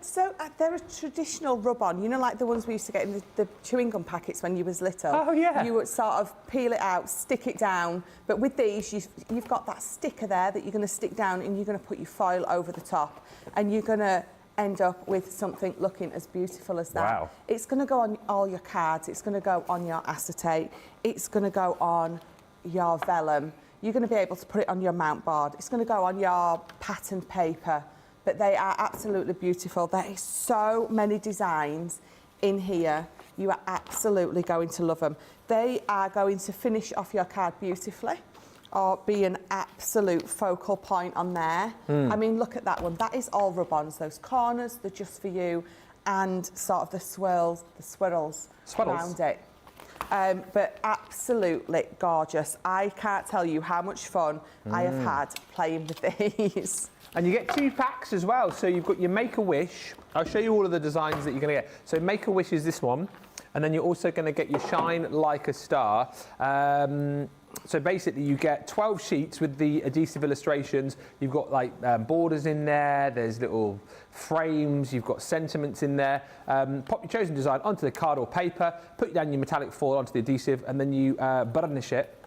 [SPEAKER 2] So they're a traditional rub-on, you know, like the ones we used to get in the chewing gum packets when you was little.
[SPEAKER 1] Oh, yeah.
[SPEAKER 2] You would sort of peel it out, stick it down, but with these, you've got that sticker there that you're going to stick down, and you're going to put your foil over the top, and you're going to end up with something looking as beautiful as that.
[SPEAKER 1] Wow.
[SPEAKER 2] It's going to go on all your cards, it's going to go on your acetate, it's going to go on your vellum, you're going to be able to put it on your mount board, it's going to go on your patterned paper. But they are absolutely beautiful. There is so many designs in here. You are absolutely going to love them. They are going to finish off your card beautifully, or be an absolute focal point on there. I mean, look at that one. That is all rub-ons. Those corners, they're just for you, and sort of the swirls around it. But absolutely gorgeous. I can't tell you how much fun I have had playing with these.
[SPEAKER 1] And you get 2 packs as well. So you've got your Make-A-Wish. I'll show you all of the designs that you're going to get. So Make-A-Wish is this one. And then you're also going to get your Shine Like a Star. So basically you get 12 sheets with the adhesive illustrations. You've got like borders in there. There's little frames. You've got sentiments in there. Pop your chosen design onto the card or paper. Put down your metallic foil onto the adhesive, and then you burnish it.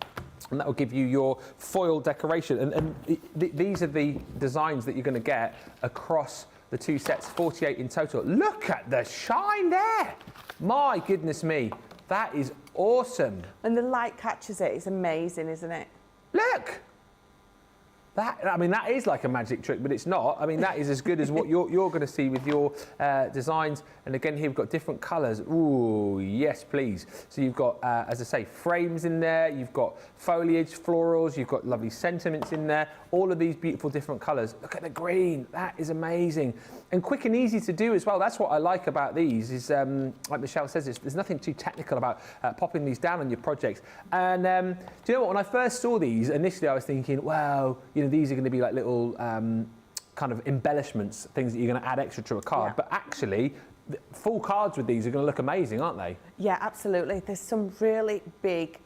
[SPEAKER 1] And that will give you your foil decoration. And these are the designs that you're going to get across the 2 sets, 48 in total. Look at the shine there. My goodness me. That is awesome.
[SPEAKER 2] When the light catches it, it's amazing, isn't it?
[SPEAKER 1] Look. I mean, that is like a magic trick, but it's not. I mean, that is as good as what you're going to see with your designs. And again, here we've got different colours. Ooh, yes, please. So you've got, as I say, frames in there. You've got foliage, florals. You've got lovely sentiments in there. All of these beautiful different colours. Look at the green. That is amazing. And quick and easy to do as well. That's what I like about these is, like Michelle says, there's nothing too technical about popping these down on your projects. And do you know what? When I first saw these, initially I was thinking, well, you know, these are going to be like little kind of embellishments, things that you're going to add extra to a card. But actually, full cards with these are going to look amazing, aren't they?
[SPEAKER 2] Yeah, absolutely. There's some really big,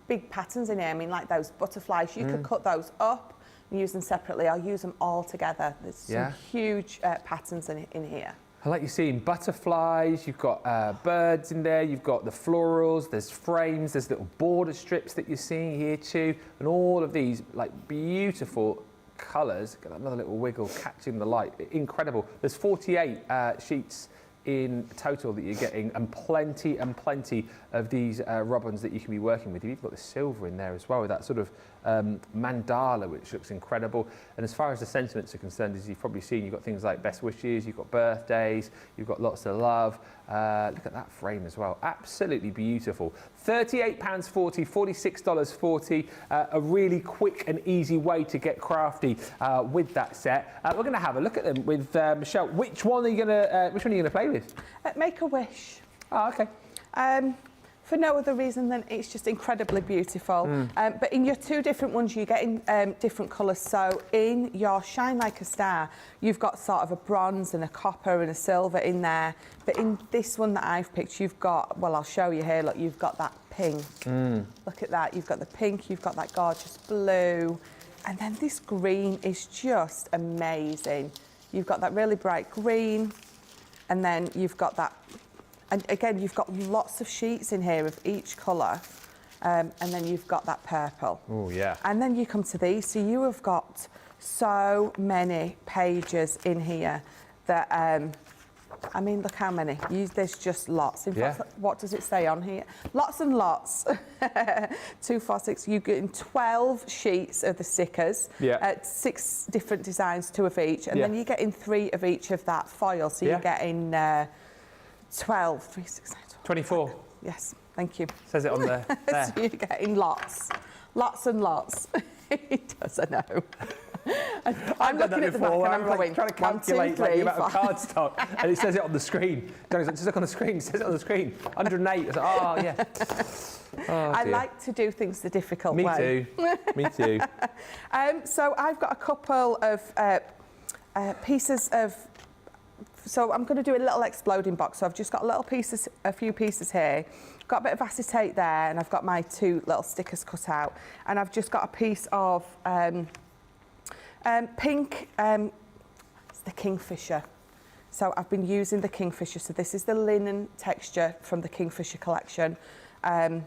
[SPEAKER 2] big patterns in here. I mean, like those butterflies, you could cut those up and use them separately. I'll use them all together. There's some huge patterns in here.
[SPEAKER 1] I like you seeing butterflies, you've got birds in there, you've got the florals, there's frames, there's little border strips that you're seeing here too, and all of these like beautiful colours. Got another little wiggle catching the light, incredible. There's 48 sheets in total that you're getting, and plenty of these rub-ons that you can be working with. You've even got the silver in there as well, with that sort of mandala, which looks incredible. And as far as the sentiments are concerned, as you've probably seen, you've got things like best wishes, you've got birthdays, you've got lots of love. Look at that frame as well, absolutely beautiful. £38.40, $46.40, a really quick and easy way to get crafty with that set. We're going to have a look at them with Michelle. Which one are you going to play with?
[SPEAKER 2] Make a wish.
[SPEAKER 1] Oh, okay.
[SPEAKER 2] For no other reason than it's just incredibly beautiful. But in your two different ones, you're getting different colours. So in your Shine Like a Star, you've got sort of a bronze and a copper and a silver in there. But in this one that I've picked, you've got, well, I'll show you here, look, you've got that pink. Look at that, you've got the pink, you've got that gorgeous blue. And then this green is just amazing. You've got that really bright green, and then you've got that. And again, you've got lots of sheets in here of each colour, and then you've got that purple.
[SPEAKER 1] Oh, yeah.
[SPEAKER 2] And then you come to these, so you have got so many pages in here that, I mean, look how many. There's just lots. In fact, what does it say on here? Lots and lots. 2, 4, 6. You get 12 sheets of the stickers. 6 different designs, 2 of each, and then you're getting 3 of each of that foil. So you're getting 12, 3, 6, 9, 12.
[SPEAKER 1] 24.
[SPEAKER 2] Yes, thank you.
[SPEAKER 1] Says it on there.
[SPEAKER 2] So you're getting lots and lots. It does, I know. I'm looking at the back and I'm going,
[SPEAKER 1] trying to calculate 1, 2, 3, the amount of card stock, and it says it on the screen. Just look on the screen. It says it on the screen. 108. It's like, oh yeah. Oh,
[SPEAKER 2] I like to do things the difficult way.
[SPEAKER 1] Me too.
[SPEAKER 2] So I've got a couple of pieces of. So I'm going to do a little exploding box. So I've just got a few pieces here. Got a bit of acetate there, and I've got my 2 little stickers cut out, and I've just got a piece of pink. It's the Kingfisher. So I've been using the Kingfisher. So this is the linen texture from the Kingfisher collection, and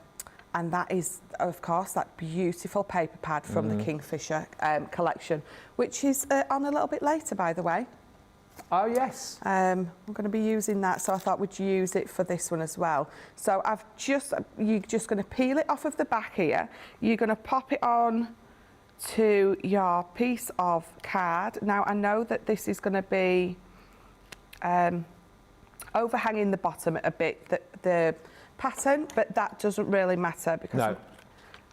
[SPEAKER 2] that is, of course, that beautiful paper pad from the Kingfisher collection, which is on a little bit later, by the way.
[SPEAKER 1] Oh, yes.
[SPEAKER 2] I'm going to be using that, so I thought we'd use it for this one as well. So you're just going to peel it off of the back here. You're going to pop it on to your piece of card. Now, I know that this is going to be overhanging the bottom a bit, the pattern, but that doesn't really matter because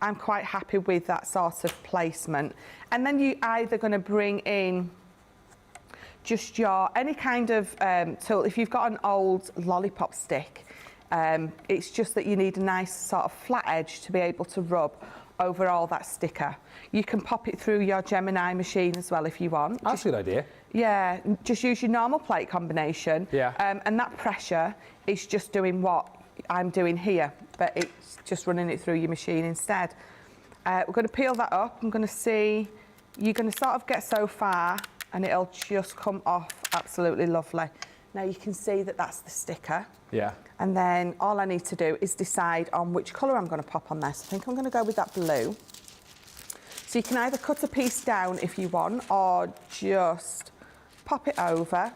[SPEAKER 2] I'm quite happy with that sort of placement. And then you're either going to bring in just any kind of tool. If you've got an old lollipop stick, it's just that you need a nice sort of flat edge to be able to rub over all that sticker. You can pop it through your Gemini machine as well if you want.
[SPEAKER 1] That's a good idea.
[SPEAKER 2] Yeah, just use your normal plate combination. And that pressure is just doing what I'm doing here, but it's just running it through your machine instead. We're going to peel that up. I'm going to see, you're going to sort of get so far, and it'll just come off absolutely lovely. Now you can see that that's the sticker. And then all I need to do is decide on which colour I'm going to pop on there. So I think I'm going to go with that blue. So you can either cut a piece down if you want, or just pop it over.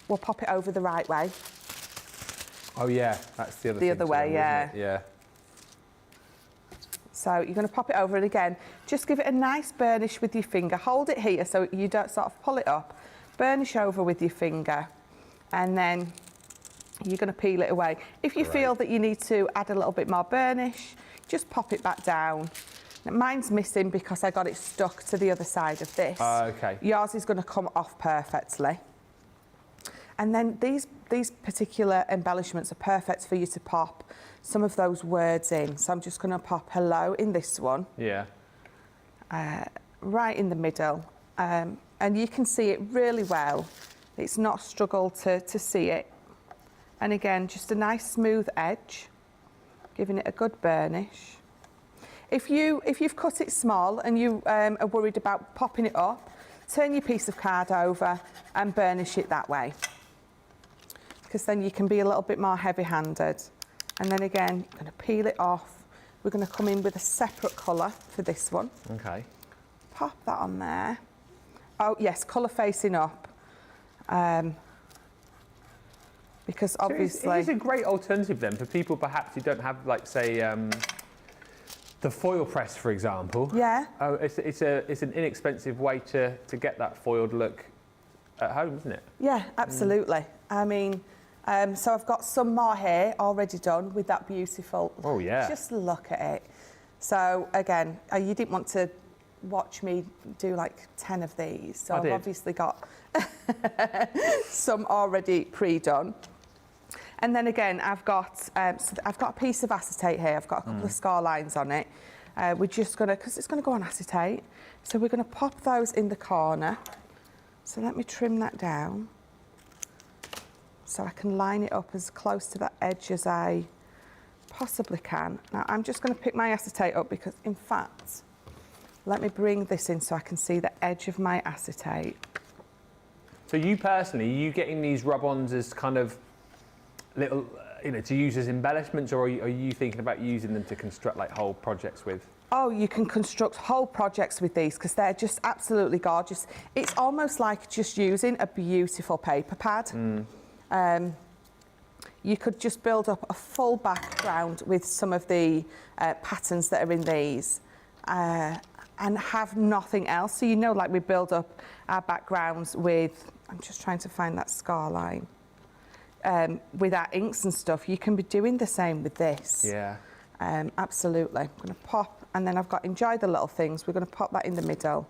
[SPEAKER 2] We'll pop it over the right way.
[SPEAKER 1] Oh yeah, that's the other thing.
[SPEAKER 2] The other way, yeah.
[SPEAKER 1] Yeah.
[SPEAKER 2] So you're going to pop it over, and again, just give it a nice burnish with your finger. Hold it here so you don't sort of pull it up. Burnish over with your finger, and then you're going to peel it away. If you feel that you need to add a little bit more burnish, just pop it back down. Now, mine's missing because I got it stuck to the other side of this.
[SPEAKER 1] Okay.
[SPEAKER 2] Yours is going to come off perfectly. And then these particular embellishments are perfect for you to pop some of those words in. So I'm just going to pop hello in this one.
[SPEAKER 1] Yeah.
[SPEAKER 2] Right in the middle. And you can see it really well. It's not a struggle to see it. And again, just a nice smooth edge, giving it a good burnish. If you've cut it small and you are worried about popping it up, turn your piece of card over and burnish it that way. Because then you can be a little bit more heavy-handed. And then again, you're going to peel it off. We're going to come in with a separate colour for this one.
[SPEAKER 1] Okay.
[SPEAKER 2] Pop that on there. Oh yes, colour facing up. Because obviously...
[SPEAKER 1] So it's a great alternative then for people perhaps who don't have, like, say, the foil press, for example.
[SPEAKER 2] Yeah.
[SPEAKER 1] It's an inexpensive way to get that foiled look at home, isn't it?
[SPEAKER 2] Yeah, absolutely. I mean, so I've got some more here already done with that beautiful...
[SPEAKER 1] Oh, yeah.
[SPEAKER 2] Just look at it. So, again, you didn't want to watch me do like 10 of these. So I've obviously got some already pre-done. And then again, I've got a piece of acetate here. I've got a couple of score lines on it. We're just going to, because it's going to go on acetate, so we're going to pop those in the corner. So let me trim that down so I can line it up as close to that edge as I possibly can. Now, I'm just going to pick my acetate up because, in fact, let me bring this in so I can see the edge of my acetate.
[SPEAKER 1] So you personally, are you getting these rub-ons as kind of little, to use as embellishments, or are you thinking about using them to construct like whole projects with?
[SPEAKER 2] Oh, you can construct whole projects with these because they're just absolutely gorgeous. It's almost like just using a beautiful paper pad. You could just build up a full background with some of the patterns that are in these and have nothing else. So, like we build up our backgrounds with, I'm just trying to find that scar line. With our inks and stuff, you can be doing the same with this.
[SPEAKER 1] Yeah.
[SPEAKER 2] Absolutely. I'm going to pop, and then I've got enjoy the little things. We're going to pop that in the middle.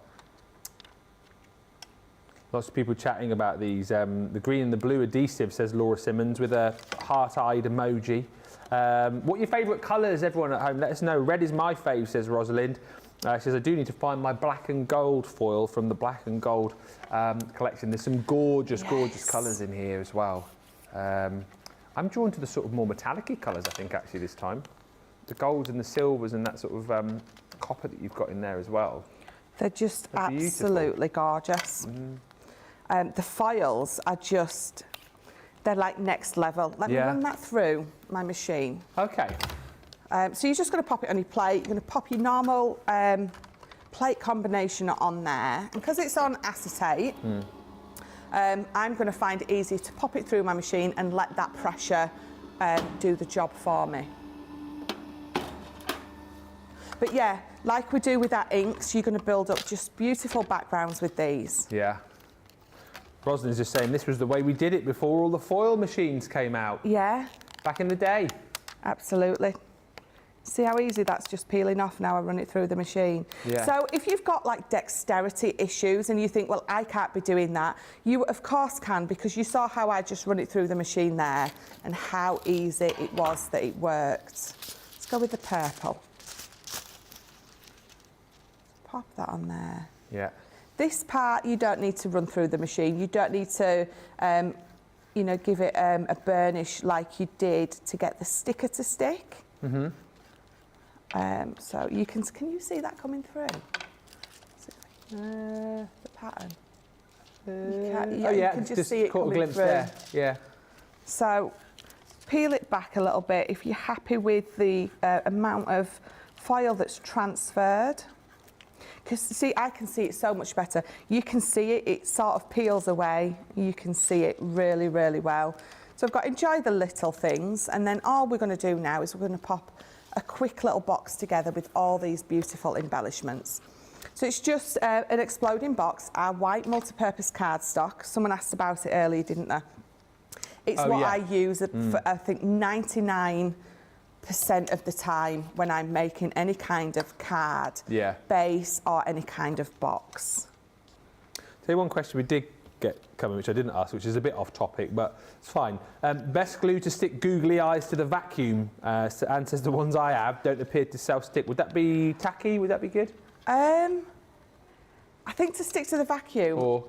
[SPEAKER 1] Lots of people chatting about these. The green and the blue adhesive, says Laura Simmons, with a heart-eyed emoji. What are your favourite colours, everyone at home? Let us know. Red is my fave, says Rosalind. She says, I do need to find my black and gold foil from the black and gold collection. There's some gorgeous colours in here as well. I'm drawn to the sort of more metallic-y colours, I think, actually, this time. The golds and the silvers and that sort of copper that you've got in there as well.
[SPEAKER 2] They're just absolutely gorgeous. The foils are just, they're like next level. Let me run that through my machine.
[SPEAKER 1] Okay.
[SPEAKER 2] So you're just going to pop it on your plate. You're going to pop your normal plate combination on there. And because it's on acetate, I'm going to find it easy to pop it through my machine and let that pressure do the job for me. But yeah, like we do with our inks, you're going to build up just beautiful backgrounds with these.
[SPEAKER 1] Yeah. Rosalind's just saying this was the way we did it before all the foil machines came out.
[SPEAKER 2] Yeah.
[SPEAKER 1] Back in the day.
[SPEAKER 2] Absolutely. See how easy that's just peeling off now I run it through the machine.
[SPEAKER 1] Yeah.
[SPEAKER 2] So if you've got like dexterity issues and you think, well, I can't be doing that, you of course can, because you saw how I just run it through the machine there and how easy it was that it worked. Let's go with the purple. Pop that on there.
[SPEAKER 1] Yeah.
[SPEAKER 2] This part you don't need to run through the machine. You don't need to, give it a burnish like you did to get the sticker to stick. So you can you see that coming through? The pattern. You can just see it
[SPEAKER 1] caught
[SPEAKER 2] coming
[SPEAKER 1] a glimpse
[SPEAKER 2] through.
[SPEAKER 1] there. Yeah.
[SPEAKER 2] So peel it back a little bit if you're happy with the amount of foil that's transferred. Because, see, I can see it so much better. You can see it, it sort of peels away. You can see it really, really well. So I've got enjoy the little things, and then all we're going to do now is we're going to pop a quick little box together with all these beautiful embellishments. So it's just an exploding box, our white multi-purpose cardstock. Someone asked about it earlier, didn't they? It's what I use for, I think, 99% of the time when I'm making any kind of card, base, or any kind of box.
[SPEAKER 1] So one question we did get coming, which I didn't ask, which is a bit off topic, but it's fine. Best glue to stick googly eyes to the vacuum, and says the ones I have don't appear to self-stick. Would that be tacky? Would that be good?
[SPEAKER 2] I think to stick to the vacuum,
[SPEAKER 1] or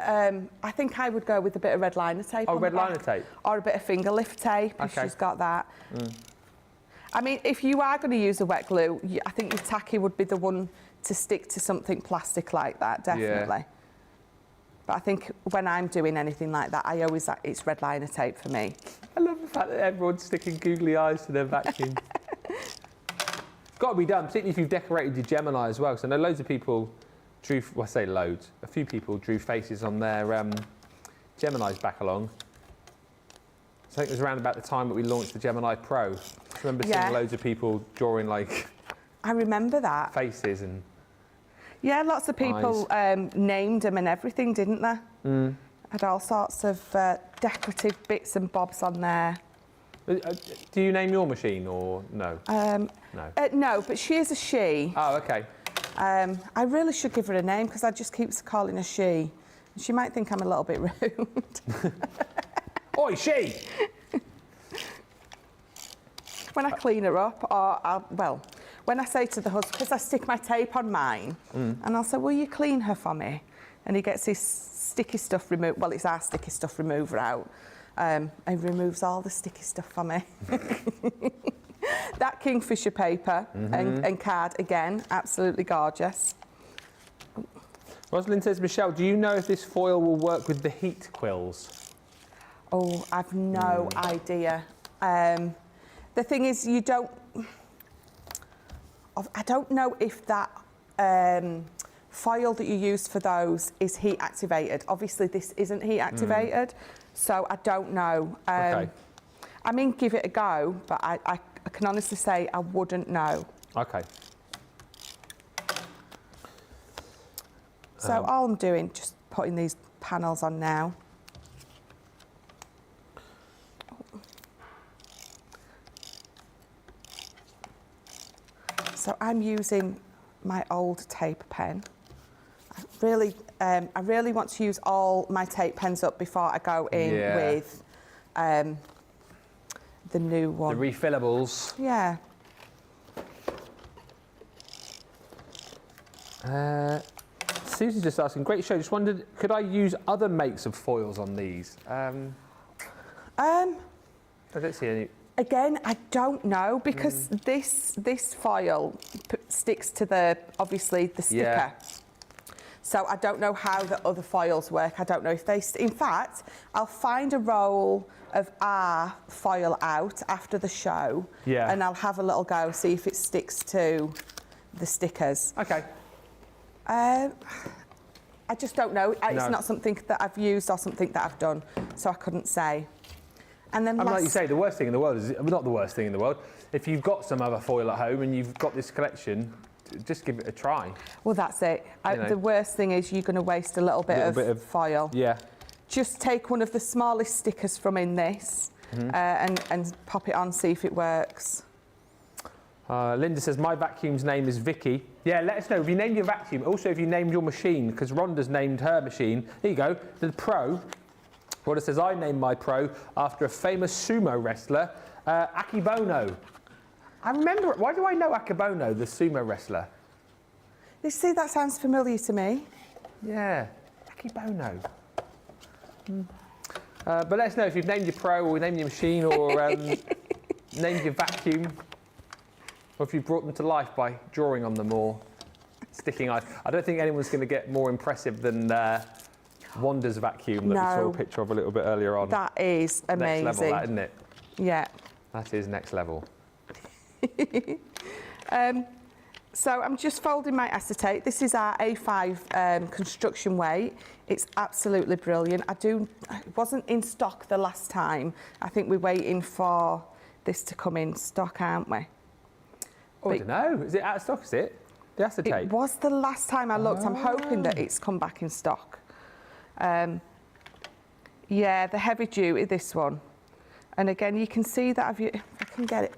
[SPEAKER 2] I think I would go with a bit of red liner tape.
[SPEAKER 1] Oh, red liner tape?
[SPEAKER 2] Or a bit of finger lift tape, if she's got that. I mean, if you are going to use a wet glue, I think your tacky would be the one to stick to something plastic like that, definitely.
[SPEAKER 1] Yeah.
[SPEAKER 2] But I think when I'm doing anything like that, I always, it's red liner tape for me.
[SPEAKER 1] I love the fact that everyone's sticking googly eyes to their vacuum. It's got to be done, particularly if you've decorated your Gemini as well. So I know loads of people drew, well, I say loads, a few people drew faces on their Geminis back along. So I think it was around about the time that we launched the Gemini Pro. I remember seeing loads of people drawing like...
[SPEAKER 2] I remember that.
[SPEAKER 1] Faces and...
[SPEAKER 2] Yeah, lots of people named them and everything, didn't they? Had all sorts of decorative bits and bobs on there.
[SPEAKER 1] Do you name your machine or no?
[SPEAKER 2] No. No, but she is a she.
[SPEAKER 1] Oh, okay.
[SPEAKER 2] I really should give her a name because I just keep calling her she. She might think I'm a little bit rude.
[SPEAKER 1] Oi, she!
[SPEAKER 2] When I clean her up, or well, when I say to the husband, because I stick my tape on mine, and I'll say, will you clean her for me? And he gets his sticky stuff removed. Well, it's our sticky stuff remover out. And removes all the sticky stuff for me. That Kingfisher paper and card, again, absolutely gorgeous.
[SPEAKER 1] Rosalind says, Michelle, do you know if this foil will work with the heat quills?
[SPEAKER 2] Oh, I've no idea. The thing is, you don't... I don't know if that foil that you use for those is heat activated. Obviously, this isn't heat activated, so I don't know. I mean, give it a go, but I can honestly say I wouldn't know.
[SPEAKER 1] Okay.
[SPEAKER 2] So all I'm doing, just putting these panels on now. So I'm using my old tape pen. I really want to use all my tape pens up before I go in with the new one.
[SPEAKER 1] The refillables.
[SPEAKER 2] Yeah.
[SPEAKER 1] Susie just asking, great show, just wondered, could I use other makes of foils on these? I don't see any.
[SPEAKER 2] Again, I don't know because this foil sticks to the, obviously, the sticker.
[SPEAKER 1] Yeah.
[SPEAKER 2] So I don't know how the other foils work. I don't know if they... In fact, I'll find a roll of our foil out after the show and I'll have a little go, see if it sticks to the stickers.
[SPEAKER 1] Okay.
[SPEAKER 2] I just don't know. It's not something that I've used or something that I've done, so I couldn't say. And then
[SPEAKER 1] like you say, the worst thing in the world is, not the worst thing in the world, if you've got some other foil at home and you've got this collection, just give it a try.
[SPEAKER 2] Well, that's it. The worst thing is you're going to waste a little bit of foil.
[SPEAKER 1] Yeah.
[SPEAKER 2] Just take one of the smallest stickers from in this and pop it on, see if it works.
[SPEAKER 1] Linda says, my vacuum's name is Vicky. Yeah, let us know if you named your vacuum. Also, if you named your machine, because Rhonda's named her machine. There you go, the Pro. Rhonda says, I named my Pro after a famous sumo wrestler, Akibono. I remember, why do I know Akibono, the sumo wrestler?
[SPEAKER 2] You see, that sounds familiar to me.
[SPEAKER 1] Yeah, Akibono. But let us know if you've named your Pro or named your machine or named your vacuum. Or if you brought them to life by drawing on them or sticking eyes. I don't think anyone's going to get more impressive than Wanda's vacuum that we saw a picture of a little bit earlier on.
[SPEAKER 2] That is amazing.
[SPEAKER 1] Next level, that, isn't it?
[SPEAKER 2] Yeah.
[SPEAKER 1] That is next level.
[SPEAKER 2] So I'm just folding my acetate. This is our A5 construction weight. It's absolutely brilliant. It wasn't in stock the last time. I think we're waiting for this to come in stock, aren't we?
[SPEAKER 1] Oh, I don't know. Is it out of stock, is it? The acetate?
[SPEAKER 2] It was the last time I looked. I'm hoping that it's come back in stock. Yeah, the heavy duty, this one. And again, you can see that if I can get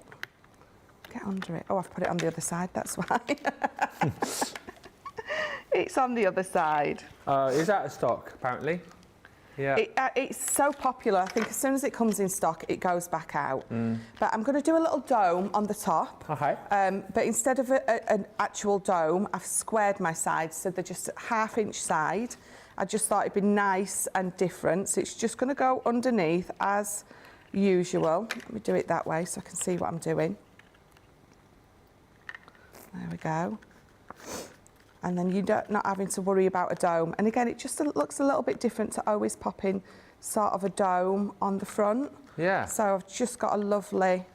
[SPEAKER 2] under it. Oh, I've put it on the other side, that's why. It's on the other side.
[SPEAKER 1] It's out of stock, apparently. Yeah.
[SPEAKER 2] It's so popular. I think as soon as it comes in stock, it goes back out. But I'm going to do a little dome on the top.
[SPEAKER 1] Okay.
[SPEAKER 2] But instead of an actual dome, I've squared my sides, so they're just half-inch side. I just thought it'd be nice and different. So it's just going to go underneath as usual. Let me do it that way so I can see what I'm doing. There we go. And then you're not having to worry about a dome. And again, it just looks a little bit different to always popping sort of a dome on the front.
[SPEAKER 1] Yeah.
[SPEAKER 2] So I've just got a lovely,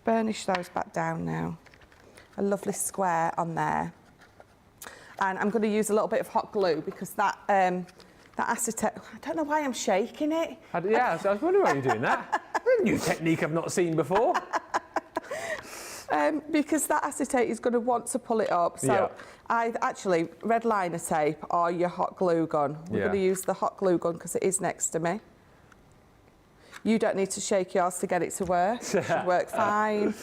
[SPEAKER 2] burnish those back down now, a lovely square on there. And I'm going to use a little bit of hot glue because that acetate, I don't know why I'm shaking it.
[SPEAKER 1] Yeah, so I was wondering why you're doing that. A new technique I've not seen before.
[SPEAKER 2] Because that acetate is going to want to pull it up. So actually, red liner tape or your hot glue gun. We're going to use the hot glue gun because it is next to me. You don't need to shake yours to get it to work. It should work fine.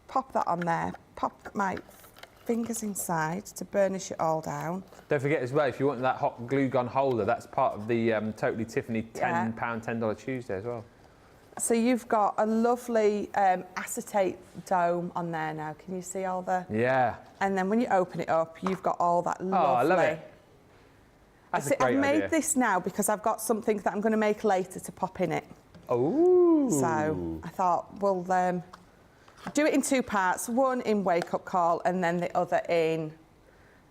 [SPEAKER 2] Pop that on there. Pop my fingers inside to burnish it all down.
[SPEAKER 1] Don't forget as well, if you want that hot glue gun holder, that's part of the Totally Tiffany £10 $10 Tuesday as well.
[SPEAKER 2] So you've got a lovely acetate dome on there now. Can you see all the...
[SPEAKER 1] Yeah.
[SPEAKER 2] And then when you open it up, you've got all that lovely...
[SPEAKER 1] Oh, I love it. That's a great
[SPEAKER 2] I've made
[SPEAKER 1] idea.
[SPEAKER 2] this now because I've got something that I'm going to make later to pop in it.
[SPEAKER 1] Oh.
[SPEAKER 2] So I thought, we'll do it in two parts. One in Wake Up Call and then the other in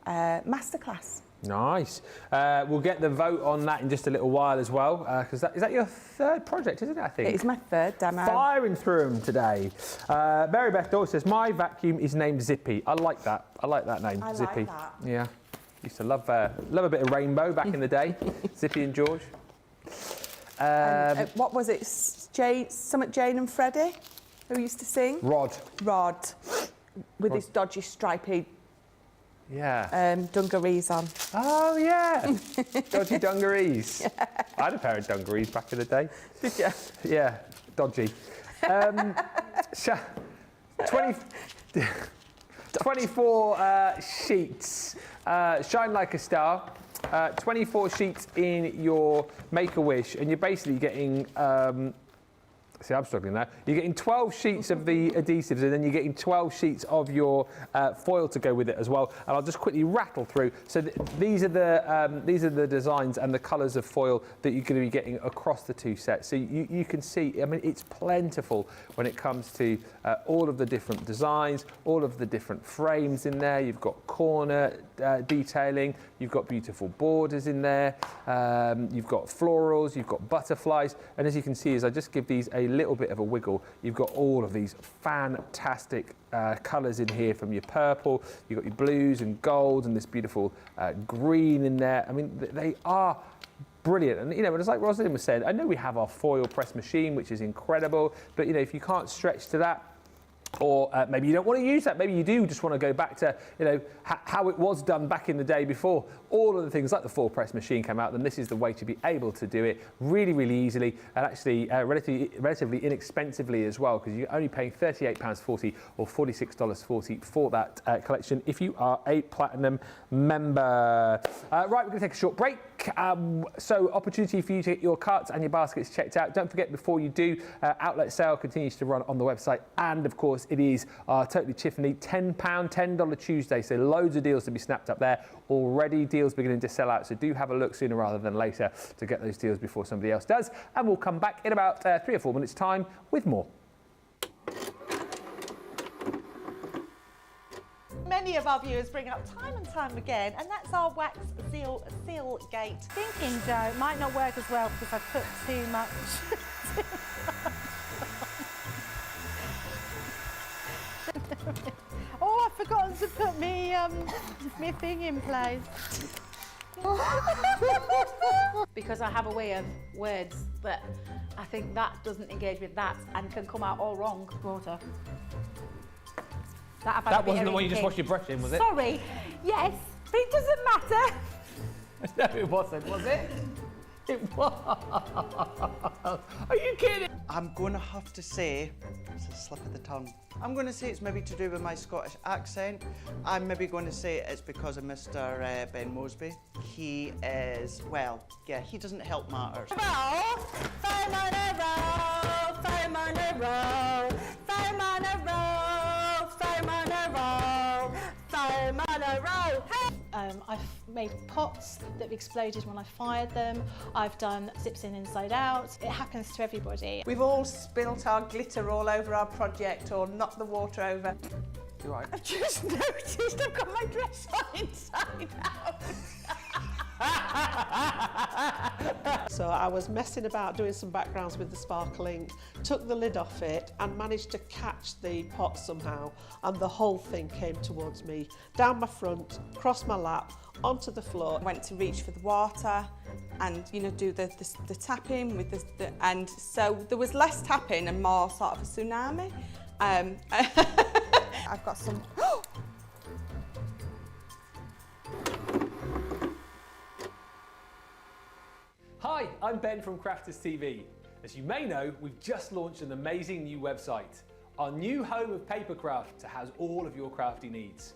[SPEAKER 2] Masterclass.
[SPEAKER 1] Nice. We'll get the vote on that in just a little while as well, because is that your third project, isn't it, I think?
[SPEAKER 2] It is my third demo.
[SPEAKER 1] Firing through them today. Mary Beth Dawes says, my vacuum is named Zippy. I like that. I like that name, Zippy.
[SPEAKER 2] Like that.
[SPEAKER 1] Yeah. Used to love a bit of rainbow back in the day. Zippy and George.
[SPEAKER 2] What was it? Jane and Freddie, who used to sing?
[SPEAKER 1] Rod.
[SPEAKER 2] With his dodgy stripy dungarees on.
[SPEAKER 1] Oh, yeah. Dodgy dungarees. Yeah. I had a pair of dungarees back in the day.
[SPEAKER 2] Did you?
[SPEAKER 1] Yeah, dodgy. 24 sheets. Shine like a star. 24 sheets in your Make-A-Wish, and you're basically getting... See, I'm struggling now. You're getting 12 sheets of the adhesives, and then you're getting 12 sheets of your foil to go with it as well. And I'll just quickly rattle through. So these are the designs and the colours of foil that you're going to be getting across the two sets. So you can see, I mean, it's plentiful when it comes to all of the different designs, all of the different frames in there. You've got corner detailing. You've got beautiful borders in there. You've got florals. You've got butterflies. And as you can see, as I just give these a little bit of a wiggle, you've got all of these fantastic colours in here, from your purple, you've got your blues and gold and this beautiful green in there. I mean, they are brilliant. And, you know, it's like Rosalind was saying, I know we have our foil press machine, which is incredible, but, you know, if you can't stretch to that, or maybe you don't want to use that, maybe you do just want to go back to, you know, how it was done back in the day before all of the things like the foil press machine came out, then this is the way to be able to do it really, really easily, and actually relatively inexpensively as well, because you're only paying £38.40 or $46.40 for that collection if you are a Platinum member. Right, we're going to take a short break. So opportunity for you to get your carts and your baskets checked out. Don't forget, before you do, outlet sale continues to run on the website, and of course it is our Totally Tiffany £10 $10 Tuesday, so loads of deals to be snapped up there. Already deals beginning to sell out, so do have a look sooner rather than later to get those deals before somebody else does, and we'll come back in about 3 or 4 minutes time with more.
[SPEAKER 16] Many of our viewers bring up time and time again, and that's our wax seal gate.
[SPEAKER 8] Thinking dough might not work as well because I've put too much. Oh, I've forgotten to put me thing in place.
[SPEAKER 17] Because I have a way of words that I think that doesn't engage with that and can come out all wrong. Water.
[SPEAKER 1] That wasn't the one you just washed your brush in, was it?
[SPEAKER 17] Sorry. Yes, but it doesn't matter.
[SPEAKER 1] No, it wasn't, was it? It was. Are you kidding?
[SPEAKER 11] I'm going to have to say, it's a slip of the tongue. I'm going to say it's maybe to do with my Scottish accent. I'm maybe going to say it's because of Mr. Ben Moseby. He is, well, yeah, he doesn't help matters.
[SPEAKER 8] I've made pots that have exploded when I fired them. I've done zips in inside out. It happens to everybody.
[SPEAKER 13] We've all spilt our glitter all over our project or knocked the water over.
[SPEAKER 11] You're right.
[SPEAKER 13] I've just noticed I've got my dress on inside out.
[SPEAKER 15] So I was messing about doing some backgrounds with the sparkling, took the lid off it and managed to catch the pot somehow, and the whole thing came towards me, down my front, across my lap, onto the floor.
[SPEAKER 2] I went to reach for the water and, you know, do the tapping with the and so there was less tapping and more sort of a tsunami. I've got some.
[SPEAKER 1] Hi, I'm Ben from Crafters TV. As you may know, we've just launched an amazing new website, our new home of papercraft to house all of your crafty needs.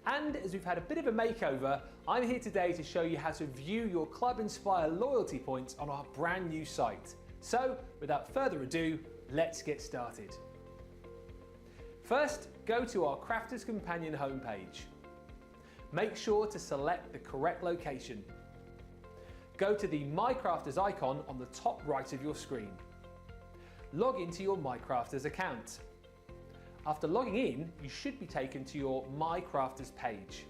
[SPEAKER 1] And as we've had a bit of a makeover, I'm here today to show you how to view your Club Inspire loyalty points on our brand new site. So, without further ado, let's get started. First, go to our Crafters Companion homepage. Make sure to select the correct location. Go to the My Crafters icon on the top right of your screen. Log into your My Crafters account. After logging in, you should be taken to your My Crafters page.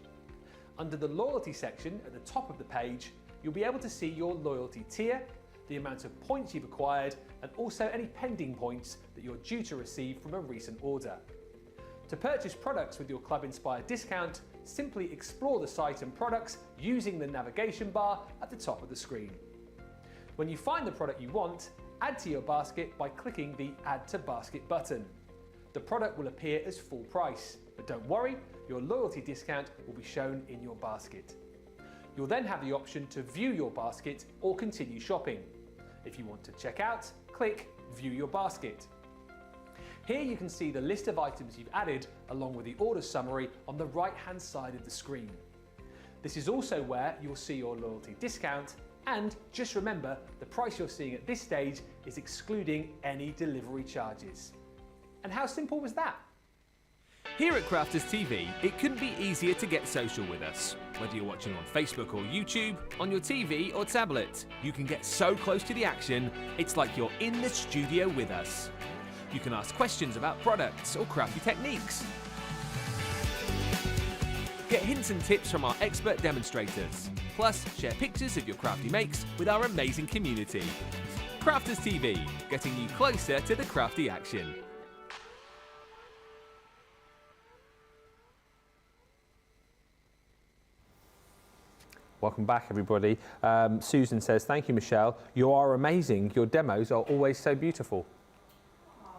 [SPEAKER 1] Under the loyalty section at the top of the page, you'll be able to see your loyalty tier, the amount of points you've acquired, and also any pending points that you're due to receive from a recent order. To purchase products with your Club Inspire discount, simply explore the site and products using the navigation bar at the top of the screen. When you find the product you want, add to your basket by clicking the Add to Basket button. The product will appear as full price, but don't worry, your loyalty discount will be shown in your basket. You'll then have the option to view your basket or continue shopping. If you want to check out, click View Your Basket. Here you can see the list of items you've added along with the order summary on the right-hand side of the screen. This is also where you'll see your loyalty discount, and just remember the price you're seeing at this stage is excluding any delivery charges. And how simple was that?
[SPEAKER 18] Here at Crafters TV, it couldn't be easier to get social with us. Whether you're watching on Facebook or YouTube, on your TV or tablet, you can get so close to the action, it's like you're in the studio with us. You can ask questions about products or crafty techniques. Get hints and tips from our expert demonstrators. Plus, share pictures of your crafty makes with our amazing community. Crafters TV, getting you closer to the crafty action.
[SPEAKER 1] Welcome back, everybody. Susan says, thank you, Michelle. You are amazing. Your demos are always so beautiful.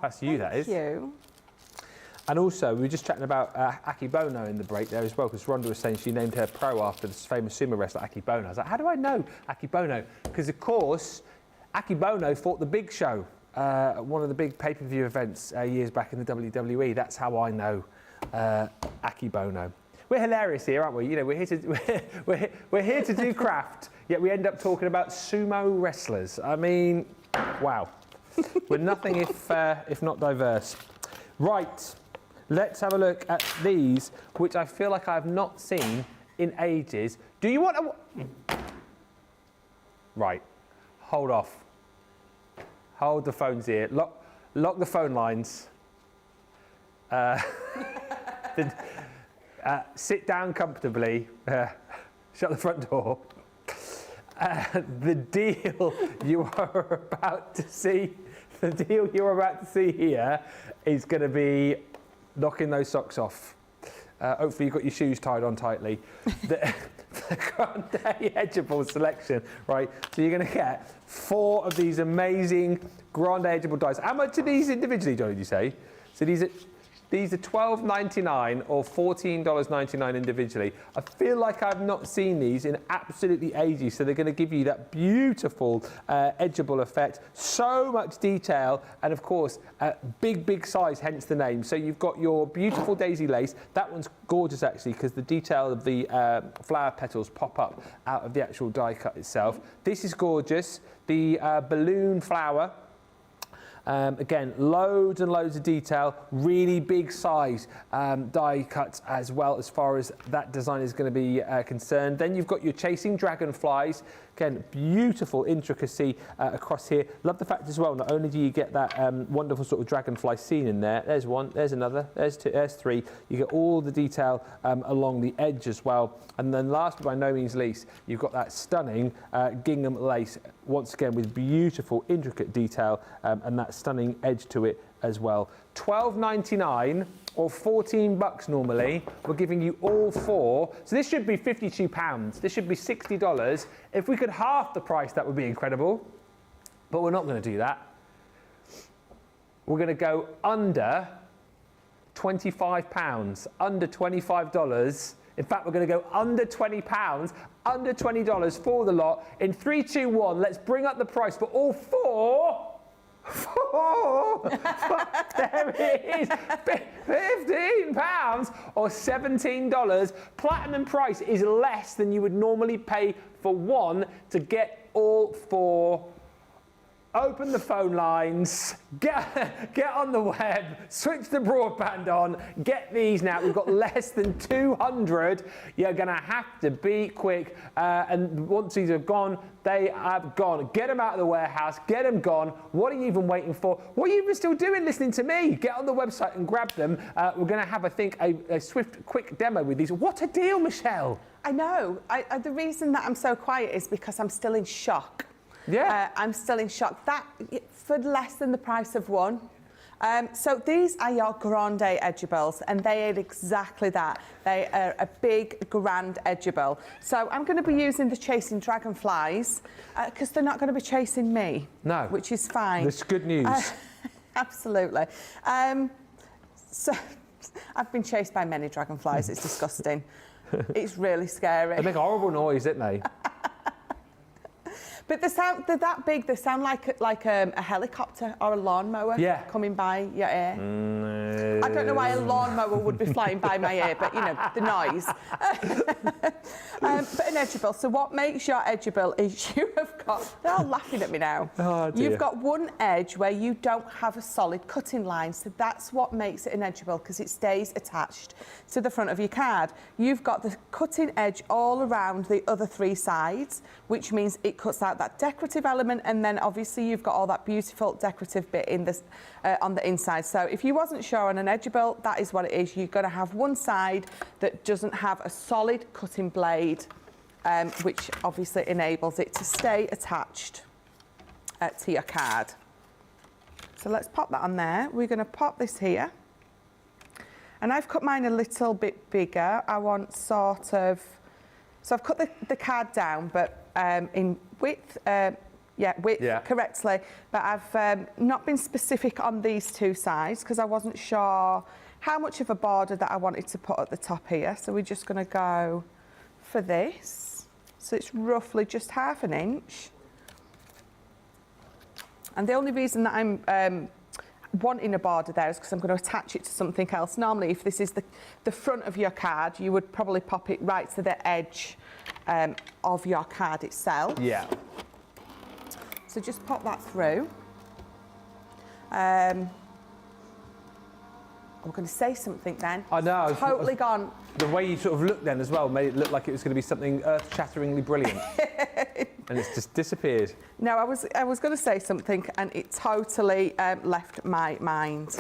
[SPEAKER 1] That's you, that is.
[SPEAKER 2] Thank you.
[SPEAKER 1] And also, we were just chatting about Akibono in the break there as well, because Rhonda was saying she named her pro after this famous sumo wrestler, Akibono. I was like, how do I know Akibono? Because, of course, Akibono fought the Big Show, one of the big pay-per-view events years back in the WWE. That's how I know Akibono. We're hilarious here, aren't we? You know, we're here to do craft, yet we end up talking about sumo wrestlers. I mean, wow. We're nothing if not diverse. Right, let's have a look at these, which I feel like I have not seen in ages. Do you want a... Right, hold off. Hold the phones here. Lock the phone lines. Sit down comfortably. Shut the front door. The deal you are about to see, here is going to be knocking those socks off. Hopefully you've got your shoes tied on tightly. The Grande edgeable selection, right? So you're going to get 4 of these amazing Grande edgeable dies. How much are these individually, Johnny, did you say? So these are These are $12.99 or $14.99 individually. I feel like I've not seen these in absolutely ages, so they're going to give you that beautiful edgeable effect, so much detail, and of course, big size, hence the name. So you've got your beautiful daisy lace. That one's gorgeous actually, because the detail of the flower petals pop up out of the actual die cut itself. This is gorgeous. The balloon flower. Again, loads and loads of detail, really big size die cuts as well as far as that design is going to be concerned. Then you've got your chasing dragonflies. Again, beautiful intricacy across here. Love the fact as well, not only do you get that wonderful sort of dragonfly scene in there, there's one, there's another, there's two, there's three. You get all the detail along the edge as well. And then last but by no means least, you've got that stunning gingham lace, once again with beautiful intricate detail and that stunning edge to it as well. $12.99 or $14 normally. We're giving you all four. So this should be £52. This should be $60. If we could half the price, that would be incredible. But we're not going to do that. We're going to go under £25, under $25. In fact, we're going to go under £20, under $20 for the lot. In 3, 2, 1, let's bring up the price for all four. There it is, £15 or $17. Platinum price is less than you would normally pay for one. To get all four, open the phone lines, get on the web, switch the broadband on, get these now. We've got less than 200. You're going to have to be quick. And once these are gone, they have gone. Get them out of the warehouse, get them gone. What are you even waiting for? What are you even still doing listening to me? Get on the website and grab them. We're going to have, I think, a swift, quick demo with these. What a deal, Michelle.
[SPEAKER 2] I know. The reason that I'm so quiet is because I'm still in shock.
[SPEAKER 1] Yeah.
[SPEAKER 2] I'm still in shock. That for less than the price of one. So these are your Grande edgeables, and they are exactly that. They are a big Grande edgeable. So I'm going to be using the chasing dragonflies because they're not going to be chasing me.
[SPEAKER 1] No.
[SPEAKER 2] Which is fine.
[SPEAKER 1] That's good news.
[SPEAKER 2] Absolutely. So I've been chased by many dragonflies. It's disgusting. It's really scary.
[SPEAKER 1] They make a horrible noise, don't they?
[SPEAKER 2] But they're that big, they sound like a helicopter or a lawnmower coming by your ear.
[SPEAKER 1] No.
[SPEAKER 2] I don't know why a lawnmower would be flying by my ear, but, you know, the noise. But an edgeable. So what makes your edgeable is you have got... They're all laughing at me now.
[SPEAKER 1] Oh, dear.
[SPEAKER 2] You've got one edge where you don't have a solid cutting line, so that's what makes it an edgeable, because it stays attached to the front of your card. You've got the cutting edge all around the other three sides, which means it cuts out that decorative element, and then obviously you've got all that beautiful decorative bit in this on the inside. So if you wasn't sure on an edgeable, that is what it is. You're going to have one side that doesn't have a solid cutting blade, which obviously enables it to stay attached to your card. So let's pop that on there. We're going to pop this here, and I've cut mine a little bit bigger. I want sort of, so I've cut the card down, but in width, correctly, but I've not been specific on these two sides because I wasn't sure how much of a border that I wanted to put at the top here. So we're just going to go for this. So it's roughly just ½ an inch. And the only reason that I'm wanting a border there is because I'm going to attach it to something else. Normally, if this is the front of your card, you would probably pop it right to the edge of your card itself.
[SPEAKER 1] Yeah.
[SPEAKER 2] So just pop that through. I'm going to say something then.
[SPEAKER 1] I know.
[SPEAKER 2] Totally gone.
[SPEAKER 1] The way you sort of looked then as well made it look like it was going to be something earth-shatteringly brilliant. And it's just disappeared.
[SPEAKER 2] No, I was going to say something and it totally left my mind.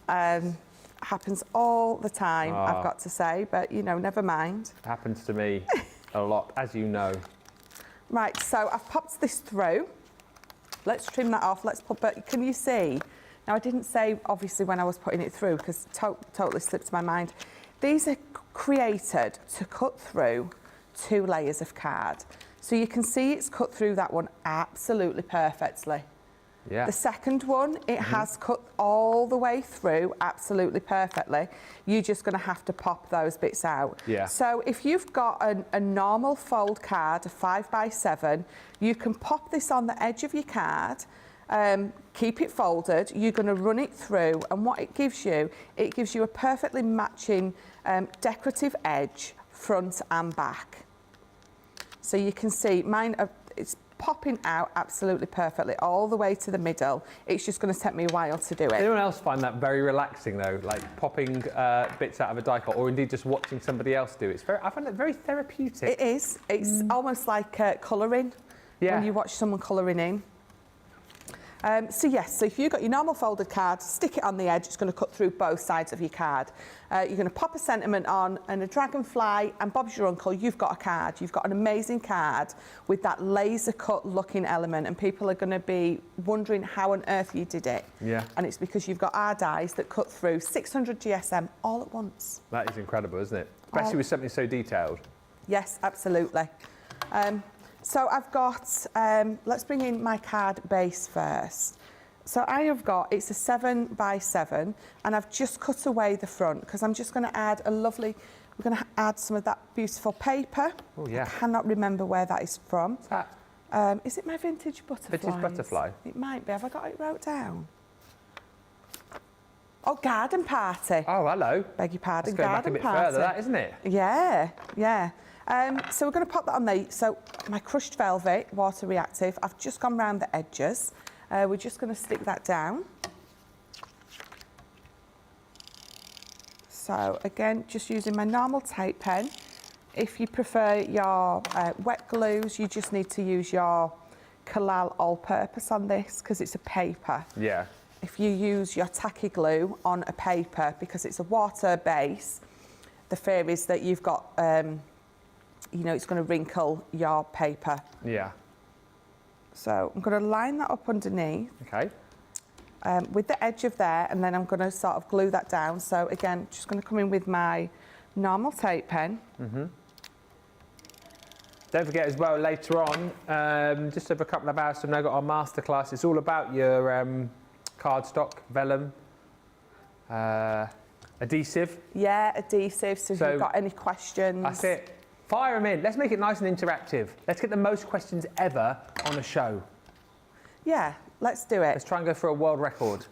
[SPEAKER 2] Happens all the time, I've got to say, but, you know, never mind.
[SPEAKER 1] Happens to me a lot, as you know.
[SPEAKER 2] Right, so I've popped this through. Let's trim that off. Let's put, but can you see? Now, I didn't say, obviously, when I was putting it through, because totally slipped my mind. These are created to cut through 2 layers of card. So you can see it's cut through that one absolutely perfectly.
[SPEAKER 1] Yeah.
[SPEAKER 2] The second one, it has cut all the way through absolutely perfectly. You're just going to have to pop those bits out.
[SPEAKER 1] Yeah.
[SPEAKER 2] So if you've got a normal fold card, a 5x7, you can pop this on the edge of your card, keep it folded, you're going to run it through, and what it gives you a perfectly matching decorative edge, front and back. So you can see mine, it's popping out absolutely perfectly all the way to the middle. It's just going to take me a while to do it.
[SPEAKER 1] Anyone else find that very relaxing though, like popping bits out of a die cut, or indeed just watching somebody else do it? I find it very therapeutic.
[SPEAKER 2] It is. It's almost like colouring when you watch someone colouring in. So yes, so if you've got your normal folded card, stick it on the edge, it's going to cut through both sides of your card. You're going to pop a sentiment on and a dragonfly, and Bob's your uncle, you've got a card. You've got an amazing card with that laser cut looking element, and people are going to be wondering how on earth you did it.
[SPEAKER 1] Yeah.
[SPEAKER 2] And it's because you've got our dies that cut through 600 GSM all at once.
[SPEAKER 1] That is incredible, isn't it? Especially with something so detailed.
[SPEAKER 2] Yes, absolutely. So I've got, let's bring in my card base first. So I have got, it's a 7x7, and I've just cut away the front because I'm just going to add a lovely, we're going to add some of that beautiful paper.
[SPEAKER 1] Oh yeah.
[SPEAKER 2] I cannot remember where that is from.
[SPEAKER 1] What's that?
[SPEAKER 2] Is it my vintage butterfly?
[SPEAKER 1] Vintage butterfly?
[SPEAKER 2] It might be. Have I got it wrote down? Oh, garden party.
[SPEAKER 1] Oh, hello.
[SPEAKER 2] Beg your pardon,
[SPEAKER 1] Let's go back a
[SPEAKER 2] garden
[SPEAKER 1] bit
[SPEAKER 2] party.
[SPEAKER 1] further, that, isn't it?
[SPEAKER 2] Yeah, yeah. So we're going to pop that on there. So my crushed velvet, water reactive, I've just gone round the edges. We're just going to stick that down. So again, just using my normal tape pen. If you prefer your wet glues, you just need to use your Kalal all-purpose on this because it's a paper.
[SPEAKER 1] Yeah.
[SPEAKER 2] If you use your tacky glue on a paper, because it's a water base, the fear is that you've got, you know, it's going to wrinkle your paper.
[SPEAKER 1] Yeah.
[SPEAKER 2] So I'm going to line that up underneath.
[SPEAKER 1] Okay.
[SPEAKER 2] With the edge of there, and then I'm going to sort of glue that down. So again, just going to come in with my normal tape pen.
[SPEAKER 1] Don't forget as well, later on, just over a couple of hours from now, got our masterclass. It's all about your cardstock, vellum, adhesive.
[SPEAKER 2] Yeah, adhesive, so if you've got any questions.
[SPEAKER 1] That's it. Fire them in. Let's make it nice and interactive. Let's get the most questions ever on a show.
[SPEAKER 2] Yeah, let's do it.
[SPEAKER 1] Let's try and go for a world record.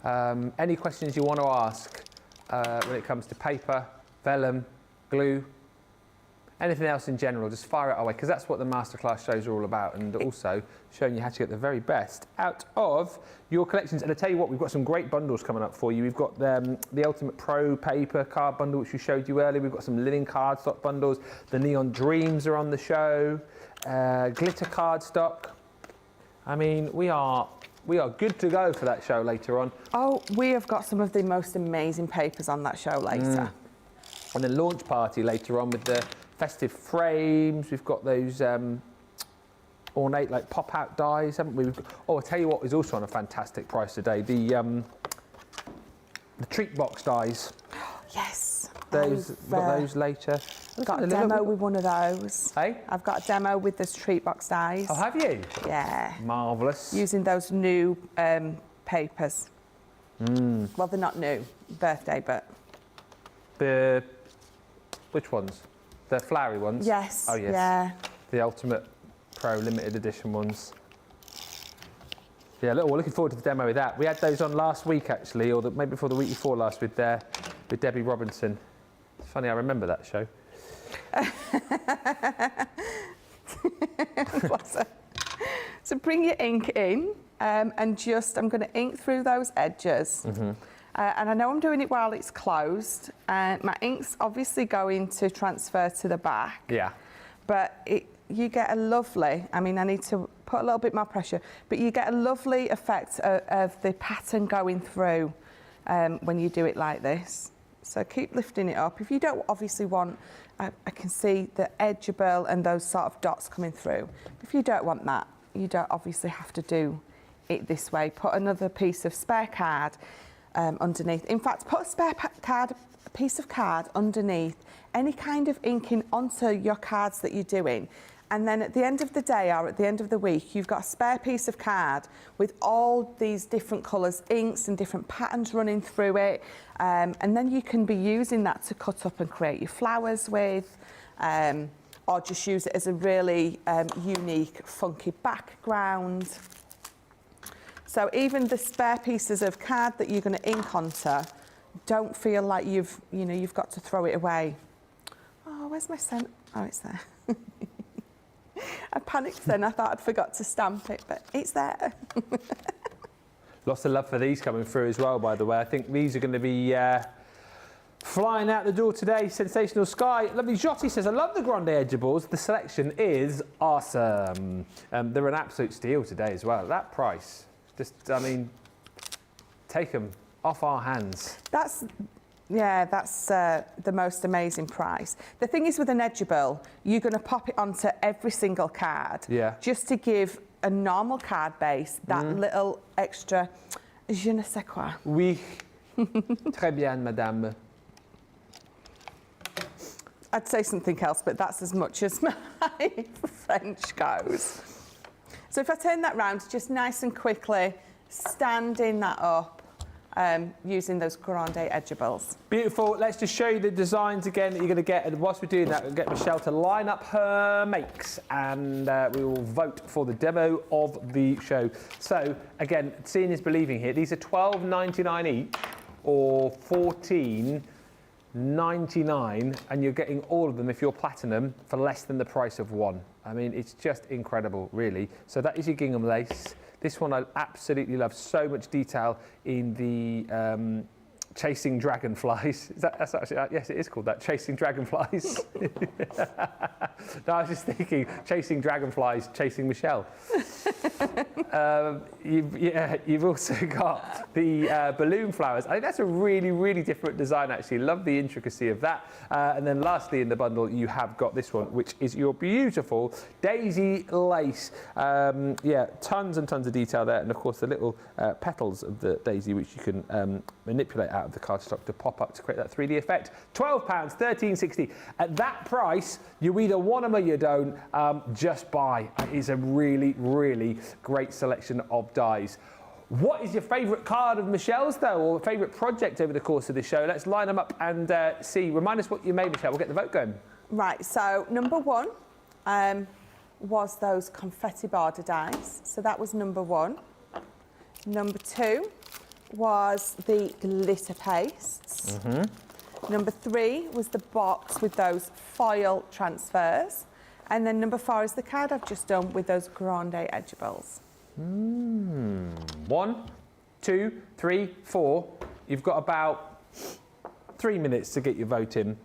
[SPEAKER 1] Any questions you want to ask when it comes to paper, vellum, glue, anything else in general, just fire it away, because that's what the masterclass shows are all about, and also showing you how to get the very best out of your collections. And I tell you what, we've got some great bundles coming up for you. We've got the Ultimate Pro paper card bundle, which we showed you earlier. We've got some linen cardstock bundles. The Neon Dreams are on the show. Glitter cardstock. I mean, we are good to go for that show later on.
[SPEAKER 2] Oh, we have got some of the most amazing papers on that show later.
[SPEAKER 1] And then launch party later on with the festive frames. We've got those ornate, like pop-out dies, haven't we? Oh, I'll tell you what is also on a fantastic price today. The treat box dies.
[SPEAKER 2] Yes.
[SPEAKER 1] Those, got those later.
[SPEAKER 2] I've got a demo with one of those.
[SPEAKER 1] Hey?
[SPEAKER 2] I've got a demo with this treat box dies.
[SPEAKER 1] Oh, have you?
[SPEAKER 2] Yeah.
[SPEAKER 1] Marvellous.
[SPEAKER 2] Using those new papers. Well, they're not new, birthday, but...
[SPEAKER 1] Which ones? The flowery ones?
[SPEAKER 2] Yes.
[SPEAKER 1] Oh, yes.
[SPEAKER 2] Yeah.
[SPEAKER 1] The Ultimate Pro limited edition ones. Yeah, we're looking forward to the demo with that. We had those on last week, actually, or maybe before the week before last with Debbie Robinson. It's funny, I remember that show. So bring your ink in, and just, I'm going to ink through those edges. And I know I'm doing it while it's closed. My ink's obviously going to transfer to the back. Yeah. But you get a lovely, I mean, I need to put a little bit more pressure, but you get a lovely effect of the pattern going through when you do it like this. So keep lifting it up. If you don't obviously want, I can see the edgeable and those sort of dots coming through. If you don't want that, you don't obviously have to do it this way. Put another piece of spare card underneath. In fact, put a spare piece of card underneath any kind of inking onto your cards that you're doing,
[SPEAKER 2] And then at the end of the day or at the end of the week, you've got a spare piece of card with all these different colours, inks and different patterns running through it. And then you can be using that to cut up and create your flowers with, or just use it as a really unique, funky background. So even the spare pieces of card that you're going to ink onto, don't feel like you've got to throw it away. Oh, where's my scent? Oh, it's there. I panicked then. I thought I'd forgot to stamp it, but it's there.
[SPEAKER 1] Lots of love for these coming through as well, by the way. I think these are going to be flying out the door today. Sensational Sky. Lovely Jotty says, I love the Grande edgeables. The selection is awesome. They're an absolute steal today as well. At that price, just, I mean, take them off our hands.
[SPEAKER 2] That's the most amazing price. The thing is with an edgeable, you're going to pop it onto every single card, just to give a normal card base that little extra je ne sais quoi.
[SPEAKER 1] Oui, très bien, madame.
[SPEAKER 2] I'd say something else, but that's as much as my French goes. So if I turn that round, just nice and quickly, standing that up, using those Grande edgeables.
[SPEAKER 1] Beautiful. Let's just show you the designs again that you're going to get. And whilst we're doing that, we'll get Michelle to line up her makes and we will vote for the demo of the show. So, again, seeing is believing here. These are $12.99 each or $14.99, and you're getting all of them, if you're platinum, for less than the price of one. I mean, it's just incredible, really. So that is your gingham lace. This one I absolutely love. So much detail in the chasing dragonflies. That's actually, yes, it is called that, chasing dragonflies. No, I was just thinking, chasing dragonflies, chasing Michelle. You've also got the balloon flowers. I think that's a really, really different design, actually. Love the intricacy of that. And then lastly in the bundle, you have got this one, which is your beautiful daisy lace. Tons and tons of detail there. And of course, the little petals of the daisy, which you can manipulate out of the cardstock to pop up to create that 3D effect. £12, $13.60. At that price, you either want them or you don't. Just buy. It is a really, really great selection of dies. What is your favourite card of Michelle's, though, or favourite project over the course of the show? Let's line them up and see. Remind us what you made, Michelle. We'll get the vote going.
[SPEAKER 2] Right, so number one was those confetti border dies. So that was number one. Number two was the glitter pastes. Number three was the box with those foil transfers. And then number four is the card I've just done with those Grande edgeables.
[SPEAKER 1] 1, 2, 3, 4. You've got about 3 minutes to get your vote in.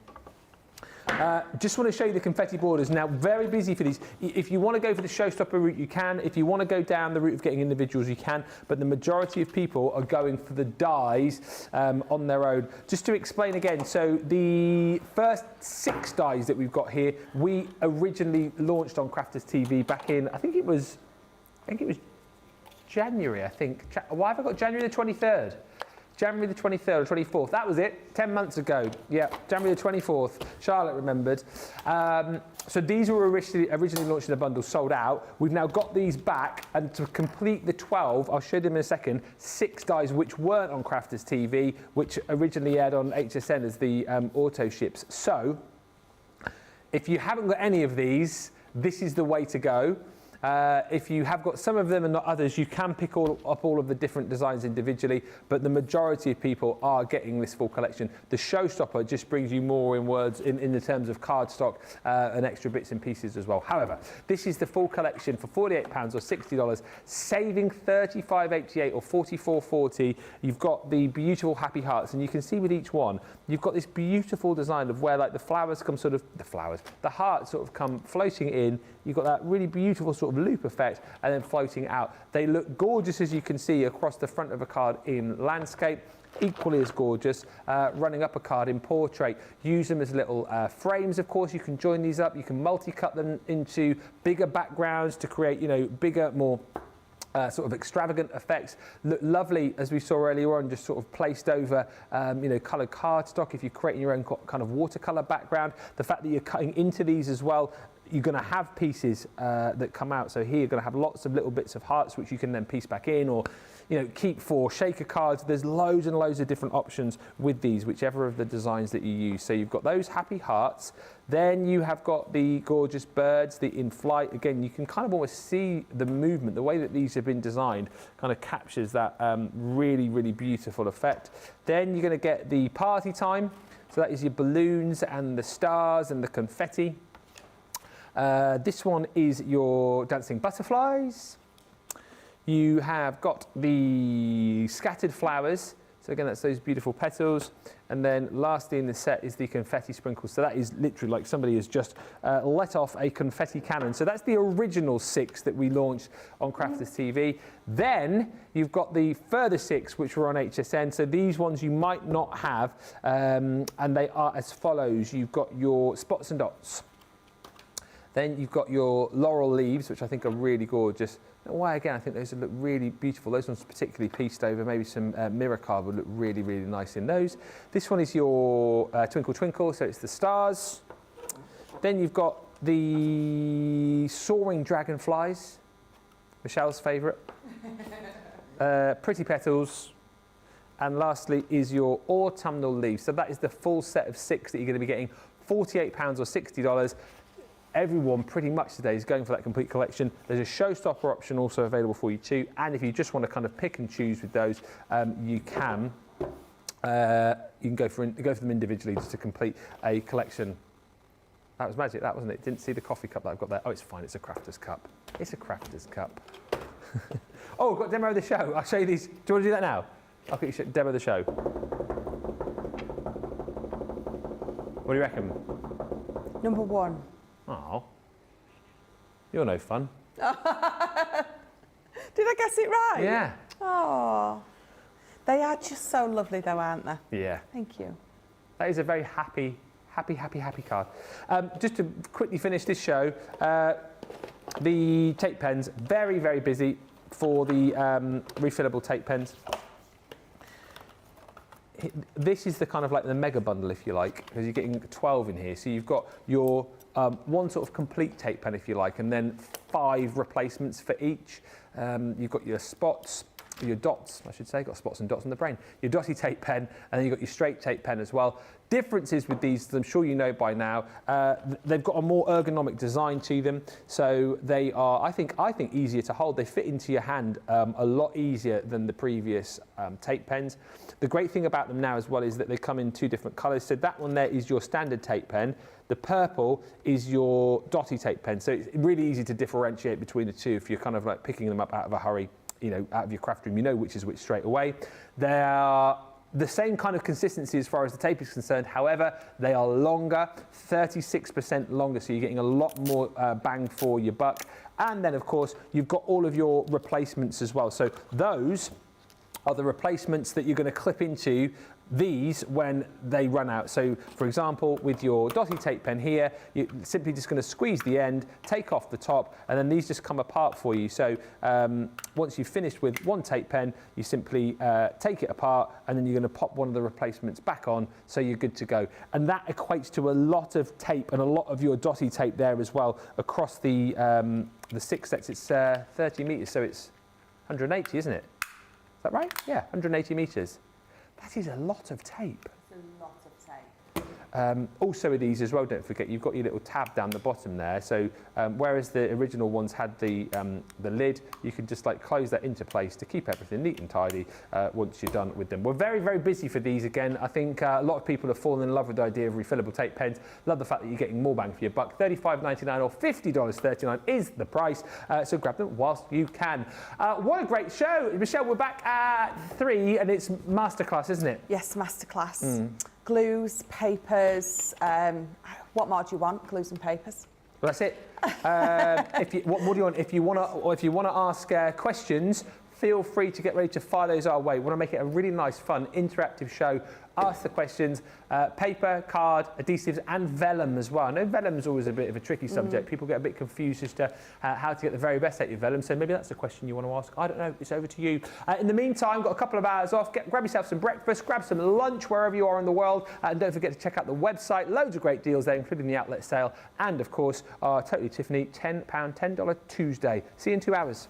[SPEAKER 1] Just want to show you the confetti borders. Now, very busy for these. If you want to go for the showstopper route, you can. If you want to go down the route of getting individuals, you can. But the majority of people are going for the dies on their own. Just to explain again, so the first 6 dies that we've got here, we originally launched on Crafters TV back in, I think it was January, I think. Why have I got January the 23rd? January the 23rd or 24th. That was it, 10 months ago. Yeah, January the 24th. Charlotte remembered. So these were originally launched in a bundle, sold out. We've now got these back, and to complete the 12, I'll show them in a second, 6 dies which weren't on Crafters TV, which originally aired on HSN as the auto ships. So if you haven't got any of these, this is the way to go. If you have got some of them and not others, you can pick up all of the different designs individually, but the majority of people are getting this full collection. The showstopper just brings you more in words in the terms of cardstock and extra bits and pieces as well. However, this is the full collection for £48 or $60, saving $35.88 or $44.40. You've got the beautiful happy hearts, and you can see with each one, you've got this beautiful design of where like the flowers come the hearts sort of come floating in. You've got that really beautiful sort of loop effect and then floating out. They look gorgeous, as you can see, across the front of a card in landscape. Equally as gorgeous, running up a card in portrait. Use them as little frames, of course. You can join these up. You can multi-cut them into bigger backgrounds to create, bigger, more sort of extravagant effects. Look lovely, as we saw earlier on, just sort of placed over, coloured cardstock. If you're creating your own kind of watercolour background, the fact that you're cutting into these as well, you're going to have pieces that come out. So here you're going to have lots of little bits of hearts which you can then piece back in, or keep for shaker cards. There's loads and loads of different options with these, whichever of the designs that you use. So you've got those happy hearts. Then you have got the gorgeous birds, the in flight. Again, you can kind of almost see the movement. The way that these have been designed kind of captures that really, really beautiful effect. Then you're going to get the party time. So that is your balloons and the stars and the confetti. This one is your dancing butterflies. You have got the scattered flowers. So again, that's those beautiful petals. And then lastly in the set is the confetti sprinkles. So that is literally like somebody has just let off a confetti cannon. So that's the original 6 that we launched on Crafters TV. Then you've got the further 6 which were on HSN. So these ones you might not have, and they are as follows. You've got your spots and dots. Then you've got your laurel leaves, which I think are really gorgeous. Why again, I think those would look really beautiful. Those ones particularly pieced over, maybe some mirror card would look really, really nice in those. This one is your Twinkle Twinkle, so it's the stars. Then you've got the soaring dragonflies, Michelle's favourite. Pretty petals. And lastly is your autumnal leaves. So that is the full set of 6 that you're going to be getting, £48 or $60. Everyone pretty much today is going for that complete collection. There's a showstopper option also available for you too, and if you just want to kind of pick and choose with those, you can go for them individually just to complete a collection. That was magic, that wasn't it? Didn't see the coffee cup that I've got there. Oh, it's fine, it's a crafter's cup. It's a crafter's cup. Oh, I've got a demo of the show. I'll show you these. Do you want to do that now? I'll get you a demo of the show. What do you reckon?
[SPEAKER 2] Number 1.
[SPEAKER 1] Oh, you're no fun.
[SPEAKER 2] Did I guess it right?
[SPEAKER 1] Yeah.
[SPEAKER 2] Oh, they are just so lovely though, aren't they?
[SPEAKER 1] Yeah.
[SPEAKER 2] Thank you.
[SPEAKER 1] That is a very happy card. Just to quickly finish this show, the tape pens, very, very busy for the refillable tape pens. This is the kind of like the mega bundle, if you like, because you're getting 12 in here. So you've got your one sort of complete tape pen, if you like, and then 5 replacements for each. You've got your spots, your dots, I should say, got spots and dots on the brain. Your dotty tape pen, and then you've got your straight tape pen as well. Differences with these, as I'm sure you know by now, they've got a more ergonomic design to them, so they are, I think, easier to hold. They fit into your hand a lot easier than the previous tape pens. The great thing about them now as well is that they come in 2 different colours. So that one there is your standard tape pen. The purple is your dotty tape pen. So it's really easy to differentiate between the 2 if you're kind of like picking them up out of a hurry, out of your craft room. You know which is which straight away. They are the same kind of consistency as far as the tape is concerned. However, they are longer, 36% longer, so you're getting a lot more bang for your buck. And then, of course, you've got all of your replacements as well. So those are the replacements that you're going to clip into these when they run out. So, for example, with your dotty tape pen here, you're simply just going to squeeze the end, take off the top, and then these just come apart for you. So once you've finished with one tape pen, you simply take it apart, and then you're going to pop one of the replacements back on, so you're good to go. And that equates to a lot of tape and a lot of your dotty tape there as well across the 6 sets. It's 30 metres, so it's 180, isn't it? Is that right? Yeah, 180 metres. That is a lot of tape.
[SPEAKER 2] It's a lot of tape.
[SPEAKER 1] Also with these as well, don't forget, you've got your little tab down the bottom there. So whereas the original ones had the lid, you can just like close that into place to keep everything neat and tidy once you're done with them. We're very, very busy for these again. I think a lot of people have fallen in love with the idea of refillable tape pens. Love the fact that you're getting more bang for your buck. $35.99 or $50.39 is the price. So grab them whilst you can. What a great show. Michelle, we're back at 3 and it's masterclass, isn't it?
[SPEAKER 2] Yes, masterclass. Glues, papers, what more do you want? Glues and papers.
[SPEAKER 1] Well, that's it. What do you want? If you want to ask questions, feel free to get ready to fire those our way. We want to make it a really nice, fun, interactive show ask the questions. Paper, card, adhesives and vellum as well. I know vellum's always a bit of a tricky subject. People get a bit confused as to how to get the very best out of your vellum, so maybe that's a question you want to ask. I don't know, it's over to you. In the meantime, got a couple of hours off. Grab yourself some breakfast, grab some lunch wherever you are in the world, and don't forget to check out the website. Loads of great deals there, including the outlet sale, and of course our Totally Tiffany £10 $10 Tuesday. See you in 2 hours.